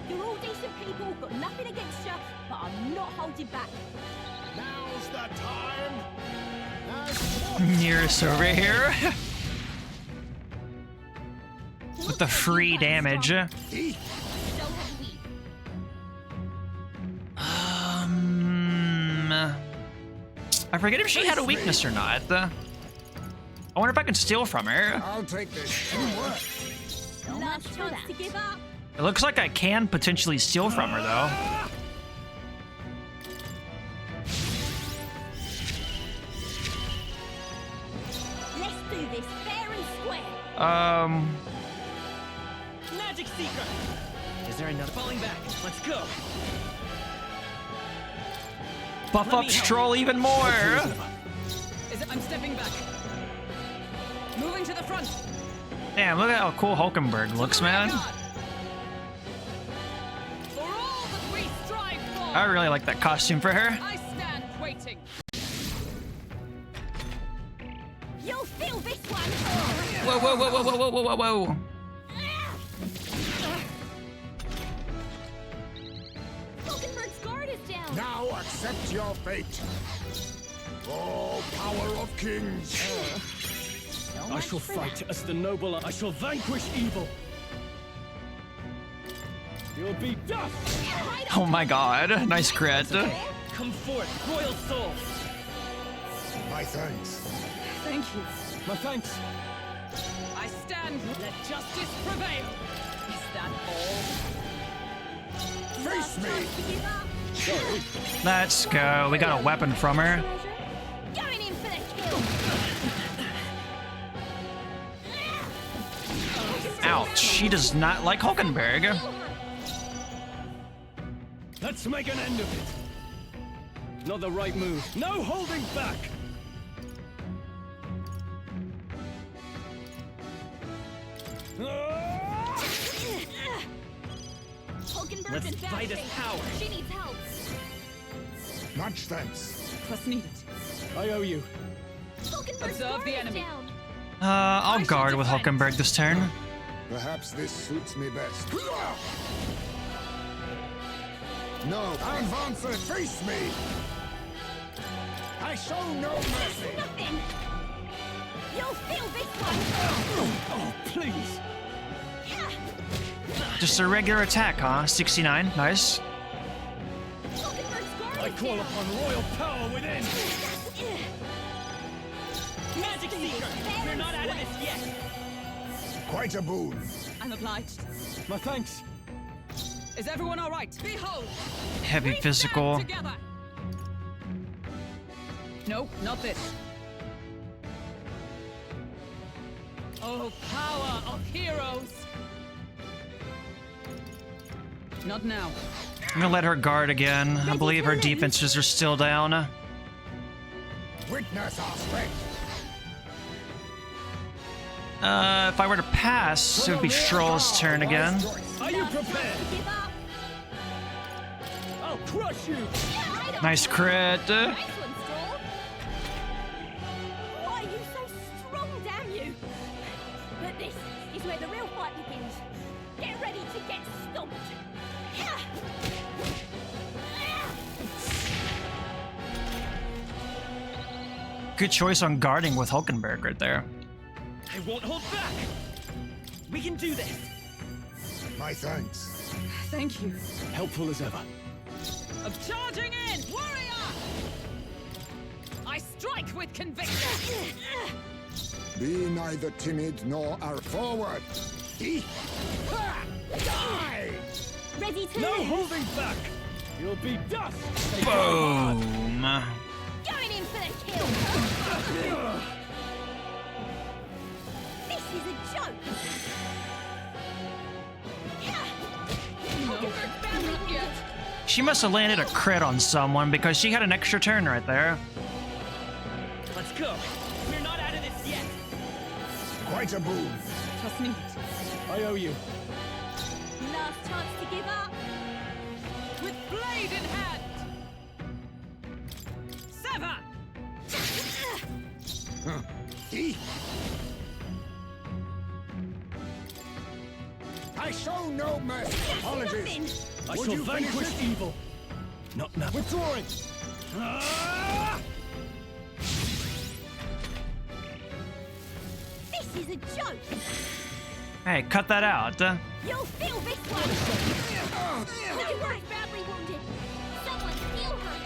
You're all decent people, got nothing against you, but I'm not holding back. Now's the time. Nearest over here. With the free damage. I forget if she had a weakness or not. I wonder if I can steal from her. I'll take this. Last chance to give up. It looks like I can potentially steal from her, though. Let's do this fair and square. Magic Seeker! Is there another falling back? Let's go! Buff up Stroll even more! I'm stepping back. Moving to the front. Damn, look at how cool Hulkenberg looks, man. For all that we strive for. I really like that costume for her. I stand waiting. You'll feel this one. Whoa, whoa, whoa, whoa, whoa, whoa, whoa, whoa. Hulkenberg's guard is down. Now accept your fate. Oh, power of kings. I shall fight as the noble. I shall vanquish evil. You'll be dust. Oh my god, nice crit. Come forth, royal soul. My thanks. Thank you. My thanks. I stand. Let justice prevail. Is that all? Face me. Sorry. Let's go. We got a weapon from her. Going in for the kill. Ouch, she does not like Hulkenberg. Let's make an end of it. Not the right move. No holding back. Hulkenberg's Let's in bad fight as shape. power. She needs help. Much thanks. Trust needed. I owe you. Hulkenberg's Observe guard the is enemy. down. I'll guard with Hulkenberg this turn. Perhaps this suits me best. No, advance and face me! I show no mercy! Nothing! You'll feel this one! Oh, please! Just a regular attack, huh? 69, nice. I call upon royal power within! Magic Seeker! We're not out of this yet! Quite a boon. I'm obliged. My thanks. Is everyone all right? Behold! Heavy physical. Together! No, not this. Oh, power of heroes! Not now. I'm gonna let her guard again. I believe her defenses are still down. Witness our strength. If I were to pass, it would be Stroll's turn again. Are you prepared? I'll crush you! Nice crit. Nice one, Stroll. Why are you so strong, damn you? But this is where the real fight begins. Get ready to get stomped. Good choice on guarding with Hulkenberg right there. I won't hold back! We can do this! My thanks. Thank you. Helpful as ever. Of charging in, warrior! I strike with conviction! Be neither timid nor forward. Die! Ready to No lose. holding back! You'll be dust! Boom. Going in for the kill. This is a joke. Hulkenberg's boundary yet. She must have landed a crit on someone because she had an extra turn right there. Let's go! We're not out of this yet! Quite a boon. Trust me. I owe you. Last chance to give up. With blade in hand! Sever! I show no mercy. Apologies. I Would shall you finish vanquish it? evil. Not now. Withdrawing! Ah! This is a joke. Hey, cut that out. You'll feel this one. Hulkenberg's badly wounded. Someone heal her.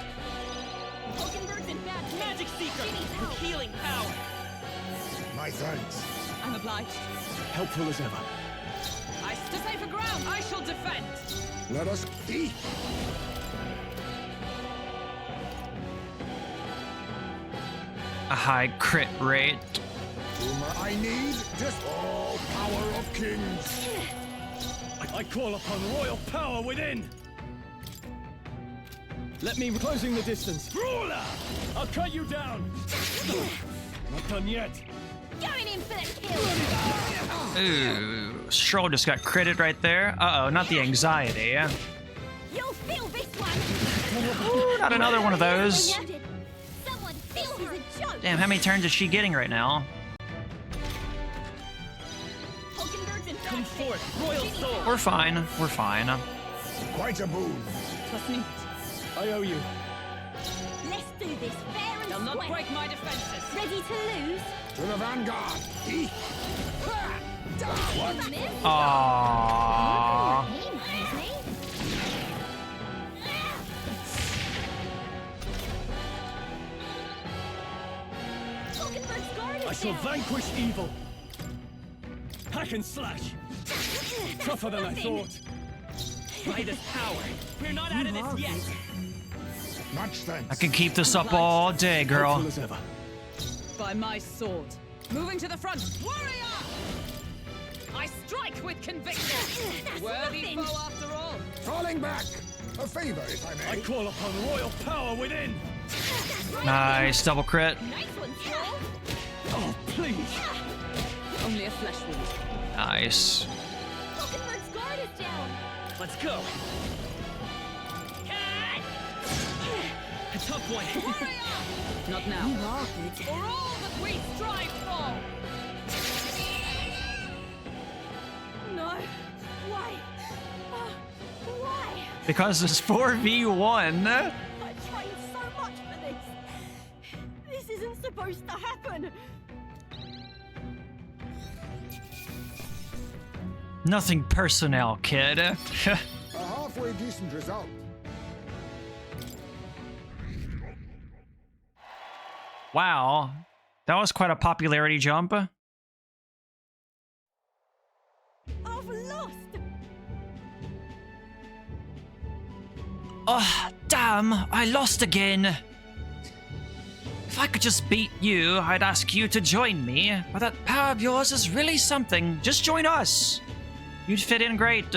Hulkenberg's in bad shape. Magic Seeker! She needs With help. healing power! My thanks. I'm obliged. Helpful as ever. To safer ground, I shall defend! Let us eat. A high crit rate. Whom I need, just all power of kings. I call upon royal power within! Let me closing the distance. Brawler! I'll cut you down! Not done yet. Going in for the kill. Ooh, Stroll just got critted right there. Uh-oh, not the anxiety. You'll feel this one. Ooh, not another one of those. Someone feel her. This is a joke. Damn, how many turns is she getting right now? Hulkenberg's in Come bad shape. forth, royal soul! We're fine. We're fine. Quite a boon. Trust me. I owe you. Let's do this fair and They'll not square. break my defenses. Ready to lose? To the vanguard. Eat. What? Miss? Aww. Hulkenberg's guard is I shall down. vanquish evil. Hack and slash. Tougher than I thought. By this power, we're not out of this yet. Much thanks. I can keep this up all day, girl. Helpful as ever. By my sword. Moving to the front. Warrior! I strike with conviction. Worthy nothing. foe after all. Falling back. A favor, if I I may. call upon royal power within. Nice, double crit. Nice one, Stroll. Oh, please. Only a flesh wound. Nice. Hulkenberg's guard is down. Let's go. A tough one. Not now. For all that we strive for. Because it's 4v1. I trained so much for this. This isn't supposed to happen. Nothing personnel, kid. A halfway decent result. Wow. That was quite a popularity jump. I've lost. Oh, damn. I lost again. If I could just beat you, I'd ask you to join me. But that power of yours is really something. Just join us. You'd fit in great.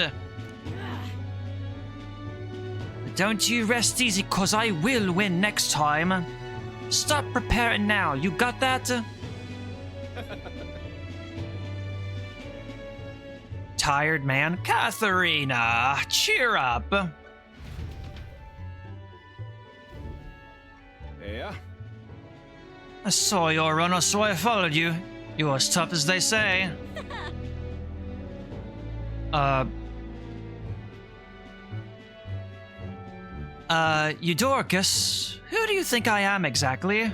Don't you rest easy, cause I will win next time. Stop preparing now. You got that? Tired man? Katharina, cheer up. Yeah? I saw your runner, so I followed you. You're as tough as they say. Eudorcus, who do you think I am exactly?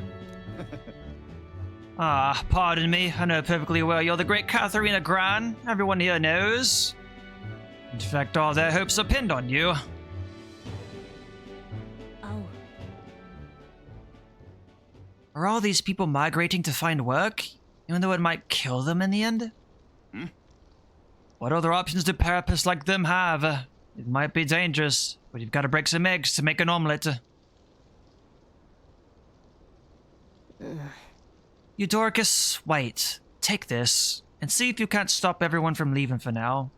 Pardon me. I know perfectly well you're the great Katharina Gran. Everyone here knows. In fact, all their hopes are pinned on you. Oh. Are all these people migrating to find work, even though it might kill them in the end? What other options do parapists like them have? It might be dangerous, but you've got to break some eggs to make an omelette. Eudorcus, wait. Take this, and see if you can't stop everyone from leaving for now.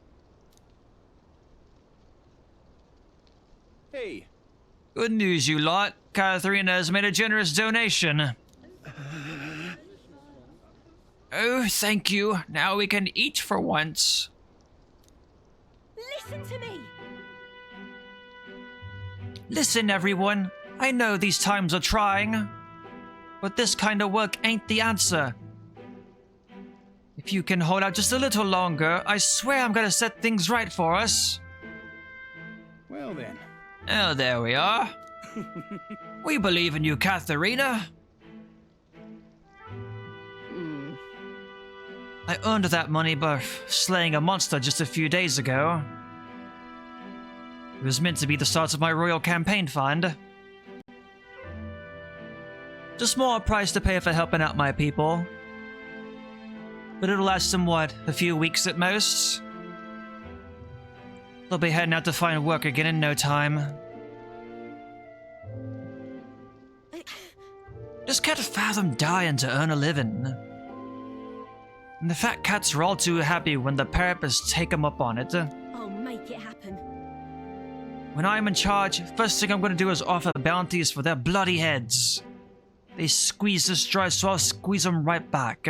Hey. Good news, you lot. Katharina has made a generous donation. Oh, thank you. Now we can eat for once. Listen to me. Listen, everyone. I know these times are trying, but this kind of work ain't the answer. If you can hold out just a little longer, I swear I'm gonna set things right for us. Well then. Oh, there we are. We believe in you, Katharina. I earned that money by slaying a monster just a few days ago. It was meant to be the start of my royal campaign fund. Just more price to pay for helping out my people. But it'll last them, what, a few weeks at most? They'll be heading out to find work again in no time. Just can't fathom dying to earn a living. And the fat cats are all too happy when the parapists take them up on it. I'll make it happen. When I'm in charge, first thing I'm gonna do is offer bounties for their bloody heads. They squeeze this dry, so I'll squeeze them right back.